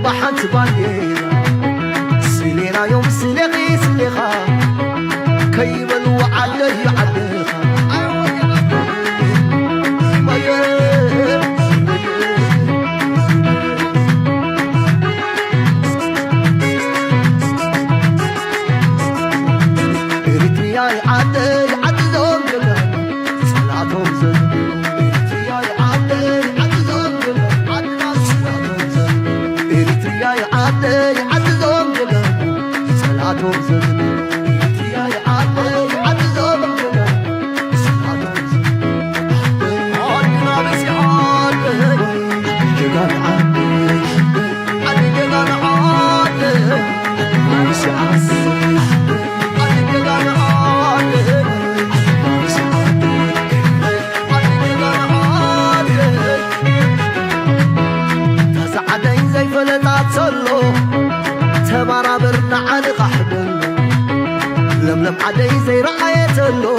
بحنت بانديرا سلينا يوم سليقي سليخا كيبلوا علي عليخا لم عدي زي رعاية اللو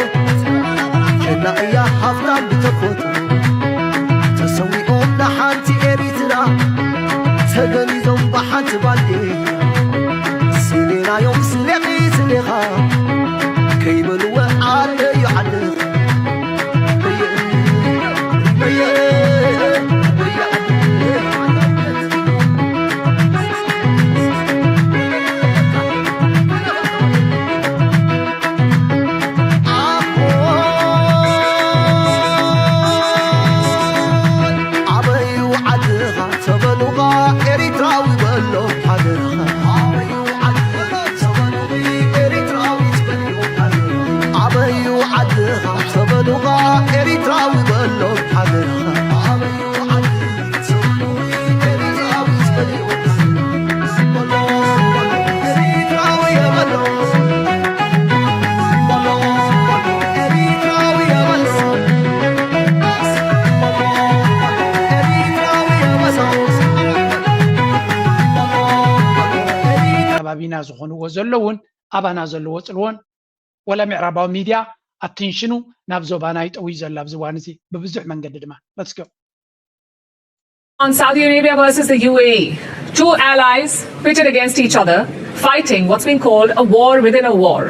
جنا يا حفظان بتفوتو تسوي أمنا حانتي إريترا تغني زنب حانت بالدي سلينا يوم سليقي سليخا كيبلوا عالي يعلق ባቢና ዝኾኑዎ ዘለውን ኣባና ዘለዎ ጽልዎን ወላ ምዕራባዊ ሚድያ ኣቴንሽኑ ናብ ዞባናይ ጠዊ ዘላ ብዝዋን እዚ በብዙሕ መንገዲ ድማ let's go on Saudi Arabia versus the UAE, two allies pitted against each other, fighting what's been called a war within a war.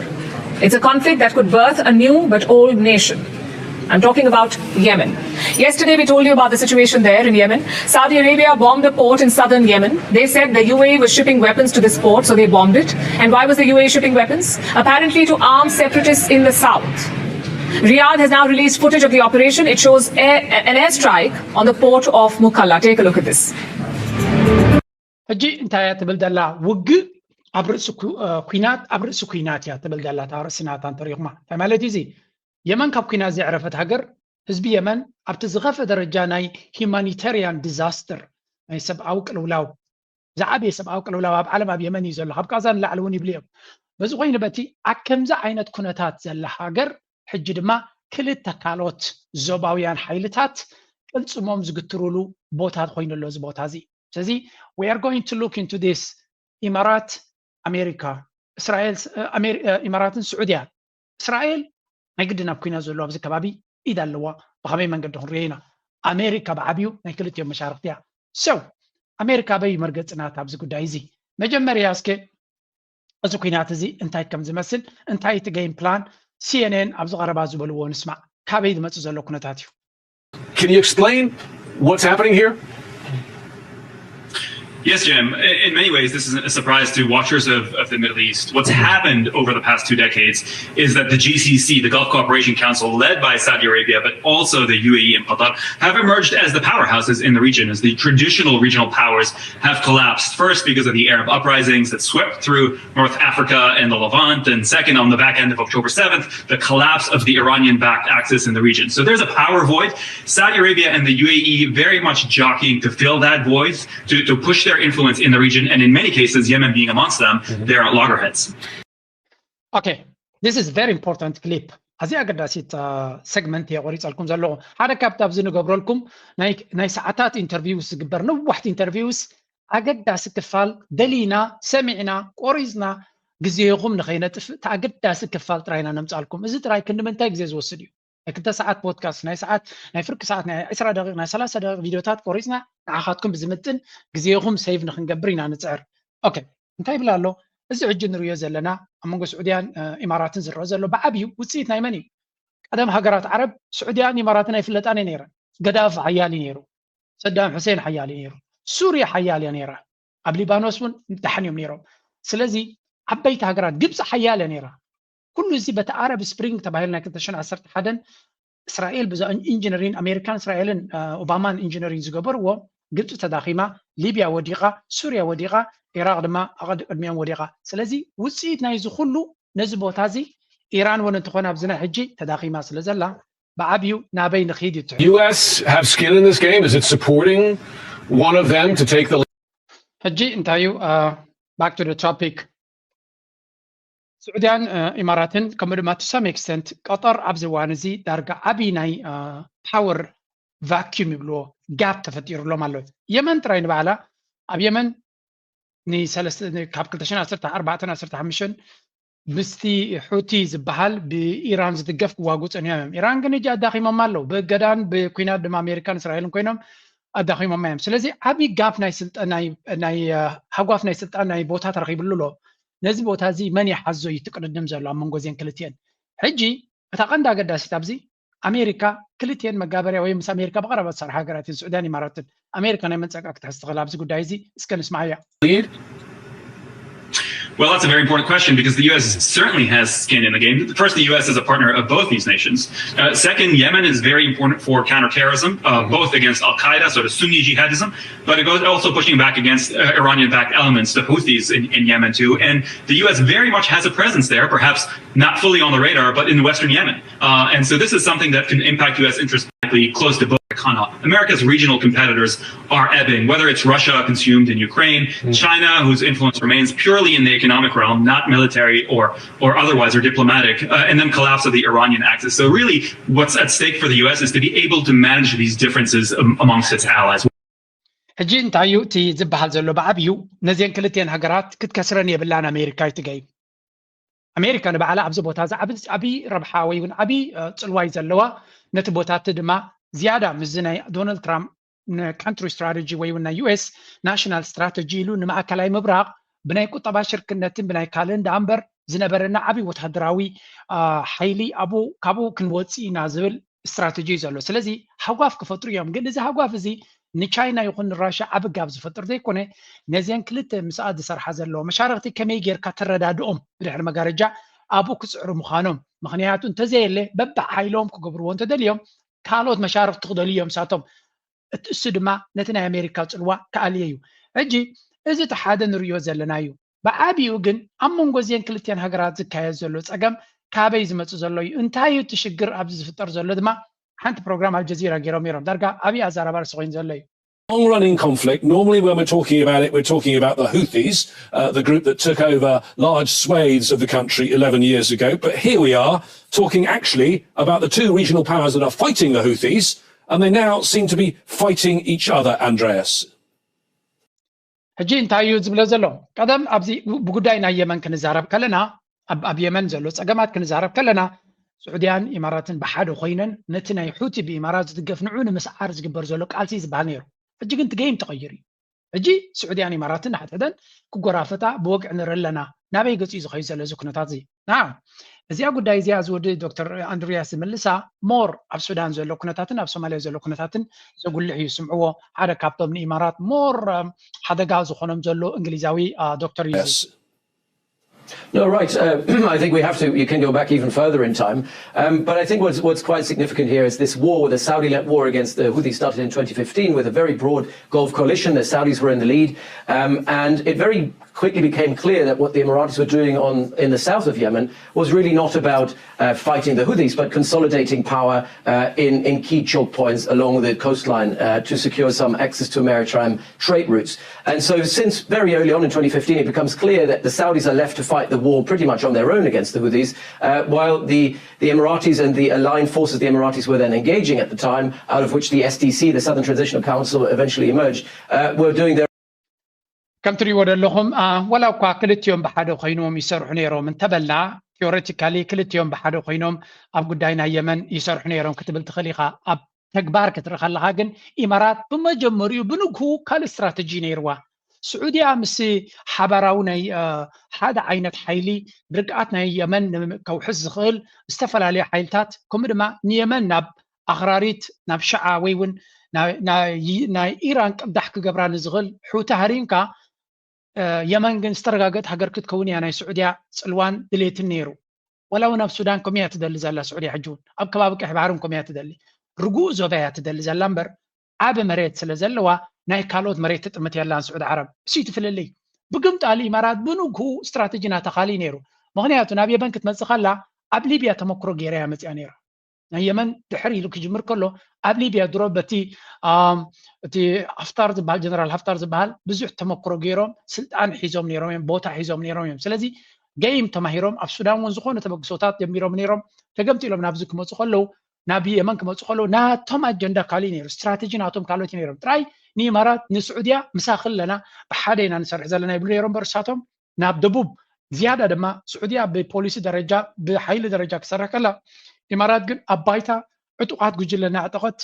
It's a conflict that could birth a new but old nation. I'm talking about Yemen. Yesterday we told you about the situation there in Yemen. Saudi Arabia bombed a port in southern Yemen. They said the UAE was shipping weapons to this port, so they bombed it. And why was the UAE shipping weapons? Apparently to arm separatists in the south. Riyadh has now released footage of the operation. It shows an airstrike on the port of Mukalla. Take a look at this. እጂ እንታይ ትብል ዘላ ውግእ ኣብ ርእሲ ኩናት ኣብ ርእሲ ኩናት ያ ትብል ዘላ ታርስናታ እንተሪኹማ ማለት እዚ የመን ካብ ኩናት ዝዕረፈት ሃገር ህዝቢ የመን ኣብቲ ዝኸፈ ደረጃ ናይ ሂማኒታሪያን ዲዛስተር ናይ ሰብኣዊ ቅልውላው ዝዓበየ ሰብኣዊ ቅልውላው ኣብ ዓለም ኣብ የመን እዩ ዘሎ ኣብ ቃዛን ላዕሊ እውን ይብል እዮም በዚ ኮይኑ በቲ ኣብ ከምዚ ዓይነት ኩነታት ዘላ ሃገር ሕጂ ድማ ክልተ ካልኦት ዞባውያን ሓይልታት ቅልጽሞም ዝግትሩሉ ቦታት ኮይኑሎ እዚ ቦታ እዚ ስለዚ we are going to look into this ኢማራት ኣሜሪካ እስራኤል ኢማራትን ስዑድያ እስራኤል ናይ ግድን ኣብ ኩናት ዘሎ ኣብዚ ከባቢ ኢድ ኣለዋ ብኸመይ መንገዲ ክንሪኦ ኢና ኣሜሪካ ብዓብዩ ናይ ክልቲኦም መሻርክቲ እያ ሰው ኣሜሪካ በይ መርገፅናት ኣብዚ ጉዳይ እዚ መጀመርያ እስከ እዚ ኩናት እዚ እንታይ ከም ዝመስል እንታይ እቲ ጌም ፕላን CNN ኣብዚ ቀረባ ዝበልዎ ንስማዕ ካበይ ዝመጽእ ዘሎ ኩነታት እዩ Can you explain what's happening here? Yes, Jim. In many ways, this isn't a surprise to watchers of the Middle East. What's happened over the past 2 decades is that the GCC, the Gulf Cooperation Council, led by Saudi Arabia, but also the UAE and Qatar, have emerged as the powerhouses in the region, as the traditional regional powers have collapsed. First, because of the Arab uprisings that swept through North Africa and the Levant, and second, on the back end of October 7th, the collapse of the Iranian-backed axis in the region. So there's a power void. Saudi Arabia and the UAE very much jockeying to fill that void, to push their influence in the region, and in many cases, Yemen being amongst them, they're at loggerheads. Okay, this is very important clip. እዚ ኣገዳሲት ሴግመንት የቆሪፀልኩም ዘለዎ ሓደ ካብቲ ኣብዚ ንገብረልኩም ናይ ሰዓታት ኢንተርቪውስ ዝግበር ነዋሕቲ ኢንተርቪውስ ኣገዳሲ ክፋል ደሊና ሰሚዕና ቆሪዝና ግዜኹም ንኸይነጥፍ ተኣገዳሲ ክፋል ጥራይና ነምፃልኩም እዚ ጥራይ ክንምንታይ ግዜ ዝወስድ እዩ كنت ساعات بودكاست ناي ساعات ناي فرق ساعات ناي 10 دقائق ناي 3 دقائق فيديوهات قريصنا نعاخاتكم بزمتن غزيهم سيف نخنقبرينا نصعر اوكي انتي بلالو እዚ ሕጂ ንሪኦ ዘለና ኣብ መንጎ ስዑድያን ኢማራትን ዝረአ ዘሎ ብዓብዩ ውፅኢት ናይ መን እዩ ቀደም ሃገራት ዓረብ ስዑድያን ኢማራትን ኣይፍለጣን እየ ነይረን ገዳፍ ሓያሊ ነይሩ ሰዳም ሁሴን ሓያሊ ነይሩ ሱርያ ሓያሊ ነይራ ኣብ ሊባኖስ እውን ምታሕንዮም ነይሮም ስለዚ ዓበይቲ ሃገራት ግብፂ ሓያሊ ነይራ ኩሉ እዚ በቲ ዓረብ ስፕሪንግ ተባሂሉ ናይ 2011 እስራኤል ብዛ ኢንጂነሪን ኣሜሪካን እስራኤልን ኦባማን ኢንጂነሪን ዝገበርዎ ግብፂ ተዳኺማ ሊብያ ወዲቓ ሱርያ ወዲቓ ኢራቅ ድማ ቅድሚኦም ወዲቓ ስለዚ ውፅኢት ናይ ዝኩሉ ነዚ ቦታ እዚ ኢራን እውን እንትኾነ ኣብዚ ናይ ሕጂ ተዳኺማ ስለ ዘላ ብዓብዩ ናበይ ንኽይድ እዩ US have skin in this game? Is it supporting one of them to take the ሕጂ እንታይ እዩ back to the topic سعوديان إماراتن كمدما to some extent قطر ኣብዚ እዋን እዚ ዳርጋ ዓብይ ናይ ፓወር ቫክዩም ይብልዎ ጋፕ ተፈጢሩሎም ኣሎ የመን ጥራይ ንባዕላ ኣብ የመን ካብ 2014-15 ምስቲ ሑቲ ዝበሃል ብኢራን ዝድገፍ ክዋግኡ ፀኒሖም ኢራን ግን እጃ ኣዳኺሞም ኣለዉ ብገዳን ብኩናት ድማ ኣሜሪካን እስራኤልን ኮይኖም ኣዳኺሞም እዮም ስለዚ ዓብይ ጋፕ ናይ ስልጣን ናይ ሃጓፍ ናይ ስልጣን ናይ ቦታ ተረኺብሉ ኣሎ ነዚ ቦታ እዚ መን ይሓዞ ይትቅድድም ዘሎ ኣብ መንጎ እዚአን ክልቲአን ሕጂ እታ ቀንዲ ኣገዳሲት ኣብዚ ኣሜሪካ ክልቲአን መጋበርያ ወይ ምስ ኣሜሪካ ብቐረባ ዝሰርሓ ሃገራት እየን ስዑድያን ኢማራትን ኣሜሪካ ናይ መንፀቃ ክትሕዝ ትኽእል ኣብዚ ጉዳይ እዚ እስከ ንስማዕ እያ Well, that's a very important question because the U.S. certainly has skin in the game. First, the U.S. is a partner of both these nations. Second, Yemen is very important for counterterrorism, both against Al-Qaeda, sort of Sunni jihadism, but it goes also pushing back against Iranian-backed elements, the Houthis in Yemen too. And the U.S. very much has a presence there, perhaps not fully on the radar, but in Western Yemen. And so this is something that can impact U.S. interests close to both. America's regional competitors are ebbing, whether it's Russia consumed in Ukraine, China, whose influence remains purely in the economic realm, not military or otherwise or diplomatic, and then collapse of the Iranian axis. So really what's at stake for the US is to be able to manage these differences amongst its allies. ሕጂ እንታይ እዩ እቲ ዝበሃል ዘሎ ብዓብዩ ነዚአን ክልቲአን ሃገራት ክትከስረን የብላን ኣሜሪካ ይትገይ ኣሜሪካ ንባዕላ ኣብዚ ቦታ እዚ ዓብይ ረብሓ ወይ እውን ዓብይ ፅልዋይ ዘለዋ ነቲ ቦታቲ ድማ ዝያዳ ምስ ናይ ዶናልድ ትራምፕ ካንትሪ ስትራቴጂ ወይ እውን ናይ ዩኤስ ናሽናል ስትራቴጂ ኢሉ ንማእከላይ ምብራቅ ብናይ ቁጠባ ሽርክነትን ብናይ ካልእ እምበር ዝነበረና ዓብይ ወታደራዊ ሓይሊ ካብኡ ክንወፅእ ኢና ዝብል ስትራቴጂ ዘሎ ስለዚ ሃጓፍ ክፈጥሩ እዮም ግን እዚ ሃጓፍ እዚ ንቻይና ይኹን ንራሽያ ዓብይ ጋብ ዝፈጥር ዘይኮነ ነዚአን ክልተ ምስኣት ዝሰርሓ ዘለዎ መሻርክቲ ከመይ ጌርካ ትረዳድኦም ብድሕሪ መጋረጃ ኣብኡ ክፅዕሩ ምዃኖም ምክንያቱ እንተዘየለ በባዕ ሓይሎም ክገብርዎ እንተደልዮም ካልኦት መሻርክቲ ክደልዮም ሳቶም እሱ ድማ ነቲ ናይ ኣሜሪካ ፅልዋ ከኣልየ እዩ ሕጂ እዚ እቲ ሓደ ንሪኦ ዘለና እዩ ብዓብዩ ግን ኣብ መንጎ እዚአን ክልቲአን ሃገራት ዝካየድ ዘሎ ፀገም ካበይ ዝመፅእ ዘሎ እዩ እንታይ እዩ እቲ ሽግር ኣብዚ ዝፍጠር ዘሎ ድማ ሓንቲ ፕሮግራም ኣልጀዚራ ገይሮም ነይሮም ዳርጋ ዓብይ ኣዛረባ ርሲ ኮይኑ ዘሎ እዩ long-running conflict. Normally when we're talking about it, we're talking about the Houthis, the group that took over large swathes of the country 11 years ago. But here we are talking actually about the two regional powers that are fighting the Houthis, and they now seem to be fighting each other, Andreas. ሕጂ እንታይ እዩ ዝብሎ ዘሎ ቀደም ኣብዚ ብጉዳይ ናይ የመን ክንዛረብ ከለና ኣብ የመን ዘሎ ፀገማት ክንዛረብ ከለና ስዑድያን ኢማራትን ብሓደ ኮይነን ነቲ ናይ ሑቲ ብኢማራት ዝድገፍ ንዑ ንምስዓር ዝግበር ዘሎ ቃልሲ ዝበሃል ነይሩ ሕጂ ግን ትገይም ተቐይር እዩ ሕጂ ስዑድያን ኢማራትን ሓተደን ክጎራፈታ ብወግዕ ንርኢ ኣለና ናበይ ገፂ እዩ ዝኸይድ ዘሎ እዚ ኩነታት እዚ እዚኣ ጉዳይ እዚኣ ዝወዲ ዶክተር ኣንድሪያስ ዝምልሳ ሞር ኣብ ሱዳን ዘሎ ኩነታትን ኣብ ሶማልያ ዘሎ ኩነታትን ዘጉልሕ እዩ ስምዕዎ ሓደ ካብቶም ንኢማራት ሞር ሓደጋ ዝኾኖም ዘሎ እንግሊዛዊ ዶክተር እዩ No, right. I think we have to. You can go back even further in time, but I think what's quite significant here is this war, the Saudi-led war against the Houthis, started in 2015 with a very broad Gulf coalition. The Saudis were in the lead, and it very quickly became clear that what the Emiratis were doing in the south of Yemen was really not about fighting the Houthis, but consolidating power in key choke points along the coastline to secure some access to maritime trade routes. And so, since very early on in 2015, it becomes clear that the Saudis are left to fight the war pretty much on their own against the Houthis, while the Emiratis and the aligned forces the Emiratis were then engaging at the time, out of which the SDC, the Southern Transitional Council, eventually emerged, were doing their كم تريد لهم ولا كلتيهم بحد خينهم يسرحوا نيرهم انتبلنا ቴዎሬቲካሊ ክልቲኦም ብሓደ ኮይኖም ኣብ ጉዳይ ናይ የመን ይሰርሑ ነይሮም ክትብል ትኽእል ኢኻ ኣብ ተግባር ክትርኢ ከለኻ ግን ኢማራት ብመጀመሪኡ ብንግሁ ካልእ ስትራቴጂ ነይርዋ ስዑድያ ምስ ሓበራዊ ናይ ሓደ ዓይነት ሓይሊ ርግኣት ናይ የመን ከውሕዝ ዝኽእል ዝተፈላለዩ ሓይልታት ከምኡ ድማ ንየመን ናብ ኣኽራሪት ናብ ሸዓ ወይ እውን ናይ ኢራን ቅዳሕ ክገብራ ንዝኽእል ሑቲ ሃሪምካ የመን ግን ዝተረጋገጥ ሃገር ክትከውን እያ ናይ ስዑድያ ፅልዋን ድሌትን ነይሩ ወላ እውን ኣብ ሱዳን ከምያ ትደሊ ዘላ ስዑድያ ሕጂ እውን ኣብ ከባቢ ቀይሕ ባሕርን ከምያ ትደሊ ርጉእ ዞባ እያ ትደሊ ዘላ እምበር ዓብ መሬት ስለ ዘለዋ ናይ ካልኦት መሬት ትጥምት የላ ስዑድ ዓረብ እሱ ትፍለለይ ብግምጣሊ ኢማራት ብንግሁ ስትራቴጂ ናተኻሊ ነይሩ ምክንያቱ ናብ የመን ክትመፅእ ከላ ኣብ ሊብያ ተመክሮ ገይራ እያ መፅያ ነይራ ናይ የመን ድሕሪ ኢሉ ክጅምር ከሎ ኣብ ሊብያ ድሮ በቲ እቲ ሃፍታር ዝበሃል ጀነራል ሃፍታር ዝበሃል ብዙሕ ተመክሮ ገይሮም ስልጣን ሒዞም ነይሮም እዮም ቦታ ሒዞም ነይሮም እዮም ስለዚ ገይም ተማሂሮም ኣብ ሱዳን እውን ዝኾነ ተበግሶታት ጀሚሮም ነይሮም ተገምጢሎም ናብዚ ክመፁ ከለዉ ናብ የመን ክመፁ ከለዉ ናቶም ኣጀንዳ ካሊእ ነይሩ ስትራቴጂ ናቶም ካልኦት ነይሮም ጥራይ ንኢማራት ንስዑድያ ምሳኽል ለና ብሓደ ኢና ንሰርሕ ዘለና ይብሉ ነይሮም በርሳቶም ናብ ደቡብ ዝያዳ ድማ ስዑድያ ብፖሊሲ ደረጃ ብሓይሊ ደረጃ ክሰርሕ ከላ ኢማራት ግን ኣብ ባይታ ዕጡቃት ጉጅለ እናዕጠቐት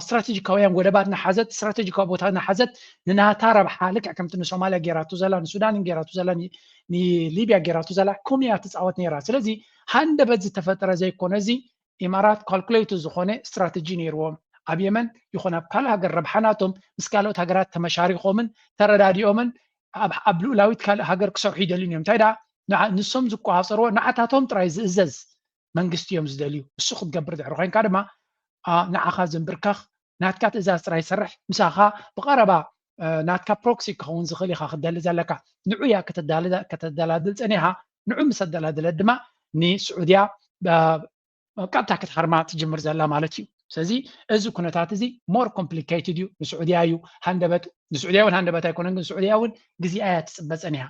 ስትራቴጂካውያን ወደባት ናሓዘት ስትራቴጂካዊ ቦታ ናሓዘት ንናታ ረብሓ ልክዕ ከምቲ ንሶማልያ ጌራቱ ዘላ ንሱዳን ጌራቱ ዘላ ንሊብያ ጌራቱ ዘላ ከምኡ እያ ትፃወት ነይራ ስለዚ ሃንደበት ዝተፈጠረ ዘይኮነ እዚ ኢማራት ካልኩሌቱ ዝኾነ ስትራቴጂ ነይርዎም ኣብ የመን ይኹን ኣብ ካልእ ሃገር ረብሓናቶም ምስ ካልኦት ሃገራት ተመሻሪኾምን ተረዳዲኦምን ኣብ ልኡላዊት ካልእ ሃገር ክሰርሑ ይደልዩን እዮም እንታይ ዳ ንሶም ዝቆፃፀርዎ ንዓታቶም ጥራይ ዝእዘዝ መንግስቲ እዮም ዝደልዩ እሱ ክትገብር ድሕሪ ኮይንካ ድማ ንዓኻ ዘንብርካኽ ናትካ ትእዛዝ ጥራይ ይሰርሕ ምሳኻ ብቐረባ ናትካ ፕሮክሲ ክኸውን ዝኽእል ኢኻ ክትደሊ ዘለካ ንዑ እያ ከተደላድል ፀኒኻ ንዑ ምስ ኣደላድለት ድማ ንስዑድያ ቀጥታ ክትሓርማ ትጅምር ዘላ ማለት እዩ ስለዚ እዚ ኩነታት እዚ ሞር ኮምፕሊኬትድ እዩ ንስዑድያ እዩ ሃንደበት ንስዑድያ እውን ሃንደበት ኣይኮነን ግን ስዑድያ እውን ግዜኣ እያ ትፅበ ፀኒሓ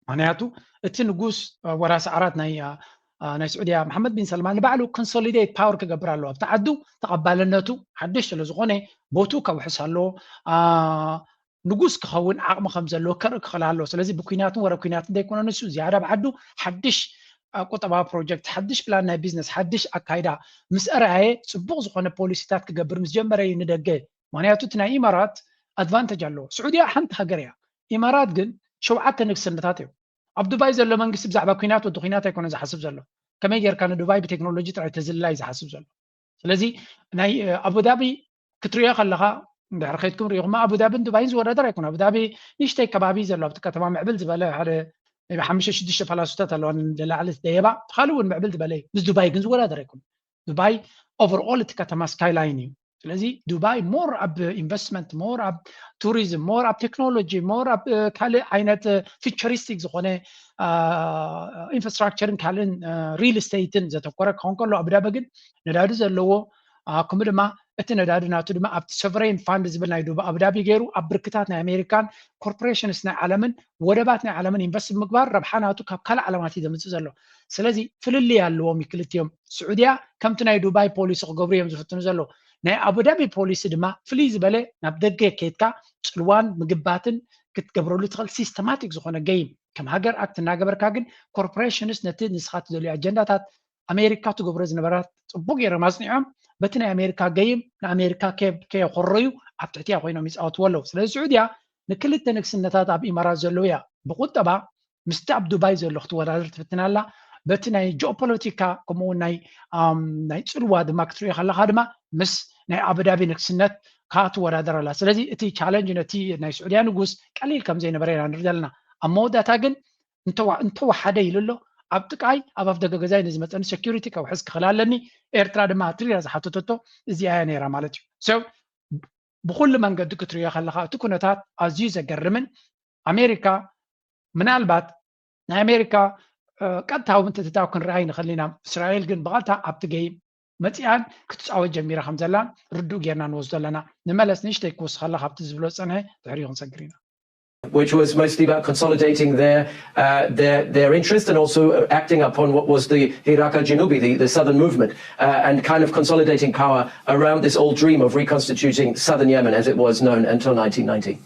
ምክንያቱ እቲ ንጉስ ወራሲ ዓራት ናይ سعودية محمد بن سلمان لبعلو كونسوليديت باور كجبر له بتعدو تقبلنته حدش له زغونة بوتو كوحس له نجوس كخون عقم خمسة له كرك خلاله سلزي بكيناتهم ورا بكيناتهم ده يكونوا نسوا زيادة بعدو حدش قطبة بروجكت حدش بلان بيزنس حدش أكايدا مسألة هاي سبوق زغونة بوليسيات كجبر مسجمرة ندقة معناته تنا إمارات أدفانتج له سعودية حنت هجريا إمارات جن شو عدت نكسرنتاتهم عبد دبي زلوا من قسم زعبا كينات ودخينات يكون إذا حسب زلوا كما يجر كان دبي بتكنولوجيا ترى تزلا إذا حسب زلوا لذي ناي أبو ظبي كتريا خلها بحركتكم ريغما أبو ظبي دبي زور درا يكون أبو ظبي نشتي كبابي زلوا بتكتمام معبل زبالة هذا حمشة شديش فلاسطة لون دلالة ديبا خلوا المعبل زبالة بس دبي جن زور درا يكون دبي overall تكتمام سكاي لايني لذي دبي more up investment more up tourism more up technology more up كله عينات futuristic زخانة infrastructure كله real estate زت كورا كون كله أبدا بجد ندارد زلوا كمل ما اتندارد ناتو ما أب sovereign fund زبلنا يدوب أبدا بيجرو أبركتاتنا أمريكان corporations نا عالمن ورباتنا عالمن invest مقبار ربحنا هاتو كلا علامات يدمج زلوا سلذي في اللي علوا مكلتيهم السعودية كم تنا دبي بوليس قبريهم زفتنا زلوا ናይ አቡዳቢ ፖሊሲ ድማ ፍልይ ዝበለ ናብ ደገ ከይድካ ፅልዋን ምግባትን ክትገብረሉ ትኽእል ሲስተማቲክ ዝኾነ ገይም ከም ሃገር ኣክት እናገበርካ ግን ኮርፖሬሽንስ ነቲ ንስኻት ዘልዩ ኣጀንዳታት ኣሜሪካ ትገብሮ ዝነበራት ፅቡቅ ጌሮም ኣፅኒዖም በቲ ናይ ኣሜሪካ ገይም ንኣሜሪካ ከየኮረዩ ኣብ ትሕቲያ ኮይኖም ይፃወትዎ ኣለዉ ስለዚ ስዑድያ ንክልተ ንግስነታት ኣብ ኢማራት ዘለዉ እያ ብቁጠባ ምስቲ ኣብ ዱባይ ዘሎ ክትወዳደር ትፍትና ኣላ በቲ ናይ ጂኦፖለቲካ ከምኡውን ናይ ፅልዋ ድማ ክትሪኦ ከለካ ድማ ምስ ናይ አቡዳቢ ንግስነት ካትወዳደር ኣላ ስለዚ እቲ ቻሌንጅ ነቲ ናይ ስዑድያ ንጉስ ቀሊል ከም ዘይነበረ ኢና ንርኢ ዘለና ኣብ መወዳእታ ግን እንተወሓደ ኢሉ ኣሎ ኣብ ጥቃይ ኣብ ኣፍ ደገ ገዛይ ንዝመፀኒ ሴኪሪቲ ከውሕዝ ክኽእል ኣለኒ ኤርትራ ድማ ትሪያ ዝሓተተቶ እዚኣ እያ ነይራ ማለት እዩ ሰው ብኩሉ መንገዲ ክትሪኦ ከለካ እቲ ኩነታት ኣዝዩ ዘገርምን ኣሜሪካ ምናልባት ናይ ኣሜሪካ ቀጥታዊ ምትእትታው ክንረኣይ ንኽእል ኢና እስራኤል ግን ብቐጥታ ኣብቲ ገይም መፅያን ክትፃወት ጀሚራ ከም ዘላ ርዱእ ጌርና ንወስዶ ኣለና ንመለስ ንእሽተይ ክወስኽ ከለካ ኣብቲ ዝብሎ ፀንሐ ድሕሪኡ ክንሰግር ኢና which was mostly about consolidating their interest and also acting upon what was the Iraq al-Janubi, the southern movement, and kind of consolidating power around this old dream of reconstituting southern Yemen as it was known until 1990.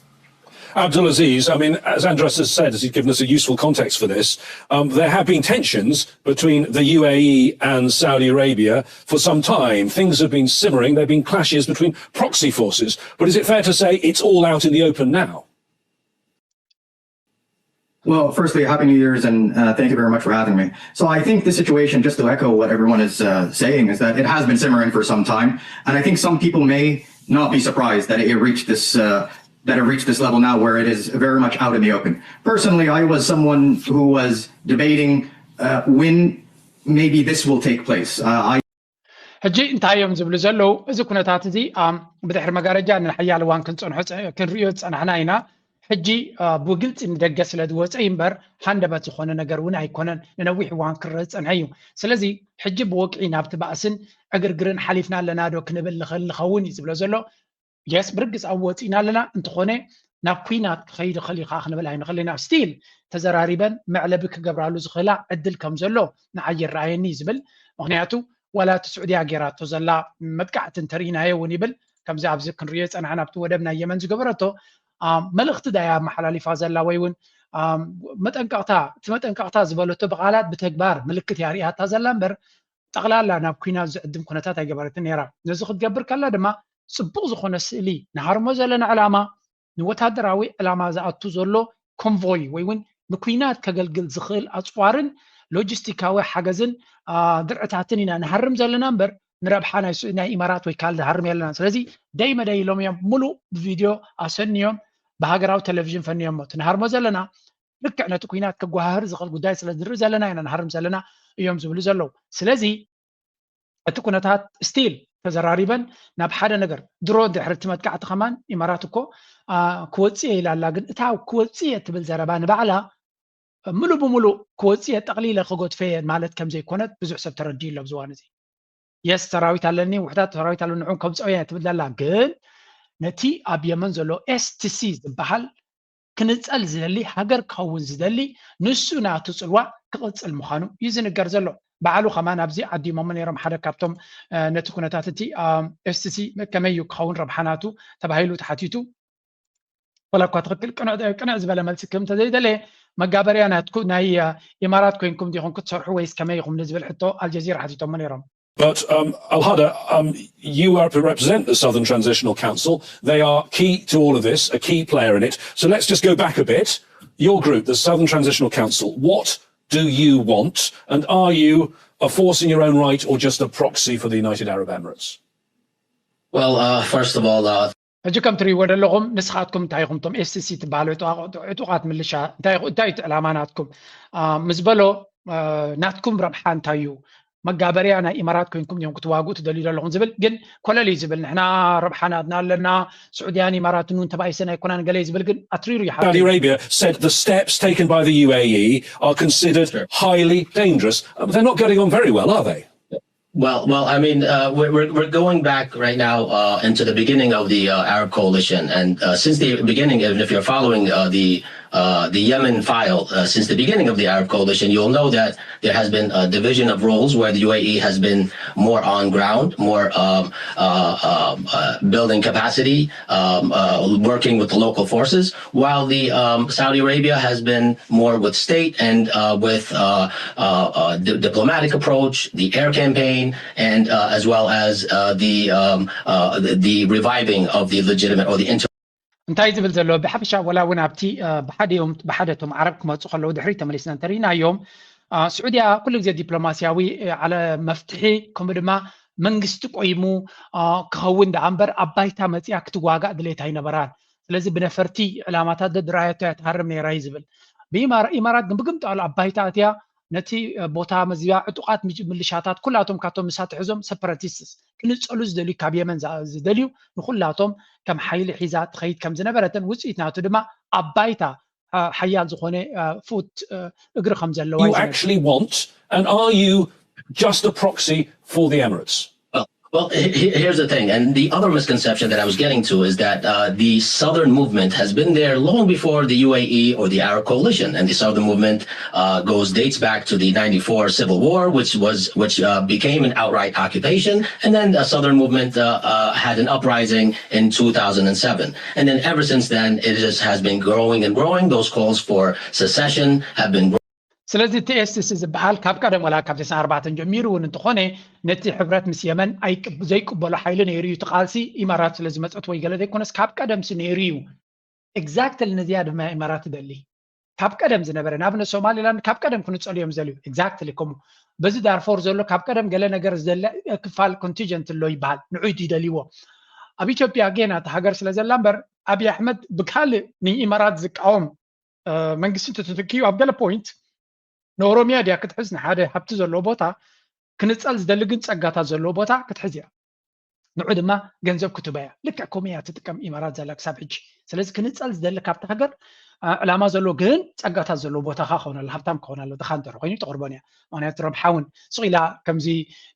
Abdulaziz, I mean, as Andres has said, as he's given us a useful context for this, there have been tensions between the UAE and Saudi Arabia for some time. Things have been simmering. There have been clashes between proxy forces. But is it fair to say it's all out in the open now? Well, firstly, Happy New Year's, and thank you very much for having me. So I think the situation, just to echo what everyone is saying, is that it has been simmering for some time. And I think some people may not be surprised that it reached this level now where it is very much out in the open. Personally, I was someone who was debating when maybe this will take place. ሕጂ እንታይ እዮም ዝብሉ ዘለው እዚ ኩነታት እዚ ብድሕሪ መጋረጃ ንሓያል እዋን ክንሪኦ ፀናሕና ኢና ሕጂ ብግልፂ ንደገ ስለ ዝወፀ እምበር ሃንደበት ዝኾነ ነገር እውን ኣይኮነን ንነዊሕ እዋን ክረአ ፀንሐ እዩ ስለዚ ሕጂ ብወቅዒ ናብቲ ባእስን ዕግርግርን ሓሊፍና ኣለና ዶ ክንብል ንኽኸውን እዩ ዝብሎ ዘሎ የስ ብርግፅ ኣብ ወፂና ኣለና እንትኾነ ናብ ኩናት ክኸይድ ኸሊኻ ክንብል ኣይንኽእልና ስቲል ተዘራሪበን መዕለቢ ክገብራሉ ዝኽእላ ዕድል ከም ዘሎ ንዓይ ይረኣየኒ ዝብል ምክንያቱ ولا تسعودية جيراتو زلا متقعت ترينا هي ونيبل كم زي عبز كنريه صنعنا بتو ودبنا يمن زغبرتو ملخت دايا محلالي فازلا ويون متنقعتا زبلتو بقالات بتكبار ملكت ياريها تازلامبر ጠቅላላ ናብ ኩናት ዝዕድም ኩነታት ኣይገበረትን ነራ ነዚ ክትገብር ከላ ድማ ጽቡቕ ዝኾነ ስእሊ ንሃርሞ ዘለና ዕላማ ንወታደራዊ ዕላማ ዝኣቱ ዘሎ ኮንቮይ ወይ እውን ንኩናት ከገልግል ዝኽእል ኣጽዋርን ሎጂስቲካዊ ሓገዝን ድርዕታትን ኢና ንሃርም ዘለና እምበር ንረብሓ ናይ ኢማራት ወይ ካል ዝሃርም የለና ስለዚ ደይመ ደይሎም እዮም ሙሉእ ብቪድዮ ኣሰኒዮም ብሃገራዊ ቴሌቪዥን ፈኒዮም ትንሃርሞ ዘለና ልክዕ ነቲ ኩናት ከጓሃር ዝኽእል ጉዳይ ስለ ዝርኢ ዘለና ኢና ንሃርም ዘለና እዮም ዝብሉ ዘለው ስለዚ እቲ ኩነታት ስቲል ተዘራሪበን ናብ ሓደ ነገር ድሮ ድሕርቲ መጥቃዕቲ ኸማን ኢማራት እኮ ክወፅእ ኢላላ ግን እታ ክወፅእ እትብል ዘረባ ንባዕላ ሙሉ ብሙሉ ክወፅእ ጠቕሊለ ክጎድፈየ ማለት ከም ዘይኮነት ብዙሕ ሰብ ተረዲዩ ኣሎ ብዝዋን እዚ የስ ሰራዊት ኣለኒ ውሕዳት ሰራዊት ኣለኒ ንዑን ከምፅኦ እያ ትብል ዘላ ግን ነቲ ኣብ የመን ዘሎ ኤስቲሲ ዝበሃል ክንፀል ዝደሊ ሃገር ክኸውን ዝደሊ ንሱ ናቱ ፅልዋ ክቕፅል ምዃኑ እዩ ዝንገር ዘሎ በዓሉ ኸማን ኣብዚ ዓዲሞም ነይሮም ሓደ ካብቶም ነቲ ኩነታት እቲ ኤስቲሲ ከመይ እዩ ክኸውን ረብሓናቱ ተባሂሉ ተሓቲቱ ወላ እኳ ትኽክል ቅንዕ ዝበለ መልሲ ከም ተዘይደለየ መጋበርያ ናይ ኢማራት ኮይንኩም ዲኹም ክትሰርሑ ወይስ ከመይ ኢኹም ንዝብል ሕቶ አልጀዚራ ሓቲቶም ነይሮም But Al-Hada, you represent the Southern Transitional Council. They are key to all of this, a key player in it. So let's just go back a bit. Your group, the Southern Transitional Council, what do you want? And are you a force in your own right or just a proxy for the United Arab Emirates? Well, first of all... أجيكم تريوا لهم نسخاتكم تايهم توم SCC تبالو توقعت ملشا تايت علاماتكم مزبلو ناتكم ربحان تايو مقابريانا إمارات كوينكم يوم كتواجو تدليل لهم زبل جن كل اللي زبل نحنا ربحاناتنا لنا سعوديان إمارات نون تبعي سنة يكونان قليل زبل جن أتريرو يحاول Saudi Arabia said the steps taken by the UAE are considered highly dangerous. They're not getting on very well, are they? Well, I mean, we're going back right now into the beginning of the Arab coalition, and since the beginning, even if you're following the Yemen file, since the beginning of the Arab coalition, you'll know that there has been a division of roles where the UAE has been more on ground, more building capacity, working with the local forces, while the Saudi Arabia has been more with state and with the diplomatic approach, the air campaign, and as well as the reviving of the legitimate or the እንታይ ዝብል ዘሎ ብሓፈሻ ወላ እውን ኣብቲ ብሓደቶም ዓረብ ክመፁ ከለዉ ድሕሪ ተመሊስና እንተሪና እዮም ስዑድያ ኩሉ ግዜ ዲፕሎማስያዊ ዓለ መፍትሒ ከምኡ ድማ መንግስቲ ቆይሙ ክኸውን ዳኣ እምበር ኣብ ባይታ መፅያ ክትዋጋእ ድሌት ኣይነበራን ስለዚ ብነፈርቲ ዕላማታት ደድራየቶ እያ ትሃርም ነይራ እዩ ዝብል ብኢማራት ግን ብግምጣሉ ኣብ ባይታ እትያ ነቲ ቦታ መዝያ ዕጡቃት ምልሻታት ኩላቶም ካቶም ምሳት ሒዞም ሰፐራቲስትስ ክንፀሉ ዝደልዩ ካብ የመን ዝደልዩ ንኩላቶም ከም ሓይሊ ሒዛ ትኸይድ ከም ዝነበረትን ውፅኢት ናቱ ድማ ኣብ ባይታ ሓያል ዝኾነ ፉት እግሪ ከም ዘለዋ You actually want, and are you just a proxy for the Emirates? Well, here's the thing, and the other misconception that I was getting to is that the Southern movement has been there long before the UAE or the Arab coalition, and the Southern movement dates back to the '94 Civil War, which became an outright occupation, and then the Southern movement had an uprising in 2007, and then ever since then it just has been growing and growing. Those calls for secession have been. ስለዚህ ቲኤስቲስ ዝበሃል ካብ ቀደም ወላ ካብ 94 ጀሚሩ እውን እንትኾነ ነቲ ሕብረት ምስ የመን ዘይቅበሉ ሓይሊ ነይሩ እዩ ተቃልሲ ኢማራት ስለዚ መፀት ወይ ገለ ዘይኮነስ ካብ ቀደም ነይሩ እዩ ኤግዛክትሊ ነዚያ ድማ ኢማራት ደሊ ካብ ቀደም ዝነበረ ናብነ ሶማሊላንድ ካብ ቀደም ክንጸሉ እዮም ዘልዩ ኤግዛክትሊ ከምኡ በዚ ዳርፎር ዘሎ ካብ ቀደም ገለ ነገር ዘለ ክፋል ኮንቲንጀንት ሎ ይባል ንዑድ ይደልይዎ ኣብ ኢትዮጵያ ገና ተሃገር ስለዘላ እምበር አብይ አሕመድ ብካልእ ንኢማራት ዝቃወም መንግስቲ ተተኪዩ ኣብ ገለ ፖይንት ንኦሮሚያ ዲያ ክትሕዝ ንሓደ ሃብቲ ዘለዎ ቦታ ክንጸል ዝደልግን ጸጋታት ዘለዎ ቦታ ክትሕዝ እያ ንዑ ድማ ገንዘብ ክትበያ ልክዕ ኮሚያ ትጥቀም ኢማራት ዘላ ክሳብ ሕጂ ስለዚ ክንጸል ዝደሊ ካብቲ ሃገር ዕላማ ዘሎ ግን ጸጋታት ዘለዎ ቦታ ክኾነሉ ሃብታም ክኾነሉ ድኻንተር ኮይኑ ተቕርቦን እያ ምክንያቱ ረብሓውን ስቂላ ከምዚ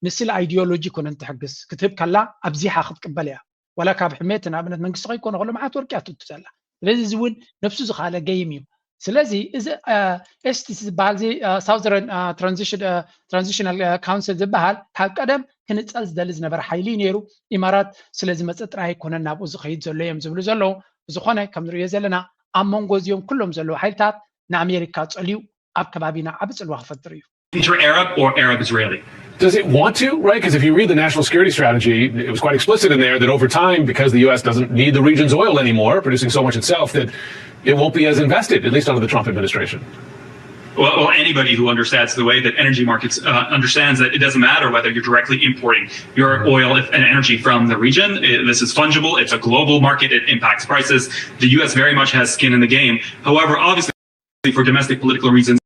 ንስል አይዲዮሎጂ ኮነን ትሕግዝ ክትህብ ከላ ኣብዚሓ ክትቅበል እያ ወላ ካብ ሕሜት ንኣብነት መንግስቲ ከይኮነ ከሎ መዓት ወርቂ ትትዘላ ስለዚ እዚ እውን ነፍሱ ዝኻለ ገይም እዩ ስለዚህ እዚ ኤስቲሲ ዝበሃል እዚ ሳውዘርን ትራንዚሽናል ካውንስል ዝበሃል ካብ ቀደም ክንጸል ዝደሊ ዝነበረ ሓይሊ ነይሩ ኢማራት ስለዚ መፀ ጥራይ ኣይኮነን ናብኡ ዝኸይድ ዘሎ እዮም ዝብሉ ዘለዉ ዝኾነ ከም ንሪኦ ዘለና ኣብ መንጎ እዚኦም ኩሎም ዘለዉ ሓይልታት ንኣሜሪካ ፀልዩ ኣብ ከባቢና ዓብ ፅልዋ ክፈጥር እዩ Future Arab or Arab Israeli? Does it want to, right? Because if you read the national security strategy, it was quite explicit in there that over time, because the U.S. doesn't need the region's oil anymore, producing so much itself, that it won't be as invested, at least under the Trump administration. Well, anybody who understands the way that energy markets understands that it doesn't matter whether you're directly importing your oil and energy from the region. This is fungible. It's a global market. It impacts prices. The U.S. very much has skin in the game. However, obviously, for domestic political reasons.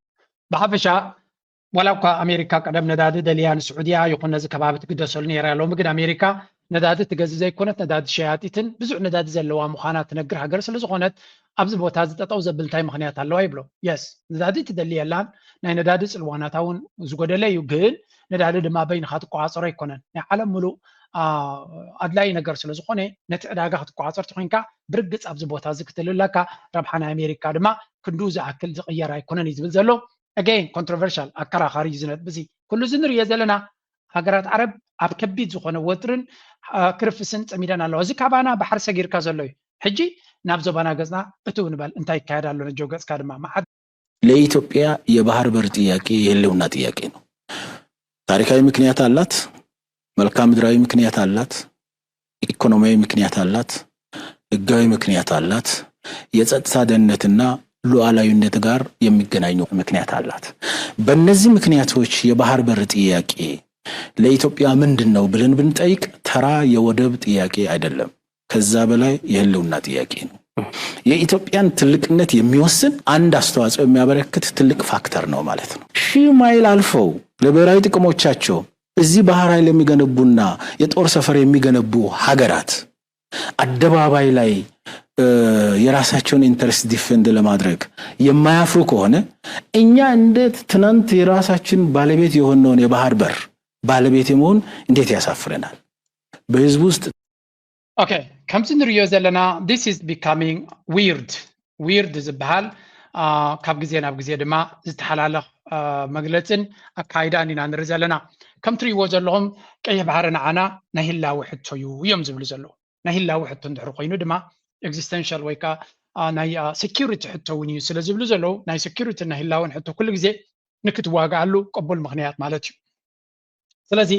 ወላው አሜሪካ ቀደም ነዳዲ ደልያን ስዑዲያ ይኹን ነዚ ከባቢ ትግደሰሉ ነይራ ያለው ግን አሜሪካ ነዳዲ ትገዝ ዘይኮነት ነዳዲ ሸያጢትን ብዙ ነዳዲ ዘለዋ ምዃና ትነግር ሃገር ስለዝኾነት ኣብዚ ቦታ ዝጠጠው ዘብልታይ ምኽንያት ኣለዋ ይብሎ የስ ነዳዲ ትደልየላን ናይ ነዳዲ ጽልዋናታውን ዝጎደለ እዩ ግን ነዳዲ ድማ በይንኻ ትቋዓፀሮ ኣይኮነን ናይ ዓለም ሙሉእ ኣድላይ ነገር ስለዝኾነ ነቲ ዕዳጋ ክትቋዓፀር ትኾንካ ብርግፅ ኣብዚ ቦታ ዝክትልለካ ረብሓ ናይ አሜሪካ ድማ ክንዱ ዝኣክል ዝቕየር ኣይኮነን እዩ ዝብል ዘሎ again controversial አከራኻሪ ዝነት በዚ ኩሉ ዝንሪኦ ዘለና ሃገራት ዓረብ ኣብ ከቢድ ዝኾነ ወጥርን ክርፍስን ፀሚደን ኣለዋ እዚ ካባና ባሕር ሰጊርካ ዘሎ እዩ ሕጂ ናብ ዘባና ገጽና እቱ ንበል እንታይ ይካየድ ኣሎ ነጆ ገጽካ ድማ ማዓድ ለኢትዮጵያ የባህር በር ጥያቄ የህልውና ጥያቄ ነው ታሪካዊ ምክንያት አላት መልክዓ ምድራዊ ምክንያት አላት ኢኮኖሚያዊ ምክንያት አላት ህጋዊ ምክንያት አላት የጸጥታ ደህንነትና ሉዓላዊነት ጋር የሚገናኙ ምክንያት አላት በእነዚህ ምክንያቶች የባህር በር ጥያቄ ለኢትዮጵያ ምንድነው ብለን ብንጠይቅ ተራ የወደብ ጥያቄ አይደለም ከዛ በላይ የህልውና ጥያቄ ነው የኢትዮጵያን ትልቅነት የሚወስን አንድ አስተዋጽኦ የሚያበረክት ትልቅ ፋክተር ነው ማለት ነው ሺህ ማይል አልፈው ለብሔራዊ ጥቅሞቻቸው እዚህ ባህር ኃይል የሚገነቡና የጦር ሰፈር የሚገነቡ ሀገራት አደባባይ ላይ የራሳቸውን ኢንተረስት ዲፌንድ ለማድረግ የማያፍሩ ከሆነ እኛ እንዴት ትናንት የራሳችን ባለቤት የሆነውን የባህር በር ባለቤት የመሆን እንዴት ያሳፍረናል በህዝብ ውስጥ ኦኬ ከምዚ ንሪኦ ዘለና this is becoming weird ዝበሃል ካብ ግዜ ናብ ግዜ ድማ ዝተሓላለኽ መግለጽን ኣካይዳን ኢና ንርኢ ዘለና ከም ትሪእዎ ዘለኹም ቀይሕ ባሕሪ ንዓና ናይ ህላዊ ሕቶ እዩ እዮም ዝብሉ ዘለዉ ናይ ህላዊ ሕቶ እንድሕር ኮይኑ ድማ existential ወይ ካ ናይ security ሕቶ እውን እዩ ስለ ዝብሉ ዘለዉ ናይ security ናይ ህላውን ሕቶ ኩሉ ግዜ ንክትዋጋኣሉ ቅቡል ምክንያት ማለት እዩ ስለዚ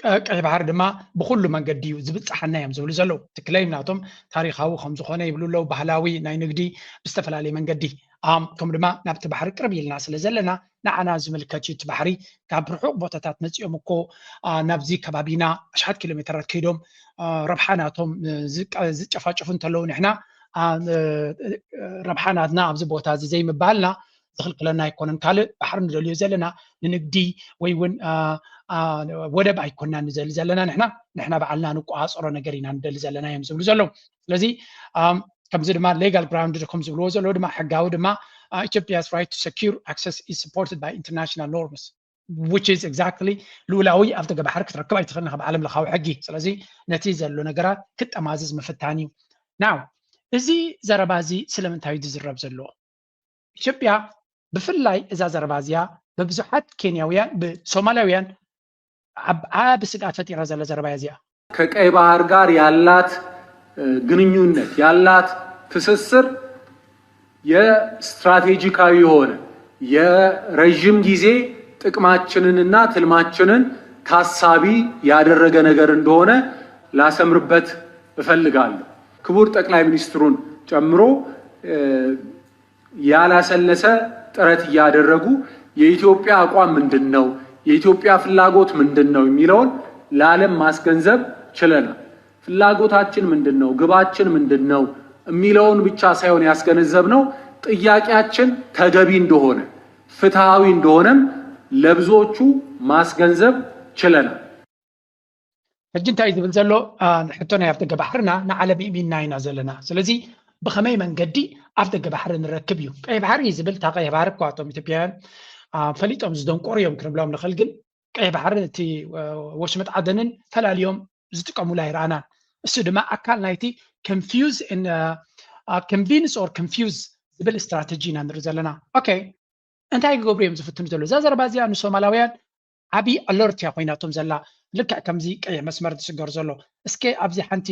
ቀይሕ ባሕሪ ድማ ብኩሉ መንገዲ እዩ ዝብፅሓና እዮም ዝብሉ ዘለዉ ትክለይ ናቶም ታሪኻዊ ከም ዝኾነ ይብሉ ኣለዉ ባህላዊ ናይ ንግዲ ብዝተፈላለየ መንገዲ ከም ድማ ናብቲ ባሕሪ ቅርብ ኢልና ስለ ዘለና ንዓና ዝምልከት እዩ እቲ ባሕሪ ካብ ርሑቕ ቦታታት መፂኦም እኮ ናብዚ ከባቢና 10 ኪሎ ሜትራት ከይዶም ረብሓናቶም ዝጨፋጨፉ እንተለዉ ንሕና ረብሓናትና ኣብዚ ቦታ እዚ ዘይምባልና ዝኽልክለና ኣይኮነን ካልእ ባሕሪ ንደልዮ ዘለና ንንግዲ ወይ እውን ወደብ ኣይኮንና ንዘሊ ዘለና ንሕና በዓልና ንቋፃሮ ነገር ኢና ንደሊ ዘለና እዮም ዝብሉ ዘለዉ ስለዚ ከምዚ ድማ legal ground ከም ዝብልዎ ዘለዉ ድማ ሕጋዊ ድማ Ethiopia's right to secure access is supported by international norms which is exactly لولاوي أفتى جب حركة ركبة يتخلنا بعالم لخاو حقي سلازي نتيجة لنجارات كت أمازز مفتانيو now إزي زربازي سلمن تايد زرب زلوا إثيوبيا بفلاي إذا زربازيا ببزحات كينياويان بسوماليويان عب سقات فتيرة زل زربازيا ከቀይ ባህር ጋር ያላት ግንኙነት ያላት ትስስር የስትራቴጂካዊ ሆነ የረጅም ጊዜ ጥቅማችንንና ትልማችንን ታሳቢ ያደረገ ነገር እንደሆነ ላሰምርበት እፈልጋለሁ። ክቡር ጠቅላይ ሚኒስትሩን ጨምሮ ያላሰለሰ ጥረት ያደረጉ የኢትዮጵያ አቋም ምንድነው የኢትዮጵያ ፍላጎት ምንድነው የሚለውን ለዓለም ማስገንዘብ ችለናል። ፍላጎታችን ምንድነው ግባችን ምንድነው የሚለውን ብቻ ሳይሆን ያስገነዘብነው ጥያቄያችን ተገቢ እንደሆነ ፍትሃዊ እንደሆነም ለብዙዎቹ ማስገንዘብ ችለናል። ሕጂ እንታይ ዝብል ዘሎ ሕቶና ኣብቲ ገባሕርና ንዓለም ኢሚና ኢና ዘለና ስለዚ ብኸመይ መንገዲ ኣብቲ ገባሕሪ ንረክብ እዩ ቀይ ባሕሪ ዝብል እታ ቀይ ባሕሪ እኳቶም ኢትዮጵያውያን ፈሊጦም ዝደንቆሩ እዮም ክንብሎም ንኽእል ግን ቀይ ባሕሪ እቲ ወሽመጥ ዓደንን ፈላልዮም ዝጥቀሙላ ይረአና እሱ ድማ ኣካል ናይቲ convince or confuse ዝብል ስትራቴጂ ኢና ንርኢ ዘለና ኦኬ እንታይ ክገብሩ እዮም ዝፍትኑ ዘሎ እዛ ዘረባ እዚኣ ንሶማላውያን ዓብዪ ኣለርት እያ ኮይናቶም ዘላ ልክዕ ከምዚ ቀይሕ መስመር ዝስገር ዘሎ እስኪ ኣብዚ ሓንቲ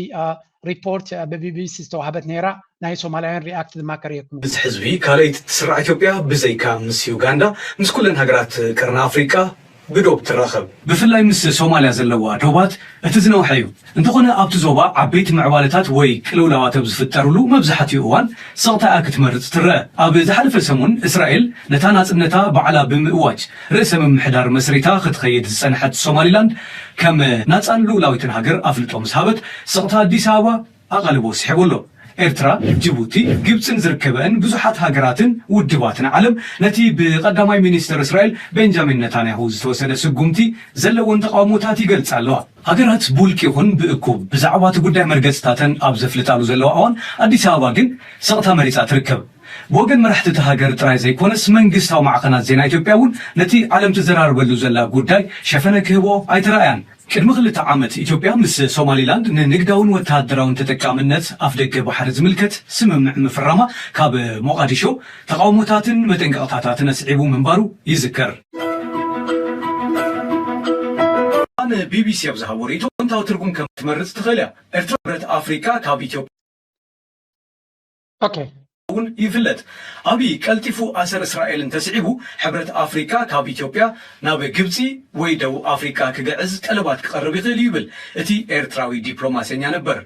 ሪፖርት ብቢቢሲ ዝተዋሃበት ነይራ ናይ ሶማላውያን ሪኣክት ድማ ከርየኩም እዚ ሕዝቢ ካልአይት ትስራዕ ኢትዮጵያ ብዘይካ ምስ ዩጋንዳ ምስ ኩለን ሃገራት ቀርና ኣፍሪቃ ብዶብ ትራኸብ ብፍላይ ምስ ሶማልያ ዘለዋ ዶባት እቲ ዝነውሐ እዩ እንተኾነ ኣብቲ ዞባ ዓበይቲ ምዕባለታት ወይ ቅልውላዋት ኣብ ዝፍጠርሉ መብዛሕትኡ እዋን ሰቕታኣ ክትመርፅ ትረአ ኣብ ዝሓለፈ ሰሙን እስራኤል ነታ ናፅነታ ባዕላ ብምእዋጅ ርእሰ ምምሕዳር መስሪታ ክትኸይድ ዝፀንሐት ሶማሊላንድ ከም ናፃን ልኡላዊትን ሃገር ኣፍልጦ ምስ ሃበት ሰቕታ ኣዲስ ኣበባ ኣቓልቦ ስሒቡሎ ኤርትራ ጅቡቲ ግብፅን ዝርከበን ብዙሓት ሃገራትን ውድባትን ዓለም ነቲ ብቀዳማይ ሚኒስትር እስራኤል ቤንጃሚን ነታንያሁ ዝተወሰደ ስጉምቲ ዘለዎን ተቃውሞታት ይገልጻ ኣለዋ ሃገራት ቡልቅ ይኹን ብእኩብ ብዛዕባ እቲ ጉዳይ መርገፅታተን ኣብ ዘፍልጣሉ ዘለዋ እዋን ኣዲስ ኣበባ ግን ሰቕታ መሪፃ ትርከብ ብወገን መራሕቲ እቲ ሃገር ጥራይ ዘይኮነስ መንግስታዊ ማዕከናት ዜና ኢትዮጵያ እውን ነቲ ዓለም ትዘራርበሉ ዘላ ጉዳይ ሸፈነ ክህቦ ኣይተረኣያን ቅድሚ 2 ዓመት ኢትዮጵያ ምስ ሶማሊላንድ ንንግዳውን ወተሃደራውን ተጠቃምነት ኣፍ ደገ ባሕሪ ዝምልከት ስምምዕ ምፍራማ ካብ ሞቃዲሾ ተቃውሞታትን መጠንቀቕታታትን ኣስዒቡ ምንባሩ ይዝከር ኣነ ቢቢሲ ኣብ ዝሃቦ ሪቶ ጥንታዊ ትርጉም ከም ትመርፅ ትኽእል እያ ኤርትራ ሕብረት ኣፍሪካ ካብ ኢትዮጵያ ኦኬ እውን ይፍለጥ ኣብይ ቀልጢፉ ኣሰር እስራኤልን ተስዒቡ ሕብረት ኣፍሪካ ካብ ኢትዮጵያ ናብ ግብፂ ወይ ደቡብ ኣፍሪካ ክገዕዝ ጠለባት ክቐርብ ይኽእል ይብል እቲ ኤርትራዊ ዲፕሎማስኛ ነበር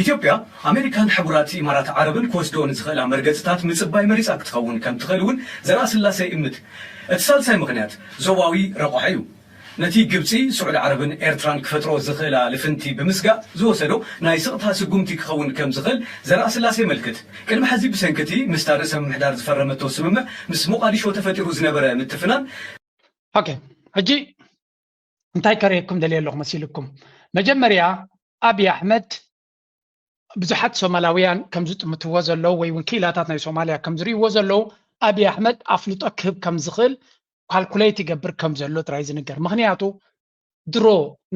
ኢትዮጵያ ኣሜሪካን ሕቡራት ኢማራት ዓረብን ክወስዶን ዝኽእላ መርገፅታት ምፅባይ መሪፃ ክትኸውን ከም ትኽእል እውን ዘረኣስላሴ እምት እቲ ሳልሳይ ምክንያት ዞባዊ ረቑሓ እዩ ነቲ ግብፂ ስዑድ ዓረብን ኤርትራን ክፈጥሮ ዝኽእላ ልፍንቲ ብምስጋእ ዝወሰዶ ናይ ስቕታ ስጉምቲ ክኸውን ከም ዝኽእል ዘረኣስላሴ መልክት ቅድሚ ሕዚ ብሰንኪቲ ምስታ ርእሰ ምምሕዳር ዝፈረመቶ ስምምዕ ምስ ሞቃዲሾ ተፈጢሩ ዝነበረ ምትፍናን ኦኬ ሕጂ እንታይ ከርየኩም ደልየ ኣለኹ መሲልኩም መጀመርያ ኣብይ ኣሕመድ ብዙሓት ሶማላውያን ከም ዝጥምትዎ ዘለዉ ወይ እውን ክኢላታት ናይ ሶማልያ ከም ዝርእይዎ ዘለዉ ኣብይ ኣሕመድ ኣፍልጦ ክህብ ከም ዝኽእል ካልኩሌት ይገብር ከም ዘሎ ጥራይ ዝንገር ምክንያቱ ድሮ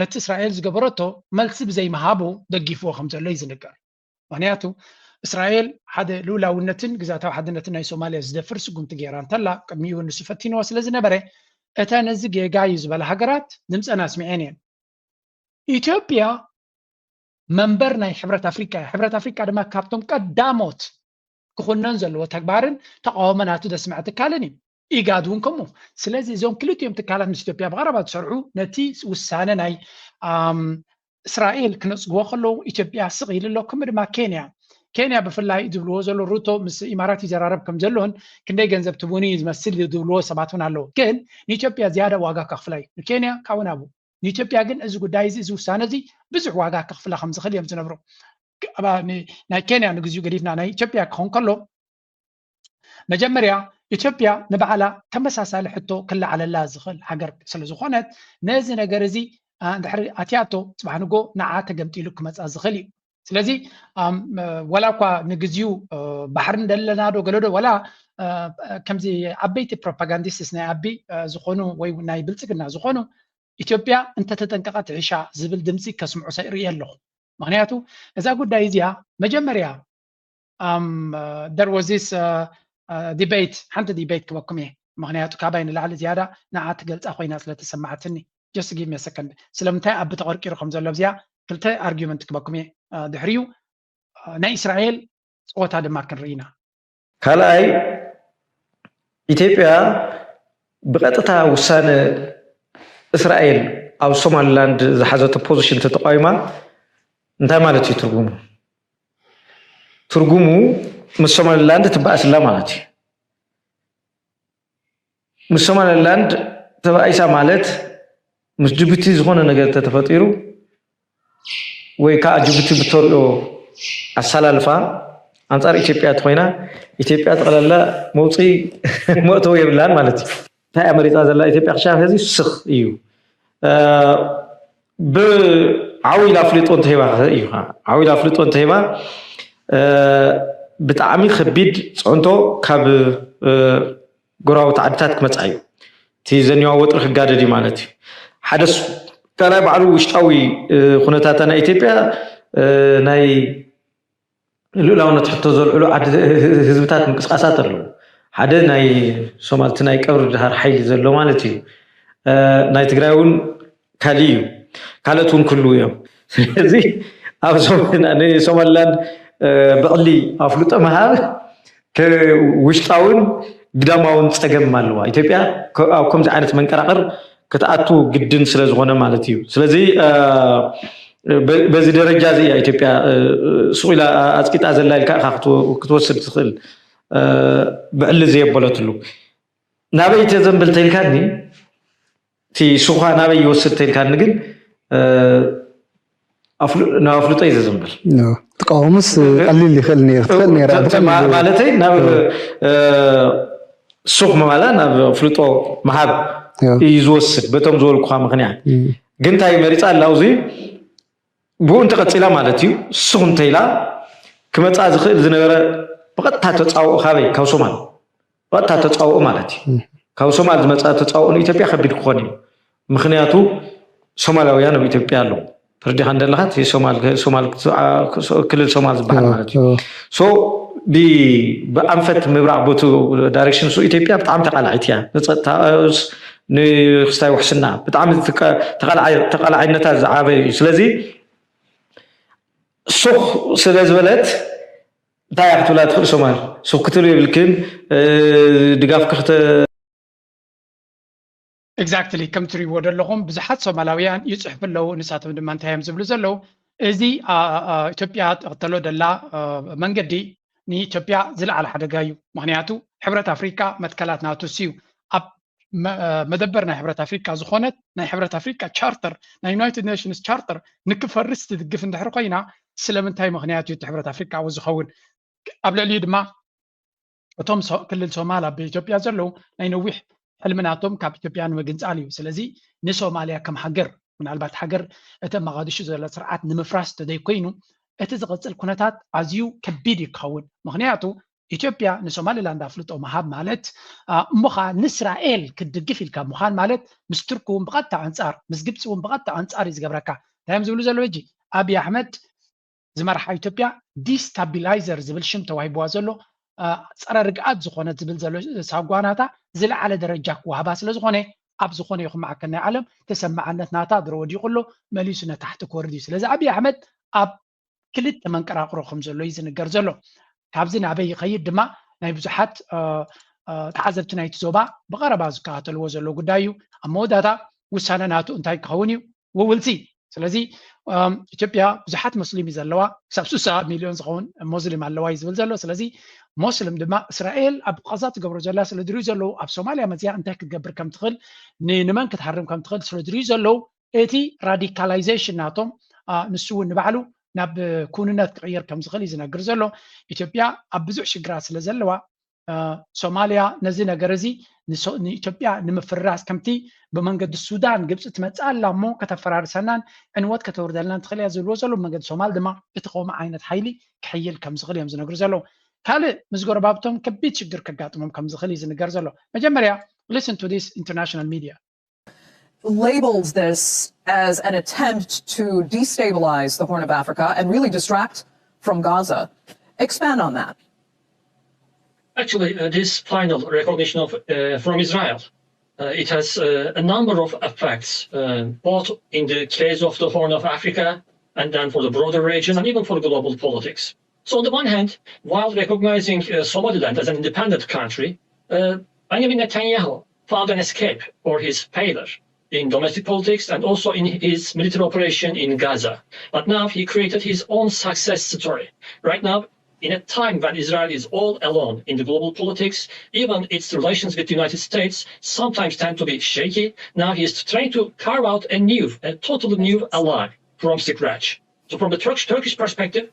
ነቲ እስራኤል ዝገበረቶ መልሲ ብዘይመሃቡ ደጊፍዎ ከም ዘሎ ይዝንገር ምክንያቱ እስራኤል ሓደ ልኡላውነትን ግዛታዊ ሓድነትን ናይ ሶማልያ ዝደፍር ስጉምቲ ገይራ እንተላ ቅድሚኡ ንሱ ፈቲንዎ ስለ ዝነበረ እተን እዚ ጌጋ እዩ ዝበላ ሃገራት ድምፀን ኣስሚዐን እየን ኢትዮጵያ መንበር ናይ ሕብረት ኣፍሪካ ድማ ካብቶም ቀዳሞት ክኹነን ዘለዎ ተግባርን ተቃውሞናቱ ደስምዕ ትካልን እዩ ኢጋድ እውን ከምኡ ስለዚ እዞም ክልቲኦም ትካላት ምስ ኢትዮጵያ ብቐረባ ዝሰርዑ ነቲ ውሳነ ናይ እስራኤል ክነፅግዎ ከለዉ ኢትዮጵያ ስቕ ኢሉ ኣሎ ከምኡ ድማ ኬንያ ብፍላይ ዝብልዎ ዘሎ ሩቶ ምስ ኢማራት ይዘራረብ ከም ዘለዎን ክንደይ ገንዘብ ትቡኒ ዝመስል ዝብልዎ ሰባት እውን ኣለዉ ግን ንኢትዮጵያ ዝያዳ ዋጋ ከኽፍላ እዩ ንኬንያ ካብኡ ናብኡ ንኢትዮጵያ ግን እዚ ጉዳይ እዚ ውሳነ እዚ ብዙሕ ዋጋ ከኽፍላ ከም ዝኽእል እዮም ዝነብሩ ናይ ኬንያ ንግዚኡ ገዲፍና ናይ ኢትዮጵያ ክኸውን ከሎ መጀመርያ ኢትዮጵያ ንባዕላ ተመሳሳሊ ሕቶ ክለዓለላ ዝኽእል ሃገር ስለ ዝኾነት ነዚ ነገር እዚ እንድሕሪ ኣትያቶ ፅባሕ ንጎ ንዓ ተገምጢሉ ክመፃ ዝኽእል እዩ ስለዚ ወላ እኳ ንግዚኡ ባሕሪ እንደለና ዶ ገለዶ ወላ ከምዚ ዓበይቲ ፕሮፓጋንዲስትስ ናይ ዓቢ ዝኾኑ ወይ ናይ ብልጽግና ዝኾኑ ኢትዮጵያ እንተተጠንቀቐት ዕሻ ዝብል ድምፂ ከስምዑ ሰይርኢ ኣለኹ ምክንያቱ እዛ ጉዳይ እዚኣ መጀመርያ there was this debate ሓንቲ ዲቤት ክበኩም እየ ምክንያቱ ካባይ ንላዕሊ ዝያዳ ንዓት ገልፃ ኮይና ስለተሰማዓትኒ just give me a second ስለምንታይ ኣብ ተቆርቂሩ ከም ዘሎ እዚኣ ክልተ ኣርጊመንት ክበኩም እየ ድሕሪኡ ናይ እስራኤል ጾታ ድማ ክንርኢና ካልኣይ ኢትዮጵያ ብቐጥታ ውሳነ እስራኤል ኣብ ሶማሊላንድ ዝሓዘቶ ፖዚሽን ተተቃዊማ እንታይ ማለት እዩ ትርጉሙ ምስ ሶማሊላንድ ትባእስላ ማለት እዩ ምስ ሶማሊላንድ ተባኢሳ ማለት ምስ ጅቡቲ ዝኾነ ነገር ተተፈጢሩ ወይ ከዓ ጅቡቲ ብተሪኦ ኣሰላልፋ አንጻር ኢትዮጵያ ተኮይና ኢትዮጵያ ተቀለለ መውፂ ሞተው የብላን ማለት እዩ ታይ አሜሪካ ዘላ ኢትዮጵያ ክሻፍ ህዚ ስኽ እዩ ብዓዊል አፍልጦ እንተይባ እዩ ዓዊል አፍልጦ እንተይባ ብጣዕሚ ከቢድ ጽንቶ ካብ ጎራው ተዓድታት ክመጻ እዩ እቲ ዘኒዋ ወጥሪ ክጋደዲ ማለት እዩ ሓደስ ካልኣይ ባዕሉ ውሽጣዊ ኩነታት ናይ ኢትዮጵያ ናይ ልኡላውነት ሕቶ ዘልዕሉ ህዝብታት ምንቅስቃሳት ኣለዉ ሓደ ናይ ሶማልቲ ናይ ቀብሪ ድሃር ሓይሊ ዘሎ ማለት እዩ ናይ ትግራይ እውን ካሊእ እዩ ካልኦት እውን ኩሉ እዮም ስለዚ ኣብ ሶማሊላንድ ብቕሊ ኣፍልጦ መሃብ ውሽጣውን ግዳማውን ፀገም ኣለዋ ኢትዮጵያ ኣብ ከምዚ ዓይነት መንቀራቅር ክትኣቱ ግድን ስለ ዝኾነ ማለት እዩ ስለዚ በዚህ ደረጃ እዚኣ ኢትዮጵያ ሱኢላ ኣጽቂጣ ዘላ ኢልካ ክትወስድ ትኽእል ብዕሊ ዘየበለትሉ ናበይ ተዘንብል ተይልካኒ እቲ ሱኻ ናበይ ይወስድ ተይልካኒ ግን ናፍልጦ እዩ ዘዘንብል ተቃውሞስ ቀሊል ይኽእል ነይራ ማለተይ ናብ ሱቕ መማላ ናብ ፍልጦ መሃብ እዩ ዝወስድ በቶም ዝበልኩኻ ምክንያት ግን እንታይ መሪፃ ኣላውዚ ብኡ እንተቐፂላ ማለት እዩ ሱቕ እንተይላ ክመፃ ዝኽእል ዝነበረ ብቐጥታ ተፃውኦ ካበይ ካብ ሶማል ብቐጥታ ተፃውኦ ማለት እዩ ካብ ሶማል ዝመፃ ተፃውኦ ንኢትዮጵያ ከቢድ ክኾን እዩ ምክንያቱ ሶማላውያን ኣብ ኢትዮጵያ ኣለዉ ፍርዲኻ እንደለኻት ሶማል ክልል ሶማል ዝበሃል ማለት እዩ ሶ ብኣንፈት ምብራቅ ቦቱ ዳይሬክሽን ሱ ኢትዮጵያ ብጣዕሚ ተቃላዒት እያ ንፀጥታ ንክስታይ ውሕስና ብጣዕሚ ተቃላዓይነታ ዝዓበየ እዩ ስለዚ ሱኽ ስለ ዝበለት እንታይ ክትብላ ትኽእል ሶማል ሱኽ ክትብል የብልክን ድጋፍ ክኽተ ኤግዛክትሊ ከም ትሪእዎ ዘለኹም ብዙሓት ሶማላውያን ይፅሕፉ ኣለዉ ንሳቶም ድማ እንታይ እዮም ዝብሉ ዘለዉ እዚ ኢትዮጵያ ተኸተሎ ደላ መንገዲ ንኢትዮጵያ ዝለዓለ ሓደጋ እዩ ምክንያቱ ሕብረት ኣፍሪካ መትከላት ናቱ እዩ ኣብ መደበር ናይ ሕብረት ኣፍሪካ ዝኾነት ናይ ሕብረት ኣፍሪካ ቻርተር ናይ ዩናይትድ ኔሽንስ ቻርተር ንክፈርስ ትድግፍ እንድሕር ኮይና ስለምንታይ ምክንያት እዩ እቲ ሕብረት ኣፍሪካ ው ዝኸውን ኣብ ልዕሊኡ ድማ እቶም ክልል ሶማል ኣብ ኢትዮጵያ ዘለዉ ናይ ነዊሕ ሕልምናቶም ካብ ኢትዮጵያ ንምግንፃል እዩ ስለዚ ንሶማልያ ከም ሃገር ምናልባት ሃገር እቲ መቃዲሹ ዘሎ ስርዓት ንምፍራስ ተደይኮይኑ እቲ ዝቕፅል ኩነታት ኣዝዩ ከቢድ ይክኸውን ምክንያቱ ኢትዮጵያ ንሶማሊላንድ ኣፍልጦ መሃብ ማለት እሞኻ ንእስራኤል ክድግፍ ኢልካ ምዃን ማለት ምስ ቱርክ እውን ብቐጥታ ኣንፃር ምስ ግብፂ እውን ብቐጥታ ኣንፃር እዩ ዝገብረካ እንታይ ዝብሉ ዘለዉ ሕጂ ኣብይ ኣሕመድ ዝመርሓ ኢትዮጵያ ዲስታቢላይዘር ዝብል ሽም ተዋሂብዋ ዘሎ ፀረ ርግኣት ዝኾነ ዝብል ዘሎ ሳጓናታ ዝለዓለ ደረጃ ክወሃባ ስለ ዝኾነ ኣብ ዝኾነ ይኹን ማዕከል ናይ ዓለም ተሰማዓነት ናታ ድረወዲቑ ኣሎ መሊሱ ነታሕቲ ክወርድ እዩ ስለዚ ኣብይ ኣሕመድ ኣብ ክልተ መንቀራቅሮ ከም ዘሎ እዩ ዝንገር ዘሎ ካብዚ ናበይ ይኸይድ ድማ ናይ ብዙሓት ተዓዘብቲ ናይቲ ዞባ ብቐረባ ዝከታተልዎ ዘሎ ጉዳይ እዩ ኣብ መወዳእታ ውሳነ ናቱ እንታይ ክኸውን እዩ ውውልሲ ስለዚ ኢትዮጵያ ብዙሓት ሙስሊም እዩ ዘለዋ ክሳብ 60 ሚልዮን ዝኸውን ሙስሊም ኣለዋ እዩ ዝብል ዘሎ ስለዚ ሙስሊም ድማ እስራኤል ኣብ ቀዛ ትገብሮ ዘላ ስለ ድርዩ ዘለዉ ኣብ ሶማልያ መፅያ እንታይ ክትገብር ከም ትኽእል ንመን ክትሃርም ከም ትኽእል ስለ ድርዩ ዘለዉ እቲ ራዲካላይዜሽን ናቶም ንሱ እውን ንባዕሉ ናብ ኩንነት ክቅየር ከም ዝኽእል እዩ ዝነግር ዘሎ ኢትዮጵያ ኣብ ብዙሕ ሽግራት ስለ ዘለዋ ሶማልያ ነዚ ነገር እዚ ንኢትዮጵያ ንምፍራስ ከምቲ ብመንገዲ ሱዳን ግብፂ ትመፅእ ኣላ እሞ ከተፈራርሰናን ዕንወት ከተወርደልናን ትኽእል እያ ዝብልዎ ዘሎ ብመንገዲ ሶማል ድማ እቲ ከምኡ ዓይነት ሓይሊ ክሕይል ከም ዝኽእል እዮም ዝነግሩ ዘለዉ ካልእ ምስ ጎረባብቶም ከቢድ ችግር ከጋጥሞም ከም ዝኽእል እዩ ዝንገር ዘሎ መጀመርያ listen to this international media labels this as an attempt to destabilize the Horn of Africa and really distract from Gaza. Expand on that. Actually, this final recognition from Israel, it has a number of effects, both in the case of the Horn of Africa and then for the broader region and even for global politics. So on the one hand, while recognizing Somaliland as an independent country, Benjamin Netanyahu found an escape for his failure in domestic politics and also in his military operation in Gaza. But now he created his own success story. Right now, in a time when Israel is all alone in the global politics, even its relations with the United States sometimes tend to be shaky. Now he is trying to carve out a totally new ally from scratch. So from the Turkish perspective,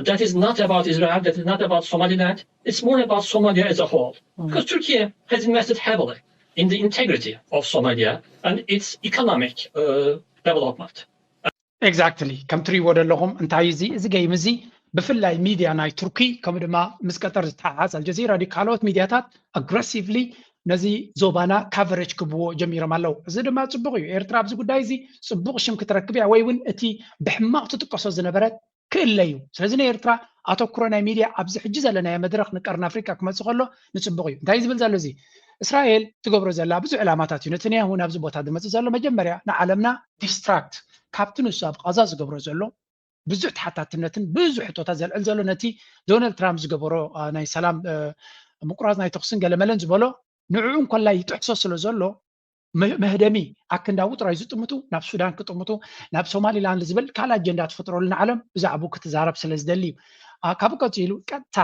that is not about Israel, that is not about Somaliland. It's more about Somalia as a whole. Because Turkey has invested heavily in the integrity of Somalia and its economic development. Exactly. ከም ትሪእዎ ዘለኹም እንታይ እዚ ገይም እዚ ብፍላይ ሚድያ ናይ ቱርኪ ከምኡ ድማ ምስ ቀጠር ዝተሓሓዝ አልጀዚራ ካልኦት ሚድያታት አግሬሲቭሊ ነዚ ዞባና ካቨሬጅ ክብዎ ጀሚሮም ኣለው እዚ ድማ ፅቡቅ እዩ ኤርትራ ኣብዚ ጉዳይ እዚ ፅቡቅ ሽም ክትረክብ እያ ወይ እውን እቲ ብሕማቅ ትጥቀሶ ዝነበረት ክእለ እዩ ስለዚ ንኤርትራ ኣተኩሮ ናይ ሚድያ ኣብዚ ሕጂ ዘለናዮ መድረክ ንቀርኒ አፍሪካ ክመፅእ ከሎ ንፅቡቅ እዩ እንታይ ዝብል ዘሎ እዚ እስራኤል ትገብሮ ዘላ ብዙ ዕላማታት እዩ ነትንያሁ ናብዚ ቦታ ዝመፅእ ዘሎ መጀመርያ ንዓለምና ዲስትራክት ካብቲ ንሱ ኣብ ቀዛ ዝገብሮ ዘሎ ብዙሕ ተሓታትነትን ብዙሕ ሕቶታት ዘልዕል ዘሎ ነቲ ዶናልድ ትራምፕ ዝገበሮ ናይ ሰላም ምቁራፅ ናይ ተኽስን ገለመለን ዝበሎ ንዕኡ እንኳን ላይ ይጥሕሶ ስለ ዘሎ መህደሚ ኣክንዳ ውጥራይ ዝጥምቱ ናብ ሱዳን ክጥምቱ ናብ ሶማሊላንድ ዝብል ካልእ ኣጀንዳ ትፈጥረሉን ዓለም ብዛዕባ ክትዛረብ ስለ ዝደሊ እዩ ካብኡ ቀፂሉ ቀጥታ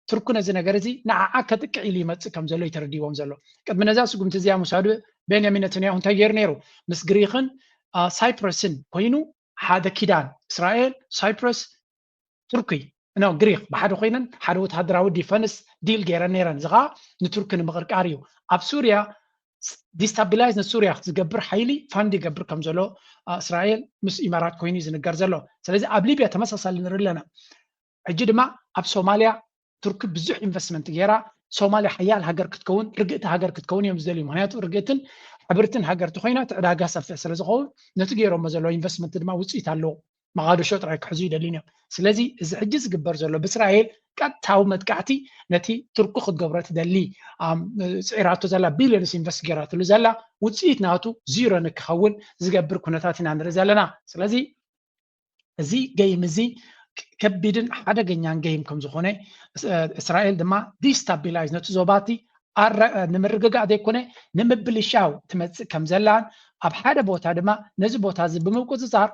ቱርክ ነዚ ነገር እዚ ንዓዓ ከጥቅዕ ኢሉ ይመፅእ ከም ዘሎ ይተረዲዎም ዘሎ ቅድሚ ነዛ ስጉምቲ እዚኣ ምሳዱ ቤንያሚን ነተንያሁ እንታይ ገይሩ ነይሩ ምስ ግሪክን ሳይፕረስን ኮይኑ ሓደ ኪዳን እስራኤል ሳይፕረስ ቱርኪ ነው ግሪክ ብሓደ ኮይነን ሓደ ወታደራዊ ዲፈንስ ዲል ገይረን ነይረን እዚ ከዓ ንቱርክ ንምቕርቃር እዩ ኣብ ሱርያ ዲስታቢላይዝ ንሱርያ ዝገብር ሓይሊ ፋንድ ይገብር ከም ዘሎ እስራኤል ምስ ኢማራት ኮይኑ ዝንገር ዘሎ ስለዚ ኣብ ሊብያ ተመሳሳሊ ንርኢ ኣለና ሕጂ ድማ ኣብ ሶማልያ ቱርክ ብዙሕ ኢንቨስትመንት ገይራ ሶማልያ ሓያል ሃገር ክትከውን ርግእቲ ሃገር ክትከውን እዮም ዝደልዩ ምክንያቱ ርግእትን ሕብርትን ሃገርቲ ኮይና ትዕዳጋ ሰፊሕ ስለ ዝኸውን ነቲ ገይሮሞ ዘለዎ ኢንቨስትመንት ድማ ውፅኢት ኣለዎ መቃደሾ ጥራይ ክሕዙ ይደልዩ እዮም ስለዚ እዚ ሕጂ ዝግበር ዘሎ ብእስራኤል ቀጥታዊ መጥቃዕቲ ነቲ ቱርክ ክትገብሮ ትደሊ ፅዒራቶ ዘላ ቢልዮንስ ኢንቨስት ገይራትሉ ዘላ ውፅኢት ናቱ ዚሮ ንክኸውን ዝገብር ኩነታት ኢና ንርኢ ዘለና ስለዚ እዚ ገይም እዚ ከቢድን ሓደገኛን ገይም ከም ዝኾነ እስራኤል ድማ ዲስታቢላይዝ ነቲ ዞባቲ ንምርግጋእ ዘይኮነ ንምብልሻው ትመፅእ ከም ዘላን ኣብ ሓደ ቦታ ድማ ነዚ ቦታ እዚ ብምቁፅፃር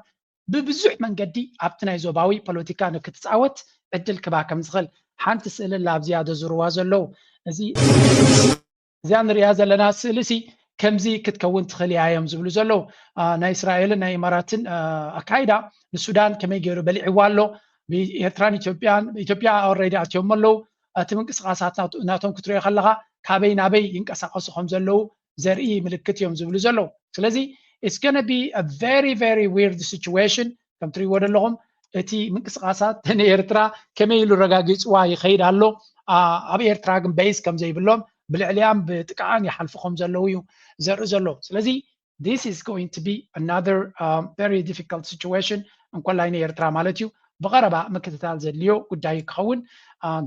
ብብዙሕ መንገዲ ኣብቲ ናይ ዞባዊ ፖለቲካ ንክትፃወት ዕድል ክባ ከም ዝኽእል ሓንቲ ስእሊ ኣብ ዝያደ ዝርዋ ዘለው እዚኣ ንሪኣ ዘለና ስእሊ ሲ ከምዚ ክትከውን ትኽእል እያ እዮም ዝብሉ ዘለው ናይ እስራኤልን ናይ ኢማራትን ኣካይዳ ንሱዳን ከመይ ገይሩ በሊዕዋ ኣሎ ብኤርትራን ኢትዮጵያ ኦልሬዲ ኣትዮም ኣለው እቲ ምንቅስቃሳት ናቶም ክትሪኦ ከለካ ካበይ ናበይ ይንቀሳቀሱ ከም ዘለው ዘርኢ ምልክት እዮም ዝብሉ ዘለው ስለዚ it's going to be a very very weird situation ከም ትሪእዎ ዘለኹም እቲ ምንቅስቃሳት ንኤርትራ ከመይ ኢሉ ረጋጊፅዋ ይኸይድ ኣሎ ኣብ ኤርትራ ግን በይስ ከም ዘይብሎም ብልዕልያም ብጥቃዓን ይሓልፉ ከም ዘለው እዩ ዘርኢ ዘሎ ስለዚ this is going to be another very difficult situation እንኳን ላይ ንኤርትራ ማለት እዩ ብቐረባ ምክትታል ዘድልዮ ጉዳይ ክኸውን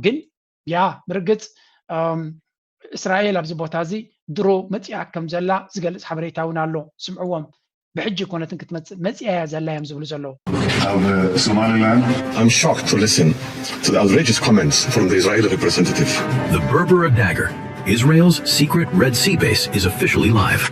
ግን ያ ብርግፅ እስራኤል ኣብዚ ቦታ እዚ ድሮ መፅያ ከም ዘላ ዝገልፅ ሓበሬታ እውን ኣሎ ስምዕዎም ብሕጂ ኮነትን ክትመፅእ መፅያ እያ ዘላ እዮም ዝብሉ ዘለው Of Somaliland. I'm shocked to listen to the outrageous comments from the Israeli representative. The Berbera Dagger, Israel's secret Red Sea base, is officially live.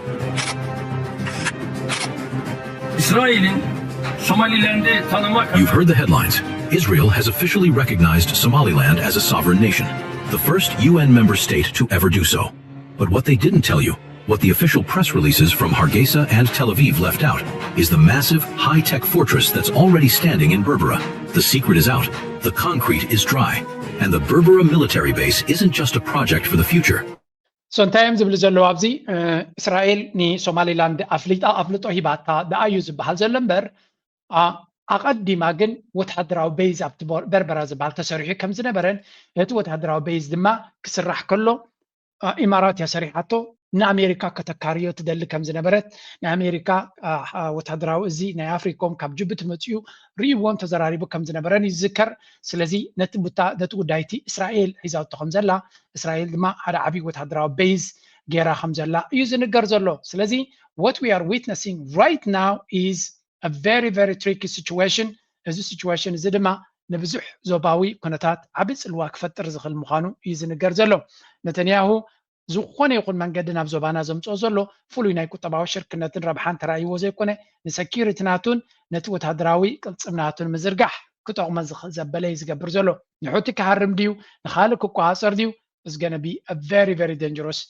You've heard the headlines. Israel has officially recognized Somaliland as a sovereign nation, the first UN member state to ever do so. But what they didn't tell you, what the official press releases from Hargeisa and Tel Aviv left out, is the massive, high-tech fortress that's already standing in Berbera. The secret is out, the concrete is dry, and the Berbera military base isn't just a project for the future. So እንታይ እዮም ዝብሉ ዘለው ኣብዚ እስራኤል ንሶማሊላንድ ኣፍልጦ ሂባታ ደኣዩ ዝበሃል ዘሎ እምበር أقدم أجن وتحضروا بيز أبتبر بربراز بالتسريح كم زنبرن هتو وتحضروا بيز دما كسرح كله إمارات يا سريحته نا أمريكا كتكاريو تدل كم زنبرت نا أمريكا وتحضروا زي نا أفريقهم كاب جبت متيو ريوان تزراريبو كم زنبرن يذكر سلزي نتو دايتي إسرائيل إذا تخمزلا إسرائيل دما هذا عبي وتحضروا بيز جيرا خمزلا يوزن الجرزلو سلزي what we are witnessing right now is a very very tricky situation. As a situation is دما نبزح زوباوي كنتات عبس الواك فتر زخل مخانو يزن الجرزلو نتنياهو زخوني يقول من قد ناب زوبانا زمتو زلو فلو ينايكو طبعو شركة ربحان ترأي وزي كونه نسكيرتناتون نتوت هدراوي قلصمناتون مزرقح كتاق مزخ زبالي يزقبر زلو نحوتي كهرم ديو نخالكو كواسر ديو is gonna be a very very dangerous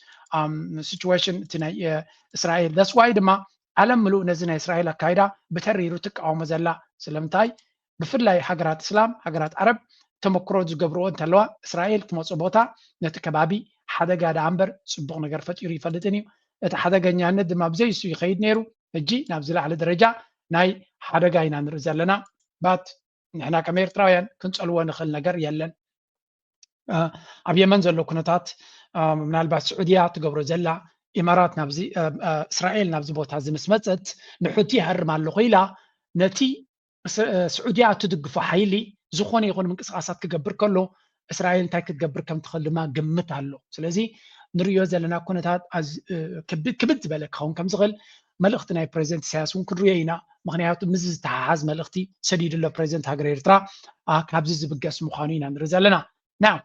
situation تنا إسرائيل. That's why دما علم ملو نزنا إسرائيل كايدا بتريرو تقاوم مزلا سلامتاي بفرلاي حجرات إسلام حجرات عرب تمكرو زقبرو أنت لوا إسرائيل تمصبوتا نتكبابي حدا قاعد عنبر سبق نجار فتيري فلتني حدا جاني عند ما بزي سوي خيد نيرو الجي نابزل على درجة ناي حدا جاينا نرزل لنا بات نحنا كمير ترايان كنت ألوان نخل نجار يلن أبي منزل لو كنتات من البعث السعودية تقبرو زلا إمارات نابزي إسرائيل نابزي بوت هذا مسمتت نحوتي هرم على اللقيلة نتي سعودية تدق حيلي زخوني يقول من قصاصات كجبر كله إسرائيل تاك تجبر كم تخلي ما جمت على سلازي نريو زلنا كنتات از كبت بالك هون كم زغل ملختنا بريزنت سياس ونكون رينا مغنيات مزز تعاز ملختي سديد له بريزنت هاجر إرترا كابزز بقاس مخانين نرزلنا نعم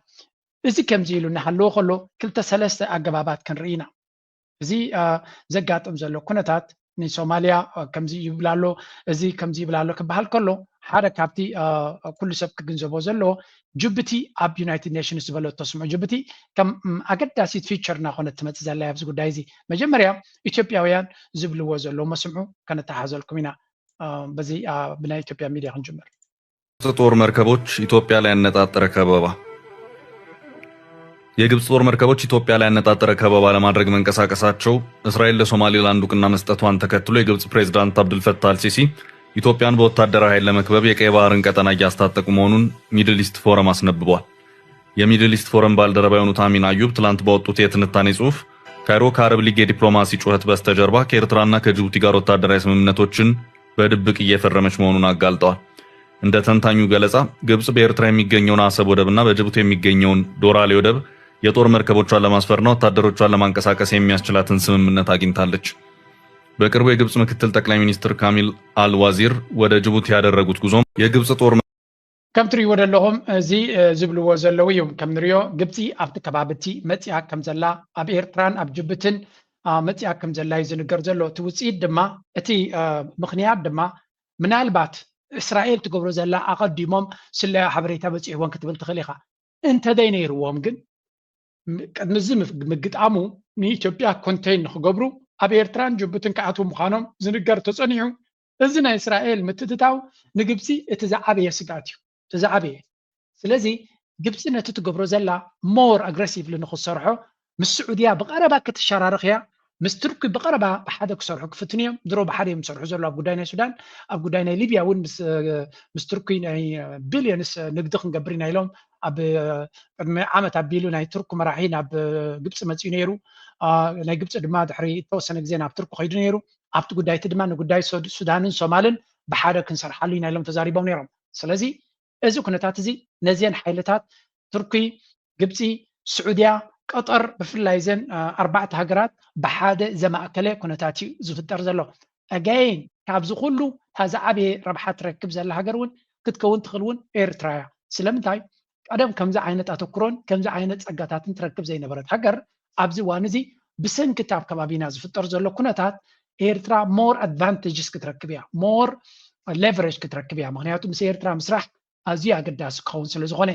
إذا كم زيلو نحلو خلو كلتا ثلاثة أجابات كان رينا زي زقات أمزلو كنتات من سوماليا كم زي يبلالو زي كم زي يبلالو كبهال كله حدا كابتي كل سبك جنزبو زلو جبتي أب يونايتد نيشنز بلو تسمع جبتي كم أجد داسيت فيتشرنا خونة تمتز الله يبزقو دايزي مجمريا إثيوبياويان زبلو وزلو ما سمعوا كانت تحازل كمينا بزي بنا إثيوبيا ميديا هنجمر ጦር መርከቦች ኢትዮጵያ ላይ ያነጣጠረ ከበባ የግብጽ ጦር መርከቦች ኢትዮጵያ ላይ ያነጣጠረ ከበባ ለማድረግ መንቀሳቀሳቸው እስራኤል ለሶማሊላንድ ዕውቅና መስጠቷን ተከትሎ የግብጽ ፕሬዝዳንት አብዱል ፈታህ አልሲሲ ኢትዮጵያን በወታደራዊ ኃይል ለመክበብ የቀይ ባህርን ቀጠና እያስታጠቁ መሆኑን ሚድል ኢስት ፎረም አስነብቧል። የሚድል ኢስት ፎረም ባልደረባ የሆኑት አሚን አዩብ ትላንት ባወጡት የትንታኔ ጽሑፍ ካይሮ ከአረብ ሊግ የዲፕሎማሲ ጩኸት በስተጀርባ ከኤርትራና ከጅቡቲ ጋር ወታደራዊ ስምምነቶችን በድብቅ እየፈረመች መሆኑን አጋልጠዋል። እንደ ተንታኙ ገለጻ ግብጽ በኤርትራ የሚገኘውን አሰብ ወደብና በጅቡቲ የሚገኘውን ዶራሌ ወደብ የጦር መርከቦቿን ለማስፈርና ወታደሮቿን ለማንቀሳቀስ የሚያስችላትን ስምምነት አግኝታለች። በቅርቡ የግብጽ ምክትል ጠቅላይ ሚኒስትር ካሚል አልዋዚር ወደ ጅቡቲ ያደረጉት ጉዞም የግብጽ ጦር ከምትሪ ወደለሁም እዚ ዝብልዎ ዘለው እዮም ከምንሪዮ ግብጺ ኣብቲ ከባብቲ መጽያ ከም ዘላ ኣብ ኤርትራን ኣብ ጅቡትን መጽያ ከም ዘላ ይዝንገር ዘሎ እቲ ውጽኢት ድማ እቲ ምኽንያት ድማ ምናልባት እስራኤል ትገብሮ ዘላ ኣቐዲሞም ስለ ሓበሬታ በፂሕዎን ክትብል ትኽእል ኢኻ እንተደይ ነይርዎም ግን ቅድሚዚ ምግጣሙ ንኢትዮጵያ ኮንቴይን ንክገብሩ ኣብ ኤርትራን ጅቡትን ከኣትዉ ምዃኖም ዝንገር ተጸኒዑ እዚ ናይ እስራኤል ምትትታው ንግብፂ እቲ ዝዓበየ ስጋት እዩ እቲ ዝዓበየ ስለዚ ግብፂ ነቲ ትገብሮ ዘላ ሞር ኣግሬሲቭሊ ንክሰርሖ ምስ ስዑድያ ብቐረባ ክትሸራርኽ እያ ምስ ትርኪ ብቐረባ ብሓደ ክሰርሑ ክፍትን እዮም ድሮ ብሓደ እዮም ዝሰርሑ ዘሎ ኣብ ጉዳይ ናይ ሱዳን ኣብ ጉዳይ ናይ ሊብያ እውን ምስ ትርኪ ናይ ቢልዮንስ ንግዲ ክንገብር ኢና ኢሎም ኣብ ቅድሚ ዓመት ኣቢሉ ናይ ትርኪ መራሒ ናብ ግብፂ መፂኡ ነይሩ ናይ ግብፂ ድማ ድሕሪ ተወሰነ ግዜ ናብ ትርኪ ከይዱ ነይሩ ኣብቲ ጉዳይቲ ድማ ንጉዳይ ሱዳንን ሶማልን ብሓደ ክንሰርሓሉ ኢና ኢሎም ተዛሪቦም ነይሮም ስለዚ እዚ ኩነታት እዚ ነዚአን ሓይልታት ትርኪ ግብፂ ስዑድያ ቀጠር ብፍላይ ዘን ኣርባዕተ ሃገራት ብሓደ ዘማእከለ ኩነታት እዩ ዝፍጠር ዘሎ ኣጋይን ካብዚ ኩሉ ታዝዓበየ ረብሓ ትረክብ ዘላ ሃገር እውን ክትከውን ትኽእል እውን ኤርትራ እያ ስለምንታይ ቀደም ከምዚ ዓይነት ኣተኩሮን ከምዚ ዓይነት ፀጋታትን ትረክብ ዘይነበረት ሃገር ኣብዚ እዋን እዚ ብሰንኪቲ ኣብ ከባቢና ዝፍጠር ዘሎ ኩነታት ኤርትራ ሞር ኣድቫንቴጅስ ክትረክብ እያ ሞር ሌቨሬጅ ክትረክብ እያ ምክንያቱ ምስ ኤርትራ ምስራሕ ኣዝዩ ኣገዳሲ ክኸውን ስለ ዝኾነ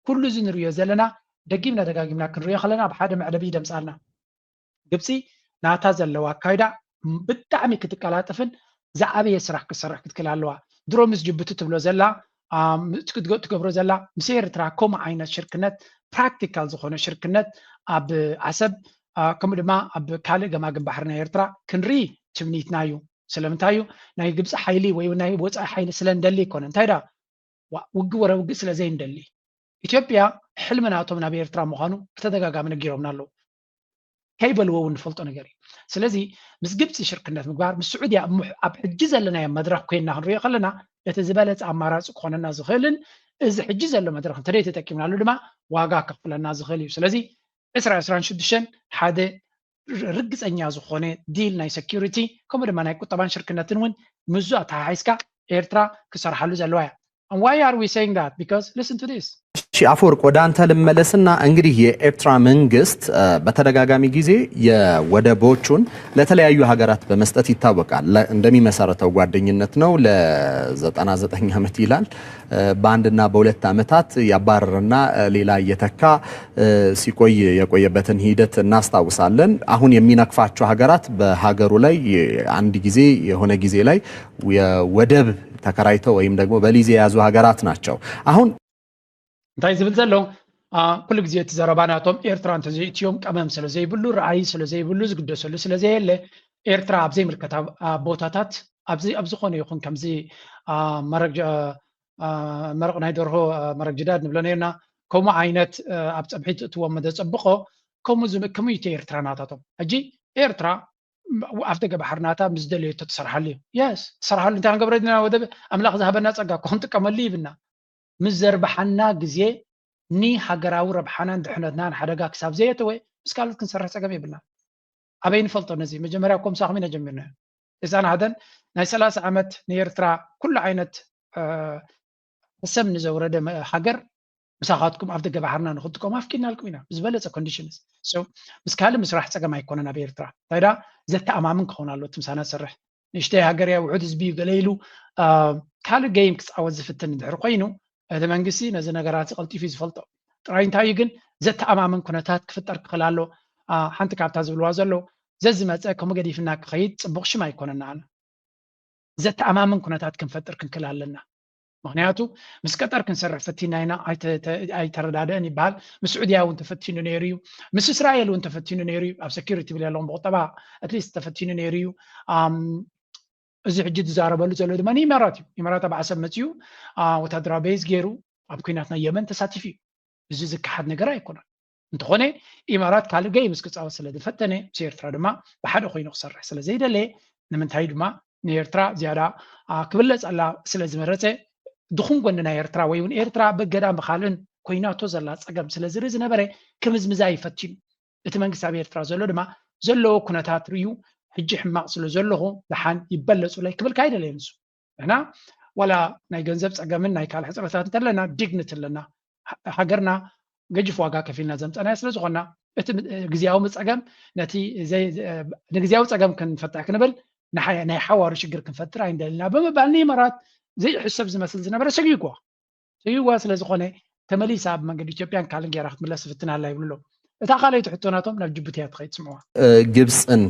ኩሉ እዚ ንሪኦ ዘለና ደጊምና ደጋጊምና ክንሪኦ ከለና ብሓደ መዕለቢ ደምፃልና ግብፂ ናታ ዘለዋ ኣካይዳ ብጣዕሚ ክትቀላጥፍን ዝዓበየ ስራሕ ክሰርሕ ክትክእል ኣለዋ ድሮ ምስ ጅቡቲ ትብሎ ዘላ ትገብሮ ዘላ ምስ ኤርትራ ከምኡ ዓይነት ሽርክነት ፕራክቲካል ዝኾነ ሽርክነት ኣብ ዓሰብ ከምኡ ድማ ኣብ ካልእ ገማግም ባሕሪ ናይ ኤርትራ ክንርኢ ትምኒትና እዩ ስለምንታዩ ናይ ግብጽ ሓይሊ ወይ ናይ ወፃኢ ሓይሊ ስለንደሊ ይኮነ እንታይ ዳ ውግ ወረ ውግ ስለዘይ እንደሊ ኢትዮጵያ ሕልምናቶም ናብ ኤርትራ ምዃኑ ብተደጋጋሚ ነጊሮምና ኣለዉ ከይበልዎ ንፈልጦ ነገር እዩ ስለዚ ምስ ግብጽ ሽርክነት ምግባር ምስ ስዑድያ ኣብ ሕጂ ዘለና መድረኽ ኮይና ክንሪኦ ከለና እቲ ዝበለፀ ኣማራፂ ክኾነና ዝኽእልን እዚ ሕጂ ዘሎ መድረኽ እንተደይ ተጠቂምናሉ ድማ ዋጋ ከፍለና ዝኽእል እዩ ስለዚ 2026 ሓደ ርግፀኛ ዝኾነ ዲል ናይ ሴኩሪቲ ከምኡ ድማ ናይ ቁጠባን ሽርክነትን እውን ምዙ ኣተሓሒዝካ ኤርትራ ክሰርሓሉ ዘለዋ እያ and why are we saying that because listen to this እሺ አፈወርቅ ወደ አንተ ልመለስና እንግዲህ የኤርትራ መንግስት በተደጋጋሚ ጊዜ የወደቦቹን ለተለያዩ ሀገራት በመስጠት ይታወቃል እንደሚመሰረተው ጓደኝነት ነው ለ99 ዓመት ይላል በአንድና በሁለት ዓመታት ያባረረና ሌላ እየተካ ሲቆይ የቆየበትን ሂደት እናስታውሳለን አሁን የሚነክፋቸው ሀገራት በሀገሩ ላይ አንድ ጊዜ የሆነ ጊዜ ላይ ወደብ ተከራይተው ወይም ደግሞ በሊዝ የያዙ ሀገራት ናቸው አሁን እንታይ ዝብል ዘሎ ኩሉ ግዜ ተዘረባናቶም ኤርትራ እንተዘይትዮም ቀመም ስለዘይብሉ ራእይ ስለዘይብሉ ዝግደሰሉ ስለዘየለ ኤርትራ ኣብ ዘይምልከታ ቦታታት ኣብ ዝኾነ ይኹን ከምዚ መረቕ ናይ ደርሆ መረቕ ጅዳድ ንብሎ ነርና ከምኡ ዓይነት ኣብ ፀብሒት እትዎም መደፀብቆ ከምኡ ኢትዮ ኤርትራ ናታቶም ሕጂ ኤርትራ ኣብ ደገ ባሕርናታ ምስ ደልየቶ ትሰርሓሉ እዩ የስ ትሰርሓሉ እንታይ ክንገብረ ዲና ወደብ ኣምላኽ ዝሃበና ፀጋ ክንጥቀመሉ ይብልና ምስ ዘርባሓና ግዜ ኒ ሃገራዊ ረብሓናን ድሕነትናን ሓደጋ ክሳብ ዘየተወ ምስ ካልኦት ክንሰርሕ ፀገም የብልና ኣበይ ንፈልጦ ነዚ መጀመርያ ኮምሳኽሚ ነጀሚርና እዛን ሃደን ናይ 30 ዓመት ንኤርትራ ኩሉ ዓይነት ሰብ ንዘውረደ ሃገር ምሳኻትኩም ኣብ ደገ ባሕርና ንኽጥቀሙ ኣፍቂድናልኩም ኢና ብዝበለፀ ኮንዲሽንስ ምስ ካልእ ምስራሕ ፀገም ኣይኮነን ኣብ ኤርትራ ታይዳ ዘተኣማምን ክኸውን ኣሎ እቲ ምሳና ዝሰርሕ ንእሽተይ ሃገር እያ ውሑድ ህዝቢ እዩ ገለ ኢሉ ካልእ ገይም ክፃወት ዝፍትን እንድሕር ኮይኑ እቲ መንግስቲ ነዚ ነገራት ቀልጢፉ ዝፈልጦ ጥራይ እንታይ ግን ዘተኣማምን ኩነታት ክፍጠር ክኽእል ኣሎ ሓንቲ ካብታ ዝብልዋ ዘሎ ዘዝመፀ ከምኡ ገዲፍና ክኸይድ ፅቡቕ ሽም ኣይኮነና ኣነ ዘተኣማምን ኩነታት ክንፈጥር ክንክእል ኣለና ምክንያቱ ምስ ቀጠር ክንሰርሕ ፈቲና ኢና ኣይተረዳድአን ይበሃል ምስ ስዑድያ እውን ተፈቲኑ ነይሩ እዩ ምስ እስራኤል እውን ተፈቲኑ ነይሩ እዩ ኣብ ሴኩሪቲ ብል ኣለዎም ብቁጠባ ኣትሊስት ተፈቲኑ ነይሩ እዩ እዚ ሕጂ ዝዛረበሉ ዘሎ ድማ ኢማራት እዩ ኢማራት ኣብ ዓሰብ መፅኡ ወታደራዊ ቤዝ ገይሩ ኣብ ኩናት ናይ የመን ተሳቲፉ እዩ እዚ ዝከሓድ ነገር ኣይኮነን እንተኾነ ኢማራት ካልእ ገይ ምስ ክፃወት ስለ ዝፈተነ ምስ ኤርትራ ድማ ብሓደ ኮይኑ ክሰርሕ ስለ ዘይደለየ ንምንታይ ድማ ንኤርትራ ዝያዳ ክብለፅ ኣላ ስለ ዝመረፀ ድኹም ጎኒ ናይ ኤርትራ ወይ እውን ኤርትራ በገዳም ብካልእን ኮይናቶ ዘላ ፀገም ስለ ዝርኢ ዝነበረ ክምዝምዛ ይፈቲኑ እቲ መንግስቲ ኣብ ኤርትራ ዘሎ ድማ ዘለዎ ኩነታት ርዩ ሕጂ ሕማቕ ስለ ዘለኹ ብሓን ይበለፁ ላይ ክብልካ ኣይደለየን ንሱ ንሕና ዋላ ናይ ገንዘብ ፀገምን ናይ ካልእ ሕፅረታት እንተለና ዲግኒት ኣለና ሃገርና ገጅፍ ዋጋ ከፊልና ዘምፀናያ ስለ ዝኾና እቲ ግዝያዊ ፀገም ነቲ ንግዝያዊ ፀገም ክንፈትሕ ክንብል ናይ ሓዋሩ ሽግር ክንፈጥር ኣይንደልና ብምባል ንኢማራት ዘይሕሰብ ዝመስል ዝነበረ ሰጊጓ ስለ ዝኾነ ተመሊሳ ኣብ መንገዲ ኢትዮጵያን ካልእ ጌራ ክትምለስ ፍትና ኣላ ይብሉ እታ ካልአይቱ ሕቶናቶም ናብ ጅቡቲ እያ ትኸይድ ስምዋ ግብፅን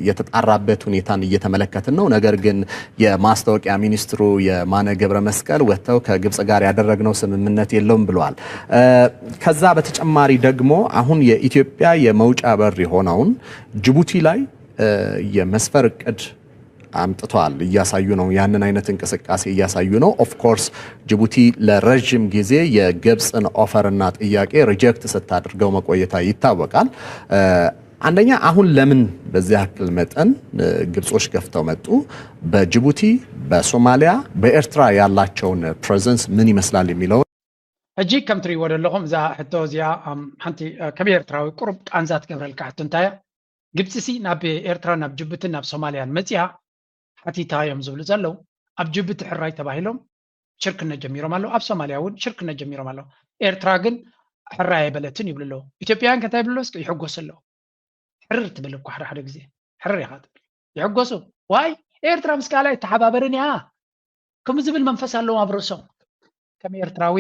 የተጣራበት ሁኔታን እየተመለከትን ነው ነገር ግን የማስታወቂያ ሚኒስትሩ የማነ ገብረ መስቀል ወጥተው ከግብፅ ጋር ያደረግነው ስምምነት የለውም ብለዋል ከዛ በተጨማሪ ደግሞ አሁን የኢትዮጵያ የመውጫ በር የሆነውን ጅቡቲ ላይ የመስፈር እቅድ አምጥቷል እያሳዩ ነው ያንን አይነት እንቅስቃሴ እያሳዩ ነው ኦፍ ኮርስ ጅቡቲ ለረጅም ጊዜ የግብፅን ኦፈርና ጥያቄ ሪጀክት ስታደርገው መቆየታ ይታወቃል አንደኛ አሁን ለምን በዚህ ያክል መጠን ግብጾች ገፍተው መጡ በጅቡቲ በሶማሊያ በኤርትራ ያላቸውን ፕሬዘንስ ምን ይመስላል የሚለው እጂ ከምትሪ ወደለኹም ዛ ሕቶ እዚኣ ሓንቲ ከመይ ኤርትራዊ ቁርብ ቃንዛት ገብረልካ ሕቶ እንታይ ግብፅሲ ናብ ኤርትራ ናብ ጅቡቲ ናብ ሶማሊያን መፅያ ሓቲታ እዮም ዝብሉ ዘለው ኣብ ጅቡቲ ሕራይ ተባሂሎም ሽርክነት ጀሚሮም ኣለው ኣብ ሶማሊያ እውን ሽርክነት ጀሚሮም ኣለው ኤርትራ ግን ሕራይ ኣይበለትን ይብሉ ኣለው ኢትዮጵያውያን ከንታይ ይብሉ ኣለዉ ይሕጎሱ ኣለው ሕርር ትብል እኳ ሓደ ግዜ ሕርር ኢኻ ትብል ይሕጎሱ ዋይ ኤርትራ ምስ ካልኣይ ተሓባበርን እያ ከምኡ ዝብል መንፈስ ኣለዎም ኣብ ርእሶም ከም ኤርትራዊ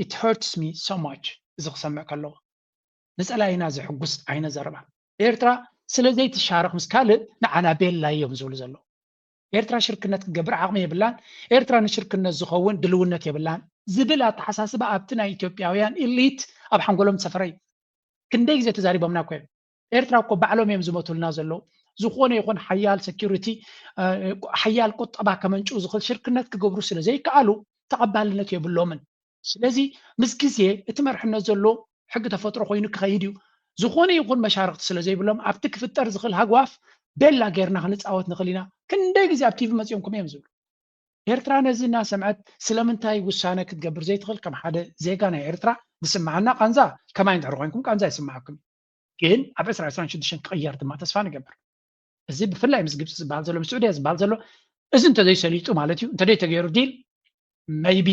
it hurts me so much እዚ ክሰምዕ ከለኹ ንፀላኢና ዝሕጉስ ዓይነት ዘረባ ኤርትራ ስለዘይ ትሻርክ ምስ ካልእ ንዓና ቤላ እዮም ዝብሉ ዘለው ኤርትራ ሽርክነት ክገብር ዓቕሚ የብላን ኤርትራ ንሽርክነት ዝኸውን ድልውነት የብላን ዝብል ኣተሓሳስባ ኣብቲ ናይ ኢትዮጵያውያን ኢሊት ኣብ ሓንጎሎም ዝሰፈረ እዩ ክንደይ ግዜ ተዛሪቦምና ኮ ኤርትራ እኮ ባዕሎም እዮም ዝመቱልና ዘለው ዝኾነ ይኹን ሓያል ሴኩሪቲ ሓያል ቁጠባ ከመንጭው ዝኽእል ሽርክነት ክገብሩ ስለ ዘይከኣሉ ተቐባልነት የብሎምን ስለዚ ምስ ግዜ እቲ መርሕነት ዘሎ ሕጊ ተፈጥሮ ኮይኑ ክኸይድ እዩ ዝኾነ ይኹን መሻርክቲ ስለ ዘይብሎም ኣብቲ ክፍጠር ዝኽእል ሃግዋፍ ቤላ ጌርና ክንፃወት ንኽእል ኢና ክንደይ ግዜ ኣብ ቲቪ መፅኦምኩም እዮም ዝብሉ ኤርትራ ነዚና ሰምዐት ስለምንታይ ውሳነ ክትገብር ዘይትኽእል ከም ሓደ ዜጋ ናይ ኤርትራ ዝስማዓና ቃንዛ ከማይ እንድሕር ኮይንኩም ቃንዛ ይስማዓኩም ግን ኣብ 2026 ክቕየር ድማ ተስፋ ንገብር እዚ ብፍላይ ምስ ግብፂ ዝበሃል ዘሎ ምስ ዑድያ ዝበሃል ዘሎ እዚ እንተዘይሰሊጡ ማለት እዩ እንተደይ ተገይሩ ዲል መይቢ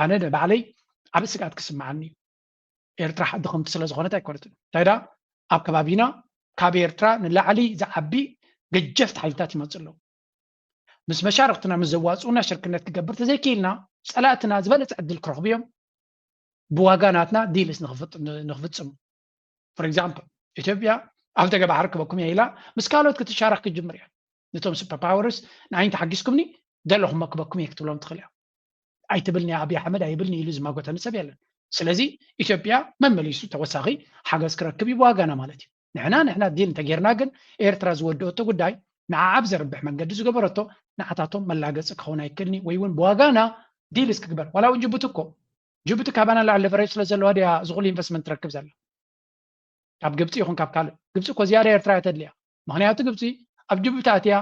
ኣነ ባዕለይ ኣብ ስጋት ክስማዓኒ እዩ ኤርትራ ሓዲ ከምቲ ስለ ዝኾነት ኣይኮነትን እንታይዳ ኣብ ከባቢና ካብ ኤርትራ ንላዕሊ ዝዓቢ ገጀፍቲ ሓይልታት ይመፅእ ኣለዉ ምስ መሻርክትና ምስ ዘዋፅኡና ሽርክነት ክገብር ተዘይክኢልና ፀላእትና ዝበለፀ ዕድል ክረኽቡ እዮም ብዋጋ ናትና ዲልስ ንኽፍፅሙ ፎር ኤግዛምፕል ኢትዮጵያ ኣብ ተገባሕር ክበኩም እያ ኢላ ምስ ካልኦት ክትሻረክ ክጅምር እያ ነቶም ሱፐር ፓወርስ ንዓይንቲ ሓጊዝኩምኒ ዘለኹም ክበኩም እየ ክትብሎም ትኽእል እያ ኣይትብልኒ ኣብይ ኣሕመድ ኣይብልኒ ኢሉ ዝማጎተኒ ሰብ የለን ስለዚ ኢትዮጵያ መመሊሱ ተወሳኺ ሓገዝ ክረክብ እዩ ብዋጋና ማለት እዩ ንሕና ዲል እንተጌርና ግን ኤርትራ ዝወድኦቶ ጉዳይ ንዓብ ዘርብሕ መንገዲ ዝገበረቶ ንዓታቶም መላገፂ ክኸውን ኣይክእልኒ ወይ እውን ብዋጋና ዲልስ ክግበር ዋላ እውን ጅቡቲ እኮ ጅቡቲ ካባና ላዕሊ ለቨሬጅ ስለ ዘለዋ ድያ ዝኽእሉ ኢንቨስትመንት ትረክብ ዘላ ካብ ግብፂ ይኹን ካብ ካልእ ግብፂ እኮ ዝያዳ ኤርትራ ተድልያ ምክንያቱ ግብፂ ኣብ ጅቡቲ ኣትያ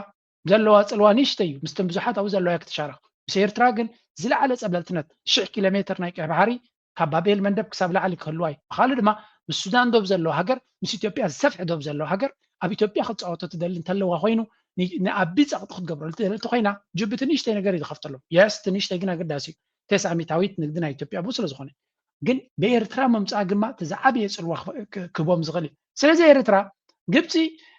ዘለዋ ፅልዋ ንእሽተይ እዩ ምስቶም ብዙሓት ኣብኡ ዘለዋ ክትሻረኽ ምስ ኤርትራ ግን ዝለዓለ ፀብለልትነት 1000 ኪሎ ሜትር ናይ ቀይ ባሕሪ ካብ ባቤል መንደብ ክሳብ ላዕሊ ክህልዋ እዩ ብካልእ ድማ ምስ ሱዳን ዶብ ዘለዎ ሃገር ምስ ኢትዮጵያ ዝሰፍሐ ዶብ ዘለዎ ሃገር ኣብ ኢትዮጵያ ክትፃወቶ ትደሊ እንተለዋ ኮይኑ ንኣቢ ፀቕጢ ክትገብረሉ ትደሊ እንተኮይና ጅቡቲ ንእሽተይ ነገር እዩ ዝኸፍተሎም የስ ንእሽተይ ግን ኣገዳሲ እዩ 900ዊት ንግዲ ናይ ኢትዮጵያ ብኡ ስለ ዝኾነ ግን ብኤርትራ ምምፃእ ድማ ተዛዓበየ ፅልዋ ክህቦም ዝኽእል እዩ ስለዚ ኤርትራ ግብፂ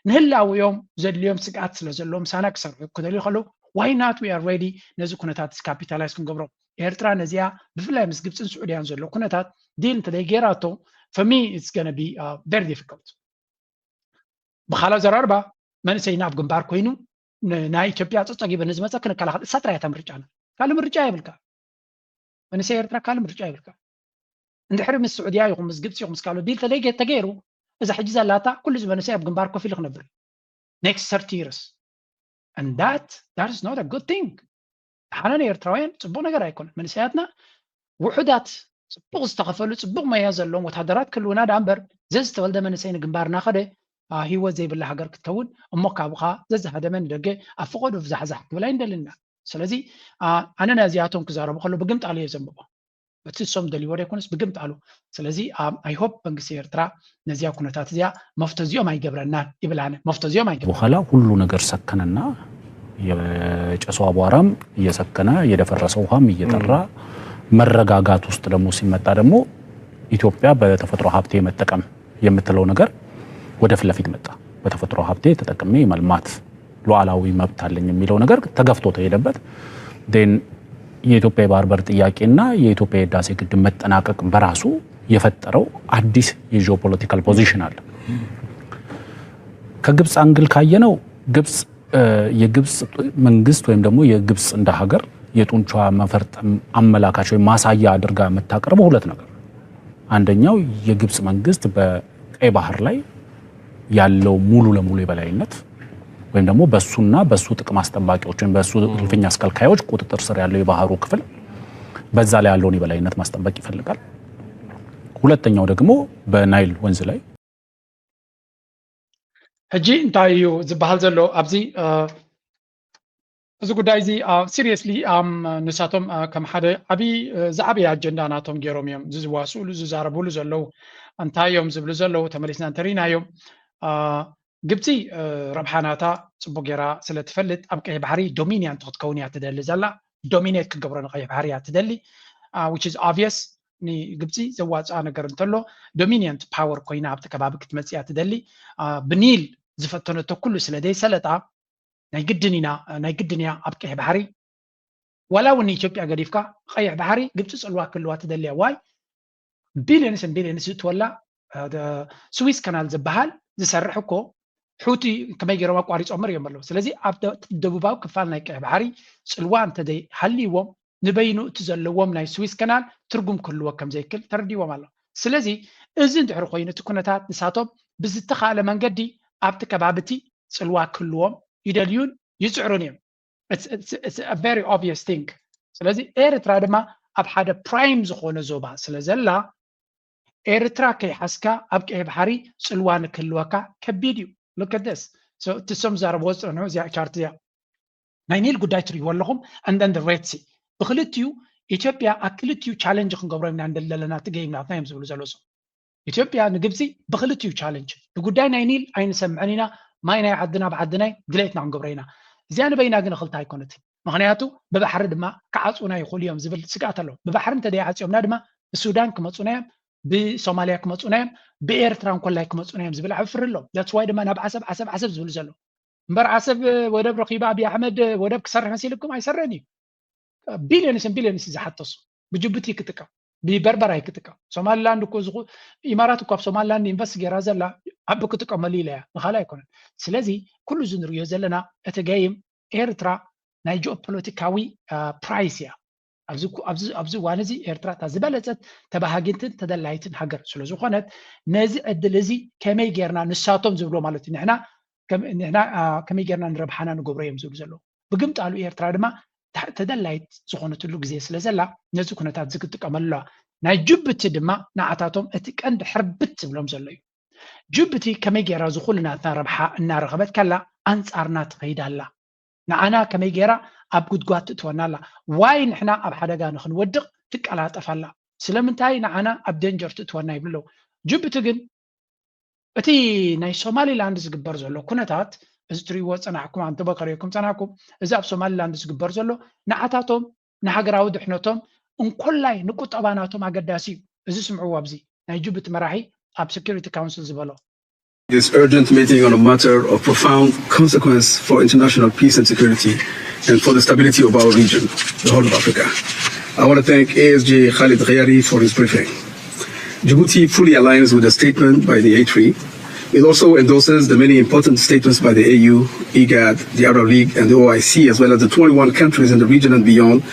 ንህላውዮም ዘድልዮም ስግኣት ስለ ዘለዎም ሳና ክሰርሑ ክደልዩ ከለዉ ዋይ ናት ዊ ኣር ሬዲ ነዚ ኩነታት ካፒታላይዝ ክንገብሮም ኤርትራ ነዚያ ብፍላይ ምስ ግብፅን ስዑድያን ዘሎ ኩነታት ዲል እንተደይ ጌራቶ for me it's going to be very difficult ብኻልእ ዘራርባ መንእሰይና ኣብ ግንባር ኮይኑ ናይ ኢትዮጵያ ፀፀጊበ ንዝመፀ ክንከላኸል እሳ ጥራይ እታ ምርጫና ካልእ ምርጫ የብልካ መንእሰይ ኤርትራ ካልእ ምርጫ የብልካ እንድሕሪ ምስ ስዑድያ ይኹን ምስ ግብፂ ይኹን ምስ ካልኦት ዲል ተገይሩ እዛ ሕጂ ዘላታ ኩሉ እዚ መንእሰይ ኣብ ግንባር ኮፍ ኢሉ ክነብር next 30 years and that is not a good thing ሓነ ኤርትራውያን ፅቡቅ ነገር ኣይኮነን መንእሰያትና ውሑዳት ፅቡቅ ዝተኸፈሉ ፅቡቅ መያ ዘለዎም ወታደራት ክልውና ዳ እምበር ዘዝተወልደ መንእሰይ ንግንባርና ኸደ ሂወት ዘይብላ ሃገር ክትከውን እሞ ካብኻ ዘዝሃደመ ንደገ ኣብ ፍቆዱ ፍዛሕዛሕ ክብል ኣይንደልና ስለዚ ኣነ ነዚኣቶም ክዛረቡ ከሎ ብግምጣሉ እየ ዘንብቦ እቲ ሶም ደልይዎ ደይኮነስ ብግምጣሉ ስለዚ ኣይ ሆፕ መንግስቲ ኤርትራ ነዚያ ኩነታት እዚያ መፍተዚኦም አይገብረናን ይብላነ መፍተዚኦም አይገብረ በኋላ ሁሉ ነገር ሰከነና የጨሰው አቧራም እየሰከነ የደፈረሰው ውሃም እየጠራ መረጋጋት ውስጥ ደግሞ ሲመጣ ደግሞ ኢትዮጵያ በተፈጥሮ ሀብቴ መጠቀም የምትለው ነገር ወደ ፊት ለፊት መጣ በተፈጥሮ ሀብቴ ተጠቅሜ መልማት ሉዓላዊ መብት አለኝ የሚለው ነገር ተገፍቶ ተሄደበት ዴን የኢትዮጵያ የባህር በር ጥያቄና የኢትዮጵያ የህዳሴ ግድብ መጠናቀቅ በራሱ የፈጠረው አዲስ የጂኦፖለቲካል ፖዚሽን አለ ከግብጽ አንግል ካየነው ግብጽ የግብጽ መንግስት ወይም ደግሞ የግብጽ እንደ ሀገር የጡንቻ መፈርጠም አመላካች ወይ ማሳያ አድርጋ የምታቀርበው ሁለት ነገር አንደኛው የግብጽ መንግስት በቀይ ባህር ላይ ያለው ሙሉ ለሙሉ የበላይነት ወይም ደግሞ በሱና በሱ ጥቅም አስጠባቂዎች ወይም በሱ ልፍኛ አስከልካዮች ቁጥጥር ስር ያለው የባህሩ ክፍል በዛ ላይ ያለውን የበላይነት ማስጠበቅ ይፈልጋል ሁለተኛው ደግሞ በናይል ወንዝ ላይ ሕጂ እንታይ እዩ ዝበሃል ዘሎ ኣብዚ እዚ ጉዳይ እዚ ሲሪየስሊ ንሳቶም ከም ሓደ ዓብይ ዝዓበየ ኣጀንዳ ናቶም ገይሮም እዮም ዝዋስኡሉ ዝዛረብሉ ዘለው እንታይ እዮም ዝብሉ ዘለው ተመሊስና እንተሪእናዮም ግብፂ ረብሓናታ ፅቡቅ ጌራ ስለትፈልጥ ኣብ ቀይሕ ባሕሪ ዶሚኒያንት ክትከውን እያ ትደሊ ዘላ ዶሚኔት ክገብሮ ንቀይሕ ባሕሪ እያ ትደሊ which is obvious ንግብፂ ዘዋፅኣ ነገር እንተሎ ዶሚኒያንት ፓወር ኮይና ኣብቲ ከባቢ ክትመፅእ እያ ትደሊ ብኒል ዝፈተነቶ ኩሉ ስለዘይሰለጣ ናይ ግድን እያ ኣብ ቀይሕ ባሕሪ ዋላ እውን ኢትዮጵያ ገዲፍካ ቀይሕ ባሕሪ ግብፂ ፅልዋ ክልዋ ትደልያ ዋይ ቢልዮንስ እትወላ ስዊስ ካናል ዝበሃል ዝሰርሕ እኮ ሑቲ ከመይ ገይሮም ኣቋሪፆም እዮም ኣለዉ ስለዚ ኣብ ደቡባዊ ክፋል ናይ ቀይሕ ባሕሪ ፅልዋ እንተደይ ሃልይዎም ንበይኑ እቲ ዘለዎም ናይ ስዊስ ካናል ትርጉም ክህልዎ ከም ዘይክእል ተረዲዎም ኣለዉ ስለዚ እዚ እንድሕሪ ኮይኑ እቲ ኩነታት ንሳቶም ብዝተኻእለ መንገዲ ኣብቲ ከባቢቲ ጽልዋ ክልዎም ይደልዩን ይጽዕሩን እዮም it's a very obvious thing ስለዚህ ኤርትራ ድማ ኣብ ሓደ ፕራይም ዝኾነ ዞባ ስለዘላ ኤርትራ ከይሓስካ ኣብ ቀይ ባሕሪ ጽልዋ ንክልወካ ከቢድ እዩ look at this so ትሰም ዛረብዎ ጽዕኑ እዚኣ ቻርት እዚኣ ናይ ኒል ጉዳይ ትሪእዎ ኣለኹም and then the red sea ብክልቲኡ ኢትዮጵያ ኣብ ክልቲኡ ቻሌንጅ ክንገብሮ ኢና እንደለና ትገይምናትና እዮም ዝብሉ ዘለዉ ኢትዮጵያ ንግብፂ ብክልቲኡ ቻሌንጅ ንጉዳይ ናይ ኒል ኣይንሰምዐን ኢና ማይ ናይ ዓድና ብዓድናይ ድሌትና ክንገብሮ ኢና እዚኣ ንበይና ግን ክልተ ኣይኮነት ምክንያቱ ብባሕሪ ድማ ክዓፁና ይኽእሉ እዮም ዝብል ስጋት ኣሎ ብባሕሪ እንተደይዓፅዮምና ድማ ብሱዳን ክመፁና እዮም ብሶማልያ ክመፁና እዮም ብኤርትራ እንኮላይ ክመፁና እዮም ዝብል ዓፍር ኣሎ that's why ድማ ናብ ዓሰብ ዝብሉ ዘሎ እምበር ዓሰብ ወደብ ረኺባ አብይ አሕመድ ወደብ ክሰርሕ መሲልኩም ኣይሰርሕን እዩ ቢልዮንስ ዝሓተሱ ብጅቡቲ ክጥቀም ብበርበራ ክጥቀም ሶማሊላንድ እኮ ዝኹ ኢማራት እኮ ኣብ ሶማሊላንድ ኢንቨስት ገይራ ዘላ ኣብ ክጥቀመሉ ኢላ ንኻልእ ኣይኮነን ስለዚ ኩሉ ዝንሪኦ ዘለና እቲ ገይም ኤርትራ ናይ ጂኦፖለቲካዊ ፕራይስ እያ ኣብዚ እዋን እዚ ኤርትራ እታ ዝበለፀት ተባሃጊንትን ተደላይትን ሃገር ስለ ዝኾነት ነዚ ዕድል እዚ ከመይ ጌርና ንሳቶም ዝብሎ ማለት እዩ ንሕና ከመይ ጌርና ንረብሓና ንገብሮ እዮም ዝብሉ ዘለዉ ብግምጣሉ ኤርትራ ድማ ተደላይት ዝኾነትሉ ግዜ ስለ ዘላ ነዚ ኩነታት ዝክጥቀመሉ ናይ ጅቡቲ ድማ ንዓታቶም እቲ ቀንዲ ሕርብት ዝብሎም ዘሎ እዩ ጅቡቲ ከመይ ጌራ ዝኹልናትና ረብሓ እናረኸበት ከላ ኣንጻርና ትኸይድ ኣላ ንዓና ከመይ ጌራ ኣብ ጉድጓድ ትእትወና ኣላ ዋይ ንሕና ኣብ ሓደጋ ንክንወድቕ ትቀላጠፍ ኣላ ስለምንታይ ንዓና ኣብ ደንጀር ትእትወና ይብሉ ጅቡቲ ግን እቲ ናይ ሶማሊላንድ ዝግበር ዘሎ ኩነታት እዚ ትሪእዎ ፀናሕኩም ኣንተ በከሪኩም ፀናሕኩም እዚ ኣብ ሶማሊላንድ ዝግበር ዘሎ ንዓታቶም ንሃገራዊ ድሕነቶም እንኮላይ ንቁጠባናቶም ኣገዳሲ እዩ እዚ ስምዕዎ ኣብዚ ናይ ጅቡቲ መራሒ ኣብ ሴኩሪቲ ካውንስል ዝበሎ This urgent meeting on a matter of profound consequence for international peace and security and for the stability of our region, the whole of Africa. I want to thank ASJ Khalid Ghayari for his briefing. Djibouti fully aligns with the statement by the A3. It also endorses the many important statements by the AU, IGAD, the Arab League, and the OIC, as well as the 21 countries in the region and beyond,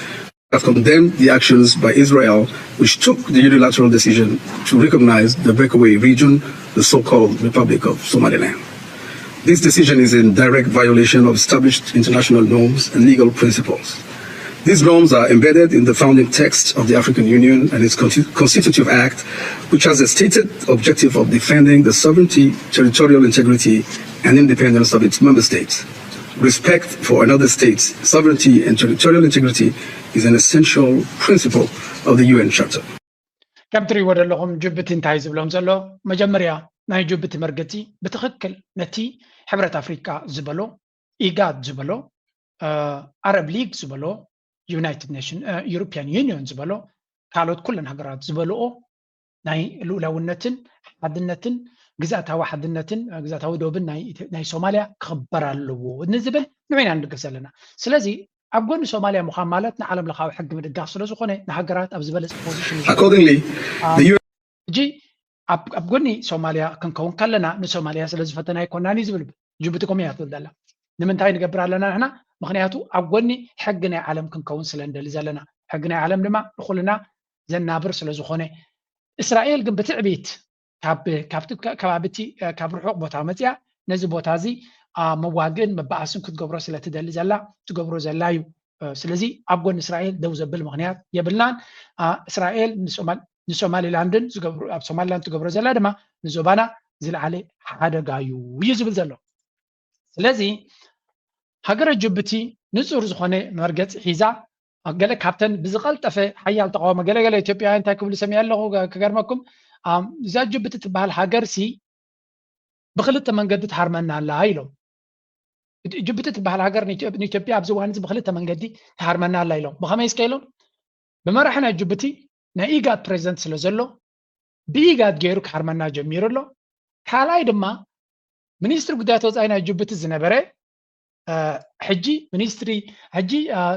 have condemned the actions by Israel, which took the unilateral decision to recognize the breakaway region, the so-called Republic of Somaliland. This decision is in direct violation of established international norms and legal principles. These norms are embedded in the founding text of the African Union and its Constitutive Act, which has a stated objective of defending the sovereignty, territorial integrity, and independence of its member states. Respect for another state's sovereignty and territorial integrity is an essential principle of the UN Charter. ከም ትሪእዎ ዘለኹም ጅቡቲ እንታይ ዝብሎም ዘሎ መጀመርያ ናይ ጅቡቲ መርገፂ ብትኽክል ነቲ ሕብረት ኣፍሪካ ዝበሎ ኢጋድ ዝበሎ ኣረብ ሊግ ዝበሎ ዩናይትድ ኔሽን ዩሮፒያን ዩኒዮን ዝበሎ ካልኦት ኩለን ሃገራት ዝበልኦ ናይ ልኡላውነትን ሓድነትን ግዛታዊ ሓድነትን ግዛታዊ ዶብን ናይ ሶማልያ ክኽበር ኣለዎ ንዝብል ንዕና ንድገፍ ዘለና ስለዚ ኣብ ጎኒ ሶማልያ ምዃን ማለት ንዓለም ለኻዊ ሕጊ ምድጋፍ ስለ ዝኾነ ንሃገራት ኣብ ዝበለፀ ፖዚሽን እጂ ኣብ ጎኒ ሶማልያ ክንከውን ከለና ንሶማልያ ስለ ዝፈተና ኣይኮናን እዩ ዝብል ጅቡቲ ከምያ ትብል ዘላ ንምንታይ ንገብር ኣለና ንሕና ምክንያቱ ኣብ ጎኒ ሕጊ ናይ ዓለም ክንከውን ስለ እንደሊ ዘለና ሕጊ ናይ ዓለም ድማ ንኩልና ዘናብር ስለ ዝኾነ እስራኤል ግን ብትዕቢት ካብቲ ከባቢቲ ካብ ርሑቕ ቦታ መፅያ ነዚ ቦታ እዚ መዋግን መባኣስን ክትገብሮ ስለ ትደሊ ዘላ ትገብሮ ዘላ እዩ ስለዚ ኣብ ጎኒ እስራኤል ደው ዘብል ምክንያት የብልናን እስራኤል ንሶማሊላንድን ኣብ ሶማሊላንድ ትገብሮ ዘላ ድማ ንዞባና ዝለዓለ ሓደጋ እዩ ዝብል ዘሎ ስለዚ ሃገረ ጅቡቲ ንጹር ዝኾነ መርገፂ ሒዛ ገለ ካብተን ብዝቐልጠፈ ሓያል ተቃውሞ ገለገለ ኢትዮጵያውያን እንታይ ክብሉ ሰሚዐ ኣለኹ ክገርመኩም እዛ ጅቡቲ ትበሃል ሃገር ሲ ብክልተ መንገዲ ትሃርመና ኣላ ኢሎም ጅቡቲ ትበሃል ሃገር ንኢትዮጵያ ኣብዚ እዋን እዚ ብክልተ መንገዲ ትሃርመና ኣላ ኢሎም ብኸመይ እስከ ኢሎም ብመራሒ ናይ ጅቡቲ ናይ ኢጋድ ፕሬዚደንት ስለ ዘሎ ብኢጋድ ገይሩ ክሃርመና ጀሚሩ ኣሎ ካልኣይ ድማ ሚኒስትሪ ጉዳያት ወፃኢ ናይ ጅቡቲ ዝነበረ ሕጂ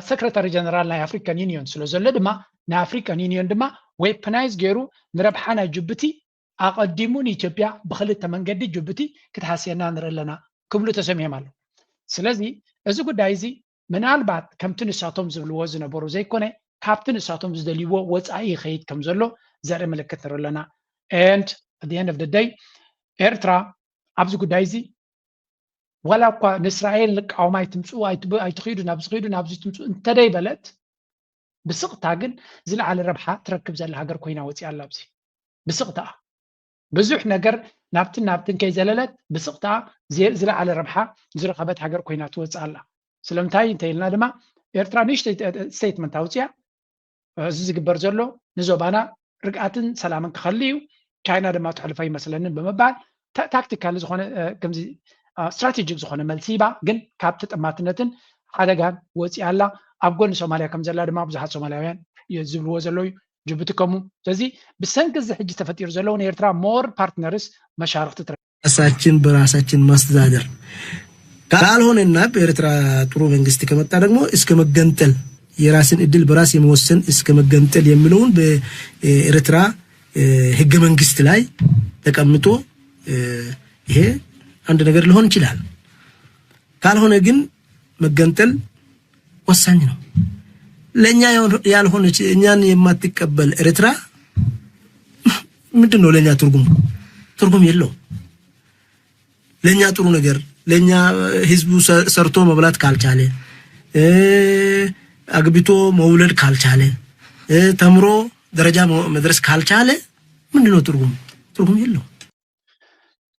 ሰክረታሪ ጀነራል ናይ ኣፍሪካን ዩኒዮን ስለ ዘሎ ድማ ናይ ኣፍሪካን ዩኒዮን ድማ ዌፐናይዝ ገይሩ ንረብሓ ናይ ጅቡቲ ኣቐዲሙ ንኢትዮጵያ ብክልተ መንገዲ ጅቡቲ ክትሓስየና ንርኢ ኣለና ክብሉ ተሰሚዖም ኣሎ ስለዚ እዚ ጉዳይ እዚ ምናልባት ከምቲ ንሳቶም ዝብልዎ ዝነበሩ ዘይኮነ ካብቲ ንሳቶም ዝደልይዎ ወፃኢ ይኸይድ ከም ዘሎ ዘርኢ ምልክት ንርኢ ኣለና and at the end of the day ኤርትራ ኣብዚ ጉዳይ እዚ ولا قا إسرائيل أو ما يتمسوا أي تخيدوا نابز تمسوا أنت داي بلد بسقط هاجن زل على الربحة تركب زل هاجر كوينا وتي على لابسي بسقطها بزح نجر نابتن كي زللت بسقطها زل على الربحة زل خبت هاجر كوينا توتي على سلامتاي انت لنا دما إرترا نيش ستيتمنت توتيا زي جبر زلو نزوبانا رقعتن سلامن كخليو كاينا دما تحلفاي مثلا بمبال تاكتيكال زخونه كمزي استراتيجيك زخونه ملسيبا جن كابتت اماتنتن حدغان وصي الله ابغون سوماليا كم زلا دما بزحات سومالياوያን يزبلو زلو جبتكم ስለዚህ بسنك زحج تفطير زلو ኤርትራ ሞር ፓርትነርስ መሻርክት ራሳችን በራሳችን ማስተዳደር ካልሆነና በኤርትራ ጥሩ መንግስት ከመጣ ደግሞ እስከ መገንጠል የራስን እድል በራስ የመወሰን እስከ መገንጠል የሚለውን በኤርትራ ህገ መንግስት ላይ ተቀምጦ ይሄ አንድ ነገር ሊሆን ይችላል። ካልሆነ ግን መገንጠል ወሳኝ ነው። ለኛ ያልሆነች እኛን የማትቀበል ኤርትራ ምንድነው ለኛ ትርጉም የለው። ለኛ ጥሩ ነገር ለኛ ህዝቡ ሰርቶ መብላት ካልቻለ አግብቶ መውለድ ካልቻለ ተምሮ ደረጃ መድረስ ካልቻለ ምንድነው ትርጉም የለው።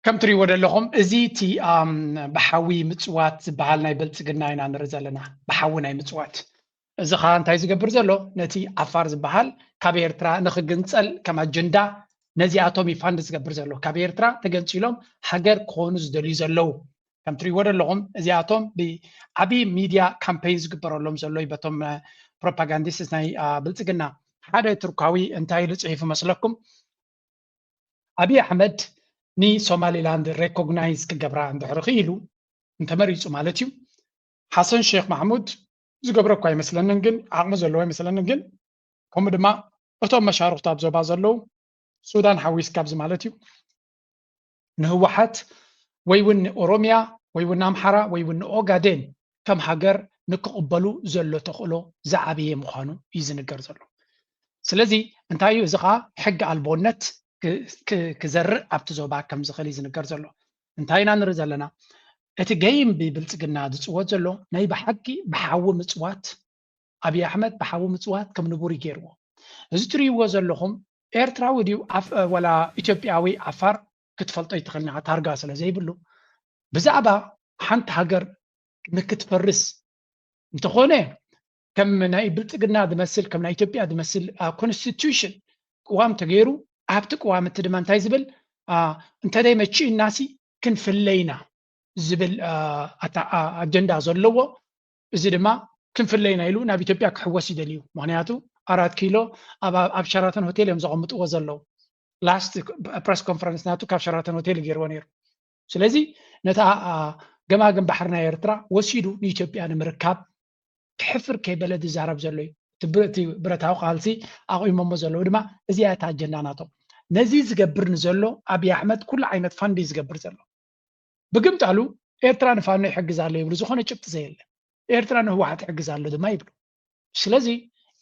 كم تري ودا لهم ازيتي بحاوي مصوات بحال ناي بلصغنا اينا نرزلنا بحاوي ناي مصوات اذا خان تاي زغبر زلو نتي عفار زبحال كابيرترا نخغنصل كما جندا نزي اتومي فاند زغبر زلو كابيرترا تگنصيلوم حجر كونز دلي زلو كم تري ودا لهم ازي اتوم بابي ميديا كامبينز زغبرلهم زلو يبتم بروباغانديست ناي بلصغنا حدا تركاوي انتاي لصيف مسلكم ابي احمد ني سوماليلاند ريكوغنايز كجبرا عند حرخيلو انت مريصو مالتيو حسن شيخ محمود زغبرا كاي مثلا نجن عقم زلو مثلا نجن كوم دما اتو مشارخ تاب زبا زلو سودان حويس كابز مالتيو نهوحات ويون اوروميا ويون امحرا ويون اوغادين كم هاجر نقبلو زلو تخلو زعابيه مخانو يزنجر زلو سلازي انتايو زقا حق البونت كزرع ابت زوبا كم زخلي زنقر زلو انتاينا نرزلنا اتي جيم ببلصقنا دصوت زلو ناي بحقي بحاو مصوات ابي احمد بحاو مصوات كم نبوري غيرو ازتري وزلهم ኤርትራ ወዲው ወላ ኢትዮጵያዊ አፋር ክትፈልጦ ይትኸልና ታርጋ ስለ ዘይብሉ ብዛዕባ ሓንቲ ሃገር ንክትፈርስ እንተኾነ ከም ናይ ብልጽግና ዝመስል ከም ናይ ኢትዮጵያ ዝመስል ኮንስቲቱሽን ቅዋም ተገይሩ ኣብቲ ቅዋም እቲ ድማ እንታይ ዝብል እንተደይ መቺ እናሲ ክንፍለይና ዝብል ኣጀንዳ ዘለዎ እዚ ድማ ክንፍለይና ኢሉ ናብ ኢትዮጵያ ክሕወስ ይደልዩ ምክንያቱ 4 ኪሎ ኣብ ሸራተን ሆቴል እዮም ዘቐምጥዎ ዘለው ላስት ፕሬስ ኮንፈረንስ ናቱ ካብ ሸራተን ሆቴል ገይርዎ ነይሩ ስለዚ ነታ ገማግም ባሕር ናይ ኤርትራ ወሲዱ ንኢትዮጵያ ንምርካብ ክሕፍር ከይበለ ዝዛረብ ዘሎ እዩ ብረታዊ ቃልሲ ኣቑሞሞ ዘለው ድማ እዚኣ እታ ኣጀንዳ ናቶም ነዚ ዝገብር ንዘሎ ኣብይ ኣሕመድ ኩሉ ዓይነት ፋንዲ ዝገብር ዘሎ ብግምጣሉ ኤርትራ ንፋኖ ይሕግዛሎ ይብሉ ዝኾነ ጭብጢ ዘየለ ኤርትራ ንህወሓት ይሕግዛሎ ድማ ይብሉ ስለዚ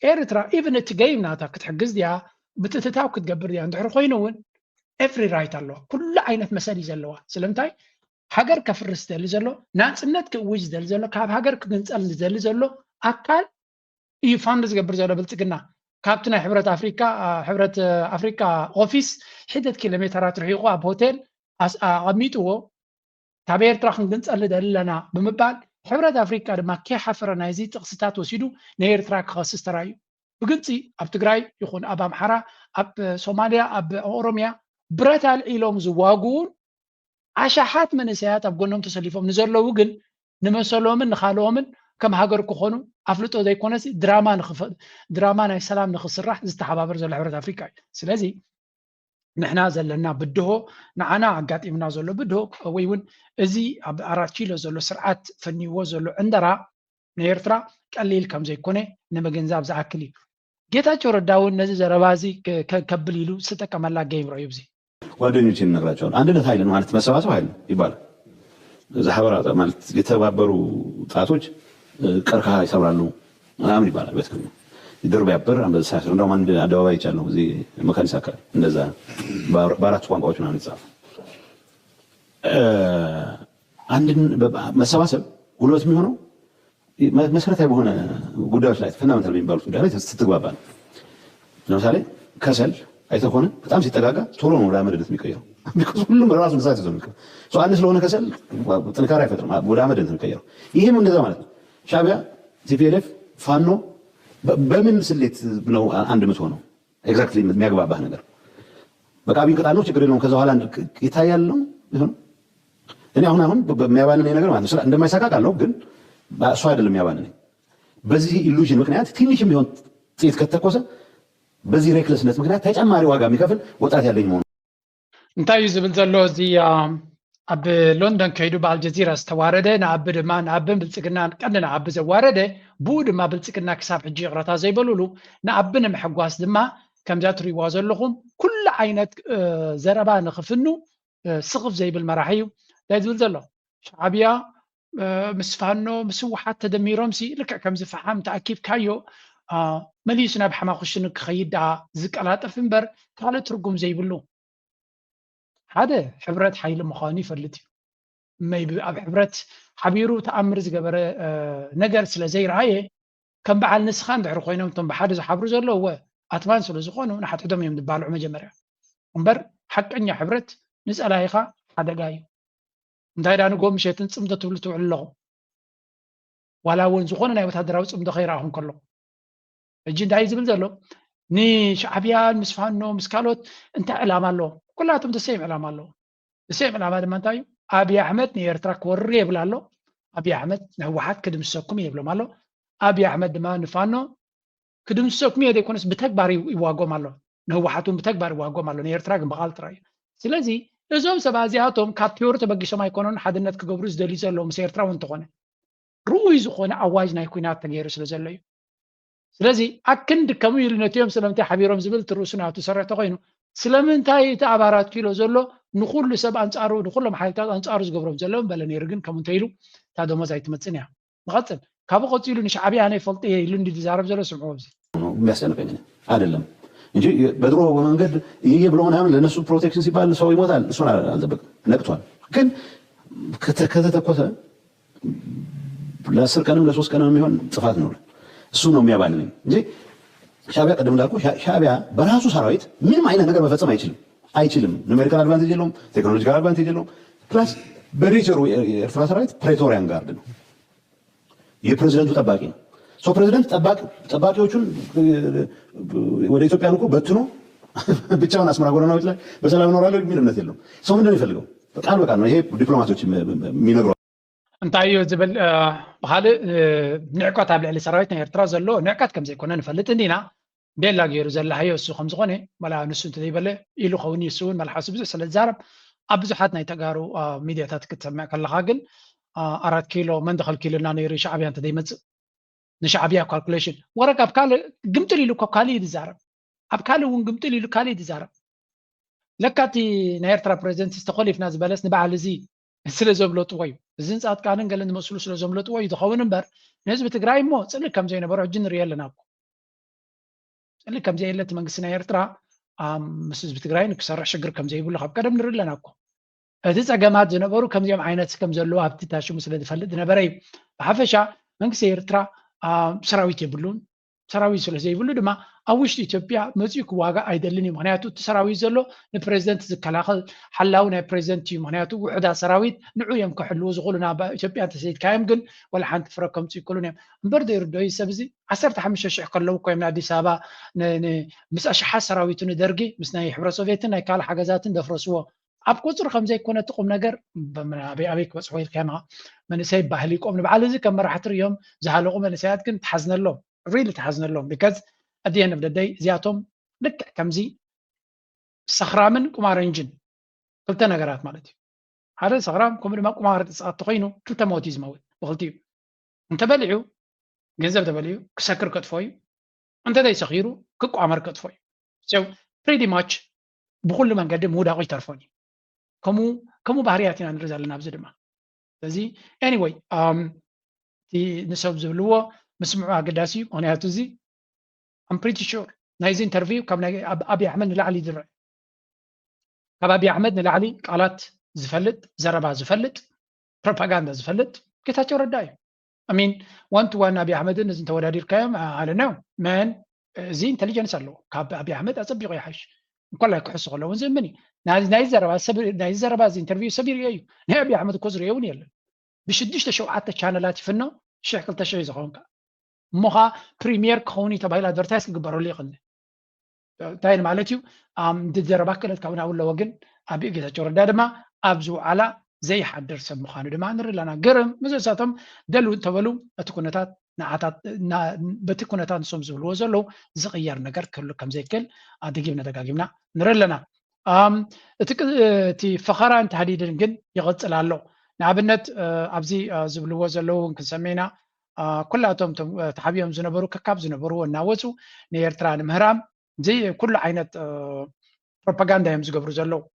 ኤርትራ ኢቨን እቲ ገይም ናታ ክትሕግዝ ድያ ብትእትታው ክትገብር ድያ እንድሕር ኮይኑ እውን ኤፍሪ ራይት ኣለዋ ኩሉ ዓይነት መሰሊ ዘለዋ ስለምንታይ ሃገር ከፍርስ ዝደሊ ዘሎ ናፅነት ክእውጅ ዝደሊ ዘሎ ካብ ሃገር ክግንፀል ዝደሊ ዘሎ ኣካል እዩ ፋንድ ዝገብር ዘሎ ብልፅግና ካብቲ ናይ ሕብረት ኣፍሪካ ኦፊስ ሕደት ኪሎ ሜትራት ርሒቑ ኣብ ሆቴል ኣቐሚጥዎ ካብ ኤርትራ ክንግንፀል ዘለና ብምባል ሕብረት ኣፍሪካ ድማ ከይሓፈረ ናይዚ ጥቕስታት ወሲዱ ንኤርትራ ክኸስስ ተራእዩ ብግልፂ ኣብ ትግራይ ይኹን ኣብ ኣምሓራ ኣብ ሶማልያ ኣብ ኦሮምያ ብረት ኣልዒሎም ዝዋግኡን ዓሻሓት መንእሰያት ኣብ ጎኖም ተሰሊፎም ንዘለዉ ግን ንመሰሎምን ንኻልኦምን ከም ሃገር ክኾኑ ኣፍልጦ ዘይኮነስ ድራማ ናይ ሰላም ንኽስራሕ ዝተሓባበር ዘሎ ሕብረት ኣፍሪካ እዩ ስለዚ ንሕና ዘለና ብድሆ ንዓና ኣጋጢምና ዘሎ ብድሆ ወይ እውን እዚ ኣብ 4 ኪሎ ዘሎ ስርዓት ፈኒዎ ዘሎ ዕንደራ ንኤርትራ ቀሊል ከም ዘይኮነ ንምግንዛብ ዝኣክል እዩ ጌታቸው ረዳ እውን ነዚ ዘረባ እዚ ከብል ኢሉ ዝተጠቀመላ ጌም ረዩ ብዚ ጓደኞች እንነግራቸዋል አንድነት ኃይል ማለት መሰባሰብ ኃይል ይባላል ዛህበራ ማለት የተባበሩ ጣቶች ቀርከሃ ይሰብራሉ ምናምን ይባላል በትክክል ይደርብ ያበር አንበሳ ሳይሆን እንደውም አንድ አደባባይ ይቻላል እዚህ መካኒሳ አካባቢ እንደዛ በአራት ቋንቋዎች ነው የተጻፈው አንድን መሰባሰብ ጉልበት የሚሆነው መሰረታዊ በሆነ ጉዳዮች ላይ ፈንዳሜንታል የሚባሉት ጉዳዮች ላይ ስትግባባ ነው። ለምሳሌ ከሰል አይተህ ከሆነ በጣም ሲጠጋጋ ቶሎ ነው ወደ አመድነት የሚቀየረው። ቢኮዝ ሁሉም ራሱ ንሳት ይዞ ነው። አንድ ስለሆነ ከሰል ጥንካሬ አይፈጥርም፣ ወደ አመድነት ነው የሚቀየረው። ይሄም እንደዛ ማለት ነው። ሻዕቢያ፣ ቲፒኤልኤፍ፣ ፋኖ በምን ስሌት ነው አንድ የምትሆነው? ኤግዛክትሊ የሚያግባባህ ነገር በቃ ቢንቀጣ ነው ችግር የለውም። ከዛ በኋላ ይታያል ነው ይሁን። እኔ አሁን በሚያባንነኝ ነገር ማለት ነው እንደማይሳካ ቃል ነው፣ ግን እሱ አይደለም የሚያባንነኝ። በዚህ ኢሉዥን ምክንያት ትንሽም ቢሆን ጥይት ከተኮሰ በዚህ ሬክለስነት ምክንያት ተጨማሪ ዋጋ የሚከፍል ወጣት ያለኝ መሆኑ እንታይ እዩ ዝብል ዘሎ እዚ ኣብ ሎንዶን ከይዱ ብኣልጀዚራ ዝተዋረደ ንኣቢ ድማ ንኣብን ብልፅግና ቀንዲ ንኣቢ ዘዋረደ ብኡ ድማ ብልፅግና ክሳብ ሕጂ ቅረታ ዘይበልሉ ንኣቢ ንምሕጓስ ድማ ከምዛ ትሪእዎ ዘለኹም ኩሉ ዓይነት ዘረባ ንኽፍኑ ስቕፍ ዘይብል መራሒ እዩ እንታይ ዝብል ዘሎ ሻዕብያ ምስ ፋኖ ምስ ህወሓት ተደሚሮም ልክዕ ከምዚ ፈሓም ተኣኪብካዮ መሊሱ ናብ ሓማኹሽን ክኸይድ ዳ ዝቀላጠፍ እምበር ካልእ ትርጉም ዘይብሉ ሓደ ሕብረት ሓይሊ ምዃኑ ይፈልጥ እዩ ኣብ ሕብረት ሓቢሩ ተኣምር ዝገበረ ነገር ስለ ዘይረኣየ ከም በዓል ንስኻ እንድሕሪ ኮይኖም እቶም ብሓደ ዝሓብሩ ዘለዉ ኣትማን ስለ ዝኾኑ ንሓትሕቶም እዮም ዝባልዑ መጀመርያ እምበር ሓቀኛ ሕብረት ንፀላኢኻ ሓደጋ እዩ እንታይ ዳ ንጎ ምሸትን ፅምዶ ትብሉ ትውዕሉ ኣለኹም ዋላ እውን ዝኾነ ናይ ወታደራዊ ፅምዶ ከይረኣኹም ከሎ ሕጂ እንታይ ዝብል ዘሎ ንሻዕብያ ምስ ፋኖ ምስ ካልኦት እንታይ ዕላማ ኣለዎ? ኩላቶም ተሰይም ዕላማ ኣለዎ። ተሰይም ዕላማ ድማ እንታይ እዩ? ኣብይ ኣሕመድ ንኤርትራ ክወሪ የብል ኣሎ። ኣብይ ኣሕመድ ንህወሓት ክድምሰኩም የብሎም ኣሎ። ኣብይ ኣሕመድ ድማ ንፋኖ ክድምሰኩም እየ ዘይኮነስ ብተግባር ይዋጎም ኣሎ። ንህወሓት እውን ብተግባር ይዋጎም ኣሎ። ንኤርትራ ግን ብቓል ጥራይ እዩ። ስለዚ እዞም ሰባት እዚኣቶም ካብ ቴዎሪ ተበጊሶም ኣይኮኑን ሓድነት ክገብሩ ዝደልዩ ዘለዉ ምስ ኤርትራ እውን እንተኾነ ርኡይ ዝኾነ ኣዋጅ ናይ ኩናት ተገይሩ ስለ ዘሎ እዩ። ስለዚ ኣክንዲ ከምኡ ኢሉ ነትዮም ስለምንታይ ሓቢሮም ዝብል ትርእሱ ናቱ ሰረሕተ ኮይኑ ስለምንታይ እቲ ኣባራት ኪሎ ዘሎ ንኩሉ ሰብ ኣንፃሩ ንኩሎም ሓይልታት ኣንፃሩ ዝገብሮም ዘለዎም በለ ነይሩ ግን ከምኡ እንተኢሉ እታ ደሞዝ ኣይትመፅን እያ ንቐፅል ካብኡ ቀፂሉ ንሻዕብያ ናይ ፈልጢ እየ ኢሉ እንዲ ዝዛረብ ዘሎ ስምዑ ኣብዚ የሚያስጨንቀኝ አይደለም እንጂ በድሮ መንገድ ይሄ ብሎ ምናምን ለነሱ ፕሮቴክሽን ሲባል ሰው ይሞታል። እሱን አልጠበቅም። ነቅቷል። ግን ከተተኮሰ ለ10 ቀንም ለ3 ቀንም የሚሆን ጥፋት ነው። እሱ ነው የሚያባልነኝ እንጂ ሻዕቢያ ቀደም እንዳልኩ ሻዕቢያ በራሱ ሰራዊት ምንም አይነት ነገር መፈጸም አይችልም። ኑሜሪካል አድቫንቴጅ የለውም፣ ቴክኖሎጂካል አድቫንቴጅ የለውም። ፕላስ በኔቸሩ የኤርትራ ሰራዊት ፕሬቶሪያን ጋርድ ነው፣ የፕሬዝደንቱ ጠባቂ ነው። ሶ ፕሬዝደንት ጠባቂዎቹን ወደ ኢትዮጵያ ልኮ በትኖ ብቻውን አስመራ ጎዳናዎች ላይ በሰላም እኖራለሁ የሚል እምነት የለውም። ሰው ምንድን ነው የሚፈልገው? ቃል በቃል ነው። ይሄ ዲፕሎማቶች የሚነግሩ እንታይ እዩ ዝብል ብካልእ ንዕቀት ኣብ ልዕሊ ሰራዊት ናይ ኤርትራ ዘሎ ንዕቀት ከም ዘይኮነ ንፈልጥ እንዲና ቤላ ገይሩ ዘላሃዮ እሱ ከም ዝኾነ መላ ንሱ እንተዘይበለ ኢሉ ኸውን እሱ እውን መልሓሱ ብዙሕ ስለ ዝዛረብ ኣብ ብዙሓት ናይ ተጋሩ ሚድያታት ክትሰምዕ ከለካ ግን 4 ኪሎ መንደኸል ኪሎና ነይሩ ሻዕብያ እንተዘይመፅእ ንሻዕብያ ካልኩሌሽን ወረቅ ኣብ ካልእ ግምጥል ኢሉ ካብ ካልእ ዝዛረብ ኣብ ካልእ እውን ግምጥል ኢሉ ካልእ ዝዛረብ ለካቲ ናይ ኤርትራ ፕሬዚደንት ዝተኸሊፍና ዝበለስ ንበዓል እዚ ስለ ዘምለጥዎ እዩ እዚ ጻድቃንን ገለን ዝመስሉ ስለ ዘምለጥዎ እዩ ዝኸውን እምበር ንህዝቢ ትግራይ እሞ ፅልእ ከም ዘይነበሮ ሕጂ ንሪኦ ኣለና እኮ ፅልእ ከም ዘየለት መንግስቲ ናይ ኤርትራ ምስ ህዝቢ ትግራይ ንክሰርሕ ሽግር ከም ዘይብሉ ካብ ቀደም ንርኢ ኣለና እኮ እቲ ፀገማት ዝነበሩ ከምዚኦም ዓይነት ከም ዘለዎ ኣብቲ ታሽሙ ስለ ዝፈልጥ ዝነበረ እዩ ብሓፈሻ መንግስቲ ኤርትራ ሰራዊት የብሉን ሰራዊት ስለ ዘይብሉ ድማ ኣብ ውሽጢ ኢትዮጵያ መፅኡ ክዋጋ ኣይደልን እዩ ምክንያቱ እቲ ሰራዊት ዘሎ ንፕሬዚደንት ዝከላኸል ሓላዊ ናይ ፕሬዚደንት እዩ ምክንያቱ ውሕዳት ሰራዊት ንዑ እዮም ክሕልዉ ዝኽእሉ ናብ ኢትዮጵያ እንተሰይድካዮም ግን ወላ ሓንቲ ፍረ ከምፁ ይክእሉን እዮም እምበር ዘይርድኦ ሰብ እዚ 15,000 ከለዉ ኮይም ንኣዲስ ኣበባ ምስ ኣሽሓት ሰራዊቱ ንደርጊ ምስ ናይ ሕብረት ሶቪየትን ናይ ካልእ ሓገዛትን ደፍረስዎ ኣብ ቁፅሪ ከምዘይኮነ ጥቁም ነገር ኣበይ ክበፅሖ ኢልካ መንእሰይ ባህሊ ይቆም ንበዓል እዚ ከም መራሕቲ እዮም ዝሃለቑ መንእሰያት ግን ትሓዝነሎም ሪሊ ትሓዝነሎም ቢካዝ at the end of the day እዚኣቶም ልክዕ ከምዚ ሰኽራምን ቁማረንጅን ክልተ ነገራት ማለት እዩ ሓደ ሰኽራም ከምኡ ድማ ቁማር ዝፃወት ኮይኑ ክልተ ሞት እዩ ዝመውት ብክልቲኡ እንተበሊዑ ገንዘብ ተበሊዑ ክሰክር ከጥፎ እዩ እንተዘይሰኺሩ ክቋመር ከጥፎ እዩ so pretty much ብኩሉ መንገዲ ምውዳቑ ይተርፎን እዩ ከምኡ ባህርያት ኢና ንርኢ ዘለና ኣብዚ ድማ ስለዚ anyway ንሰብ ዝብልዎ ምስምዑ ኣገዳሲ እዩ ምክንያቱ እዚ I'm pretty sure ናይዚ ኢንተርቪው ካብ ናይ ኣብይ ኣሕመድ ንላዕሊ ዝርአ ካብ ኣብይ ኣሕመድ ንላዕሊ ቃላት ዝፈልጥ ዘረባ ዝፈልጥ ፕሮፓጋንዳ ዝፈልጥ ጌታቸው ረዳ እዩ I mean one to one አብይ አህመድን እዚህ ተወዳዲር ካየም I don't know man እዚ ኢንተሊጀንስ አለው አብይ አህመድ አጽብቆ ይሐሽ እንኳን ላይ ክሕስ ከለው ወንዘምኒ ናይ ዘረባ እዚ ኢንተርቪው ሰቢር እዩ ናይ አብይ አህመድ ኮዝር ይውን የለን ብሽድሽተ ሸውዓተ ቻነላት ይፍኖ 1200 ዝኾንካ ሞኻ ፕሪሚየር ኮኒ ተባይላ አድቨርታይዝ ክግበረሉ ይኽእል ታይን ማለት እዩ ድዘረባ ከለት ካብና ውለው ግን አብይ ጌታቸው ረዳ ድማ ኣብዙ ዓላ زي حدر سمخانو دما نر لنا قرم مزساتهم دلو تبلو اتكونتات نعاتات بتكونتات نسوم زولو زلو زغير نجر كله كم زي كل ادقيبنا دقاقيبنا نر لنا تي فخرا انت حديدن جن يغط لالو نعبنت ابزي زبلو زلو كنسمينا كلاتهم تحبيهم زنبرو ككاب زنبرو وناوسو نيرتران مهرام زي كل عينت بروباغندا هم زغبرو زلو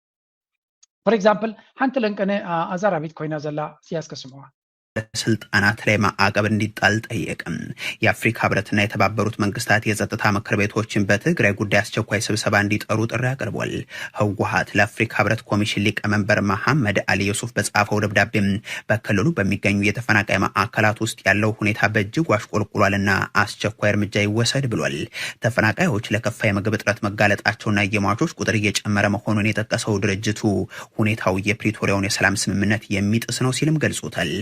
For example, hantelenከነ አዛራቢት ኮይና ዘላ ሲያስከስመዋ ስልጣናት ላይ ማዕቀብ እንዲጣል ጠየቀም። የአፍሪካ ህብረትና የተባበሩት መንግስታት የጸጥታ ምክር ቤቶችን በትግራይ ጉዳይ አስቸኳይ ስብሰባ እንዲጠሩ ጥሪ አቅርቧል። ህወሓት ለአፍሪካ ህብረት ኮሚሽን ሊቀመንበር መሐመድ አሊ ዩሱፍ በጻፈው ደብዳቤም በክልሉ በሚገኙ የተፈናቃይ ማዕከላት ውስጥ ያለው ሁኔታ በእጅጉ አሽቆልቁሏልና አስቸኳይ እርምጃ ይወሰድ ብሏል። ተፈናቃዮች ለከፋ የምግብ እጥረት መጋለጣቸውና የሟቾች ቁጥር እየጨመረ መሆኑን የጠቀሰው ድርጅቱ ሁኔታው የፕሪቶሪያውን የሰላም ስምምነት የሚጥስ ነው ሲልም ገልጾታል።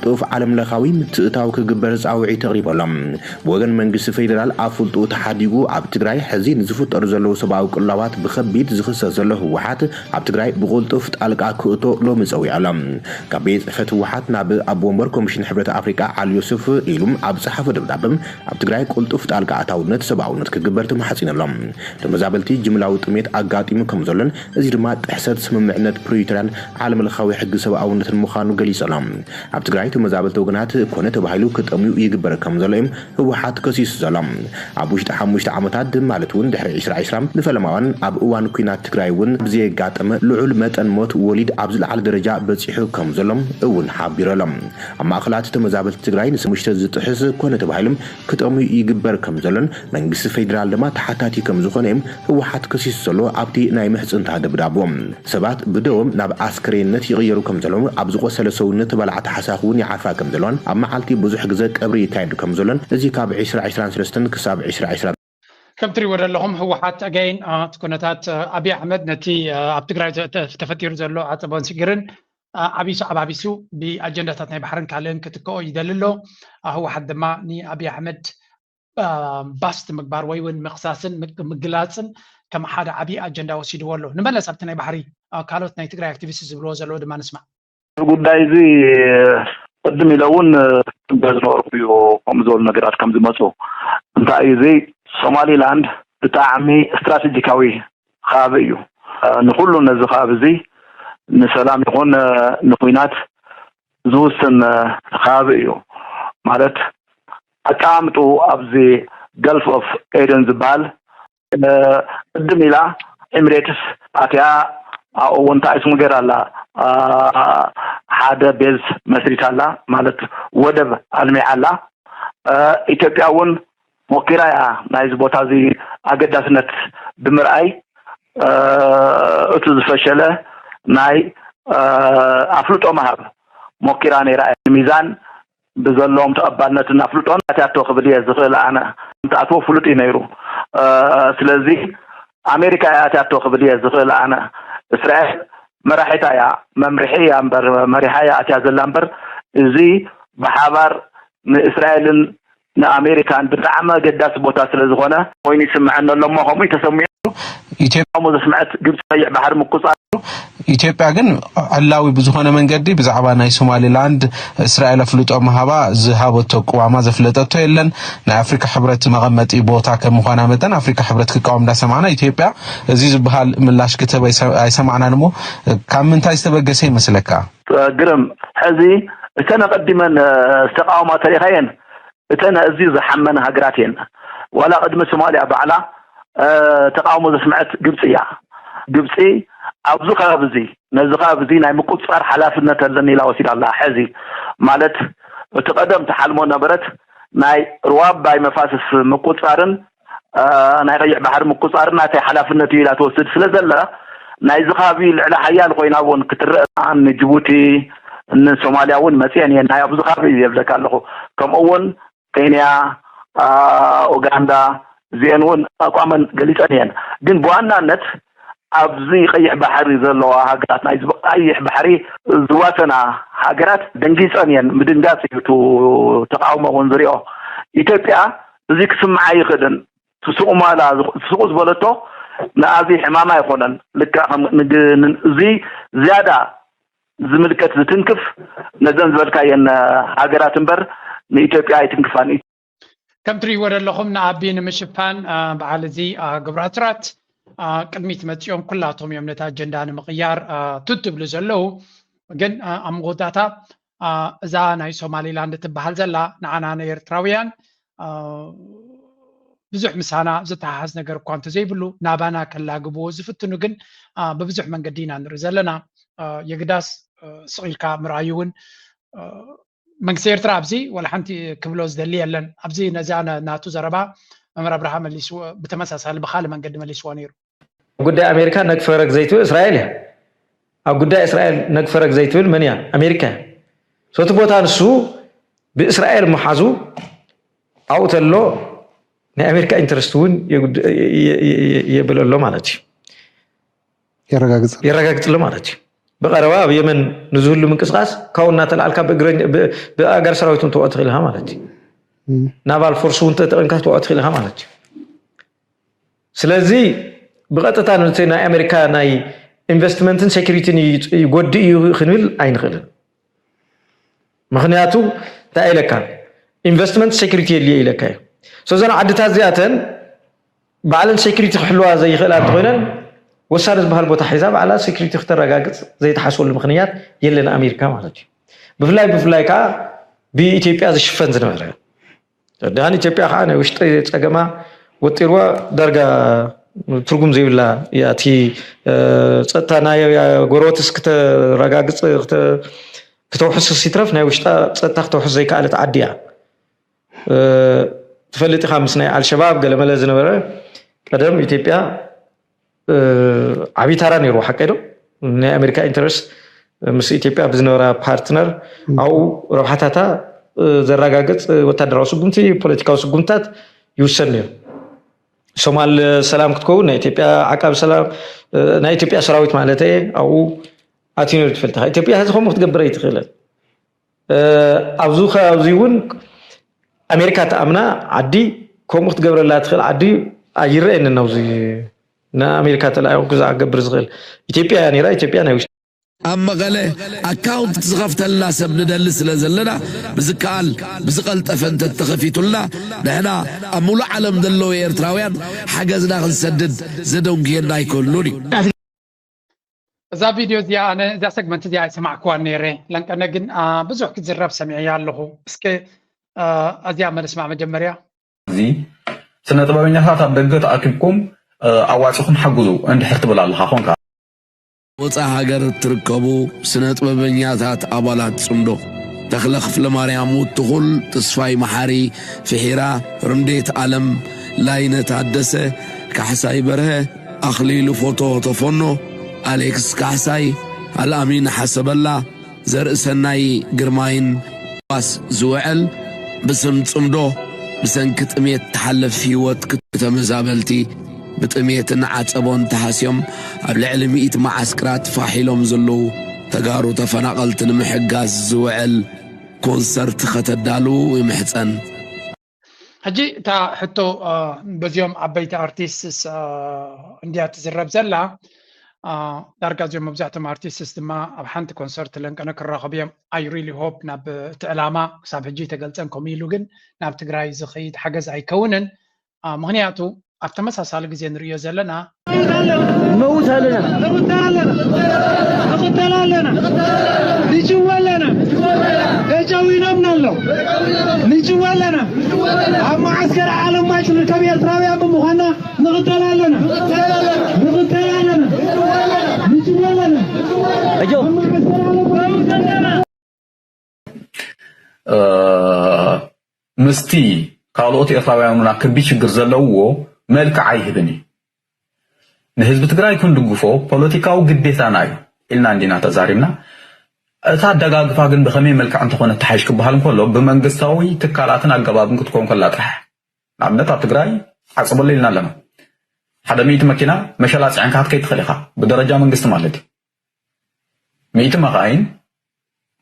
طوف عالم لخاوي متأتاو كجبر زعوي تقريبا بوجن منجس فيدرال عفلتو تحديقو عبد تجراي حزين زفت أرزلو سبعو كلوات بخبيت زخص زله وحات عبد تجراي بقول طفت على كأكوتو لو مزوي علم كبيت فت وحات ناب أبو عمر كوميشن حبرة أفريقيا على يوسف إلهم عبد صحفة دبدبم عبد تجراي قول طفت على كأتاو نت سبعو نت كجبرت محسين اللهم لما زابلتي جملة وتميت أجاتي مكمزلن زير ما تحسد سممعنة بريتران عالم لخاوي حق سبعو نت المخانو جليس اللهم عبد تجراي مزابل توغنات كونه تبايلو كتاميو يغبر كم زلم هو حات كسيس زلم ابوش تحمش عمتات مالتون دحر 20 نفلماوان اب اوان كينات تግራይውን بزي غاطمه لعل متن موت وليد ابزل على درجه بصيحو كم زلم اون حابيرلم اما اخلات تمزابل تግራይ نسمشت زطحس كونه تبايلم كتاميو يغبر كم زلن منግስት ፌደራል لما تحتاتي كم زخونيم هو حات كسيس زلو ابتي ناي محصنታ دبدابوم سبات بدوم ناب عسكريነት يغيرو كم زلم ابزقو سلسونت بلعت حساخون عفا كم زلون أما حالتي بزح جزء قبري كايد كم زلون زي كاب 20 كساب 20 كم تري ورا لهم هو حتى أجين تكونتات أبي أحمد نتي أبتقرأ تفتير زلوا عتبان سجرن أبي صعب أبي سو بأجندة تطني بحرن كالين كتكو يدلله هو حد ما ني أبي أحمد باست مقبار ويون مقصاصن مقلاسن كم حدا أبي أجندة وسيد ورلو نبلا سبتني بحري كالوت ناي تقرأ أكتيفيستيز بلو زلوا دما نسمع ጉዳይ እዚ ቅድም ኢለውን በዝነበርኩዮ ከምዞል ነገራት ከም ዝመፁ እንታይ እዩ እዚ ሶማሊላንድ ብጣዕሚ ስትራቴጂካዊ ከባቢ እዩ ንኩሉ ነዚ ከባቢ እዚ ንሰላም ይኹን ንኩናት ዝውስን ከባቢ እዩ ማለት ኣቀማምጡ ኣብዚ ገልፍ ኦፍ ኤደን ዝበሃል ቅድም ኢላ ኤሚሬትስ ኣትያ او انت اسمه جرالا حدا بيز مسريتالا مالت ودب علمي على ኢትዮጵያውን ሞኪራያ ናይዝ ቦታ እዚ አገዳስነት ብምርአይ እቲ ዝፈሸለ ናይ አፍልጦ ማህብ ሞኪራ ነራ ሚዛን بزلهم تقبلنا فلوتون أتاتو خبرية زغل أنا تأتو فلوتي نيرو سلزي أمريكا أتاتو خبرية زغل أنا إسرائيل مرحيتا يا ممرحية أمبر مرحية أتازل أمبر زي بحبر إسرائيل نأمريكا بتعمى قداس بوتاس لزغنا وين يسمعنا لما هم يتسمعوا ኢትዮጵያ ወዘስማት ግብጽ ባህር መቆጻ ኢትዮጵያ ግን አላዊ ብዙሆነ መንገዲ በዛዕባ ናይ ሶማሊላንድ እስራኤል ፍሉጦ ማህባ ዝሃቦቶ ቋማ ዘፍለጠቶ የለን ናይ አፍሪካ ህብረት መቀመጢ ቦታ ከመሆና መጠን አፍሪካ ህብረት ከቃውም እንዳሰማና ኢትዮጵያ እዚ ዝብሃል ምላሽ ከተበ አይሰማና ነሞ ካምንታይ ዝተበገሰ ይመስለካ ግርም ሕዚ እተነ ቀድመን استقاوማ ታሪኻየን እተነ እዚ ዝሐመነ ሀገራቴን ወላ ቀድመ ሶማሊያ ባዕላ ተቃውሞ ዘስማት ግብጽያ ግብጽ አብዙ ካብዚ ነዝኻብዚ ናይ መቁጽር ሐላፍነት ለኒላ ወሲዳላ ሕዚ ማለት ተቀደም ተሐልሞ ነበረት ናይ ሩዋብ ባይ መፋሰስ መቁጽርን ናይ ቀይሕ ባህር መቁጽርና ታይ ሐላፍነት ይላ ተወስድ ስለዘለ ናይ ዝኻቢ ልዕላ ሐያል ኮይናውን ክትረአ ጅቡቲ ان ሶማሊያ ውን መጽየን የናያ ብዙ ኻብ ይብለካለሁ ከምኡውን ኬንያ ኡጋንዳ ዜንውን አቋመን ገሊጸን ግን በዋናነት ኣብዚ ቀይሕ ባሕሪ ዘለዋ ሃገራት ናይ ቀይሕ ባሕሪ ዝዋሰና ሃገራት ደንጊጸን ምድንጋጽ ይቱ ተቃውሞውን ዝሪኦ ኢትዮጵያ እዚ ክስምዓ ይኽድን ትሱቁማላ ትሱቁ ዝበለቶ ንኣዚ ሕማማ ይኾነን ልካ እዚ ዝያዳ ዝምልከት ዝትንክፍ ነዘን ዝበልካየን ሃገራት እምበር ንኢትዮጵያ ኣይትንክፋን ከም ትሪእዎ ዘለኹም ንኣቢ ንምሽፋን በዓል እዚ ግብራትራት ቅድሚት መፅኦም ኩላቶም እዮም ነታ ኣጀንዳ ንምቕያር ትትብሉ ዘለዉ ግን ኣምጎታታ እዛ ናይ ሶማሊላንድ ትበሃል ዘላ ንዓና ንኤርትራውያን ብዙሕ ምሳና ዝተሓሓዝ ነገር እኳ እንተዘይብሉ ናባና ከላግብዎ ዝፍትኑ ግን ብብዙሕ መንገዲ ኢና ንርኢ ዘለና የግዳስ ስቂልካ ምርኣዩ እውን መንግስቲ ኤርትራ ኣብዚ ወላ ሓንቲ ክብሎ ዝደሊ የለን ኣብዚ ነዛ ናቱ ዘረባ መምህር ኣብርሃም መሊስዎ ብተመሳሳሊ ብካልእ መንገዲ መሊስዎ ነይሩ ጉዳይ ኣሜሪካ ነግፈረግ ዘይትብል እስራኤል እያ ኣብ ጉዳይ እስራኤል ነግፈረግ ዘይትብል መን እያ ኣሜሪካ ሶቲ ቦታ ንሱ ብእስራኤል መሓዙ ኣብኡ ተሎ ናይ ኣሜሪካ ኢንተረስት እውን የብለሎ ማለት እዩ የረጋግፅሎ ማለት እዩ بقروا بيمن نزول من قصاص كوننا تلعلك بأجر سراويت أنت وقت خلها مالتي نابال فرصون تتقنك وقت خلها مالتي سلازي بقطة نتينا أمريكا ناي investment and security يقدي يخنول أين خلنا مخنياتو تأيلك investment security اللي إلك سوزنا عدت هذياتن balance security حلوة زي خلات غيرن وصارت بهالبوتا حساب على سيكوريتي اختراقات زي تحصل المخنيات يلنا امريكا مالتي بفلاي كا بإثيوبيا زشفن زنبره دهان إثيوبيا خانه وش تجمع وتروى درجة ترجم زي ولا ياتي ستانا يا غروتس كت رقاقات كتوحس سيترف ناي وش تختوحس زي كالت عديا تفلت خامسنا على الشباب قال ما لازم نبره قدام إثيوبيا عبي ترى نيرو حكيدو ن أمريكا إنترست مس إثيوبيا بزنورا بارتنر أو ربحتها زرقاقت وتدرس قمتي بوليتيكا وسقمتات يوسنير شمال سلام كتكون ن إثيوبيا عقب سلام ن إثيوبيا سراويت مالتي أو أتينور تفلتها إثيوبيا هذا هم متقبريت خلال أبزوخ أبزيون أمريكا تأمنا عدي كم متقبر لا تخل عدي أجرى إن النوزي نا أمريكا تلاقي وكذا قبر صغير إثيوبيا يعني رأي إثيوبيا نوش أما قاله أكاونت تزغفت الله سبنا دلس لزلنا بزقال تفنت التخفيت الله نحنا أمول علم دلو يرتراويان حجزنا نسدد زدون جينا يكونوني إذا فيديو زي أنا إذا سجمنت زي سمع كوان نيري لأنك أنا جن بزوج كتزرب سمعي الله بس كي أزي عمل اسمع مجمريا زي سنة طبعا نحات عبدالك تأكلكم أواصلكم حجزوا عند حرتبل الله هونك وصا هاجر تركبوا سنة ببنياتات أبالات صندو تخلق في الماريامو تقول تصفاي محاري في حيرة رمديت عالم لاينة عدسة كحساي بره أخليل فوتو تفنو أليكس كحساي الأمين حسب الله زرق سناي قرماين واس زوعل بسم صندو بسنكت أميت تحلف في وقت كتمزابلتي بتأميت نعاتبون تحاسيوم قبل علميت معسكرات فاحيلهم زلو تقارو تفناقلت نمحقاز زوعل كونسرت ختدالو ومحسن هجي تا حتو بزيوم عبيت ارتيستس انديا تزرب زلا داركا زيوم مبزعتم ارتيستس دما ابحانت كونسرت لنك انا كراخبيم اي ريلي هوب ناب تعلاما ساب هجي تقلتنكم يلوغن ناب تقراي زخيد حجز اي كونن مغنياتو أفتمس هسال جزين ريو زلنا موت لنا نقتل لنا نجوا لنا نجاوينا من الله نجوا لنا أما عسكر عالم ما يشوف الكبير تراوي أبو مهنا نقتل لنا نجوا لنا أجو مستي قالوا تراوي أمنا كبيش جرزلوه ملك عيهبني نهزب تقرأ يكون دقفو بوليتيكاو قديتانا إلنا عندنا تزاريمنا أتدقق فاقن بخمي ملك عن تخون التحيش كبهالم كله بمنقصاوي تكالاتنا الجواب كتكون كلها تح عملت تقراي حسب اللي لنا هذا 100 ماكينة مشالات عنك هات كي تخليها بدرجة منقص مالتي 100 مقاين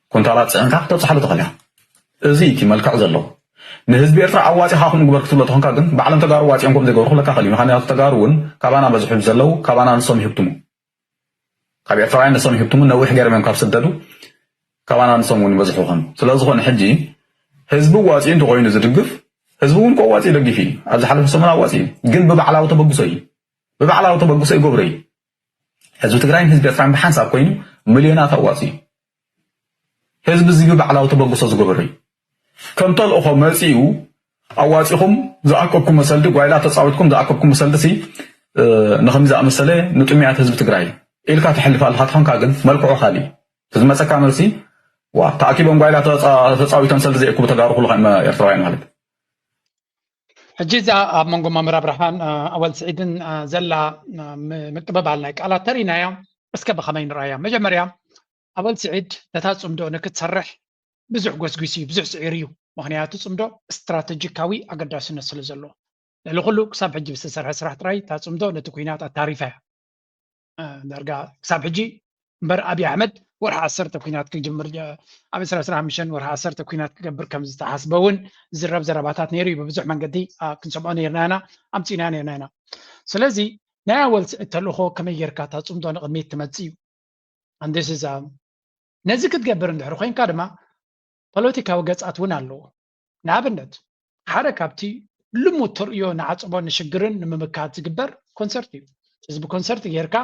كنت على عنك تصحى تخليها زيتي ملك عزله نهزب يرفع عواتي خاخم قبر كتب لتهون كاغن بعلم تجارو واتي أنكم زجور خلك خلي مخاني تجارون كابانا بزحف زلوا كابانا نصم يهبتمو كابي يرفعين نصم يهبتمو نوح غير من كاب سددو كابانا نصمون بزحوهم سلازخون حجي هزبو واتي انتو غوين زدقف هزبون كو واتي دقفي از حلف سمنا واتي جن ببعلاو تبقصي قبري هزبو تقراين هزب يرفعين بحانساب كوينو مليونات واتي هزب زي ببعلاو تبقصي قبري كم طلقوا مسيو أواتيهم زعكبكم مسلدي وإلا تصاوتكم زعكبكم مسلدسي نخمز أمثلة نتوميات حزب تجري إلك تحلف على هاتهم كاجن ملكو خالي تزم سكا مرسي وتأكيدهم وإلا تصاوتهم مسلدسي أكو تجارو كل ما يرتوعين هذا حجيزة منقوم ممر برهان أول سعيدن زلا مكتبة عليك على ترينا بس كبخمين رايا مجمريا أول سعيد تتاسم دونك تصرح بزح قوسقسي بزح سعيريو مخنياتو صمدو استراتيجيكاوي أقداسنا سلزلو لأنه كله كساب حجي بستسرح سرح تراي تصمدو نتكوينات التعريفة درجة كساب حجي مبر أبي أحمد ورح أسر تكوينات كجمر أبي سرح مشان ورح أسر تكوينات كجبر كم زتحسبون زرباتات نيري ببزح من قدي كنسمعون يرنانا أمتينا يرنانا سلازي ناول تلوخو كم يركات تصمدو نقميت تمتسيو and this is نزك تجبر ندحر خوين كارما ፖለቲካ ወገጻት ውን አለው ንኣብነት ሓደ ካብቲ ልሙድ ትርእዮ ንዓፅቦን ንሽግርን ንምምካት ዝግበር ኮንሰርት እዩ ህዝቢ ኮንሰርት ጌርካ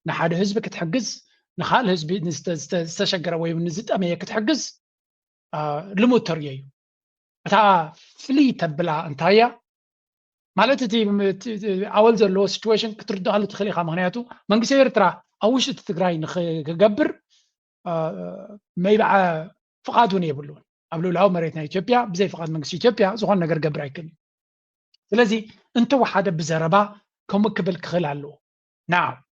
ንሓደ ህዝቢ ክትሕግዝ ንኻል ህዝቢ ዝተሸገረ ወይ ንዝጠመየ ክትሕግዝ ልሙድ ትርእዮ እዩ እታ ፍልይ ተብላ እንታያ ማለት እቲ ኣወል ዘለዎ ሲቹዌሽን ክትርዳእሉ ትኽእል ኢኻ ምክንያቱ መንግስቲ ኤርትራ ኣብ ውሽጢ ትግራይ ንክገብር መይባዓ فقادون يبلون قبلوا له مريتنا إثيوبيا بزي فقاد منقص إثيوبيا زغون نقر قبر أيكن سلازي انتو وحادة بزربا كم كبل كخل علو نعم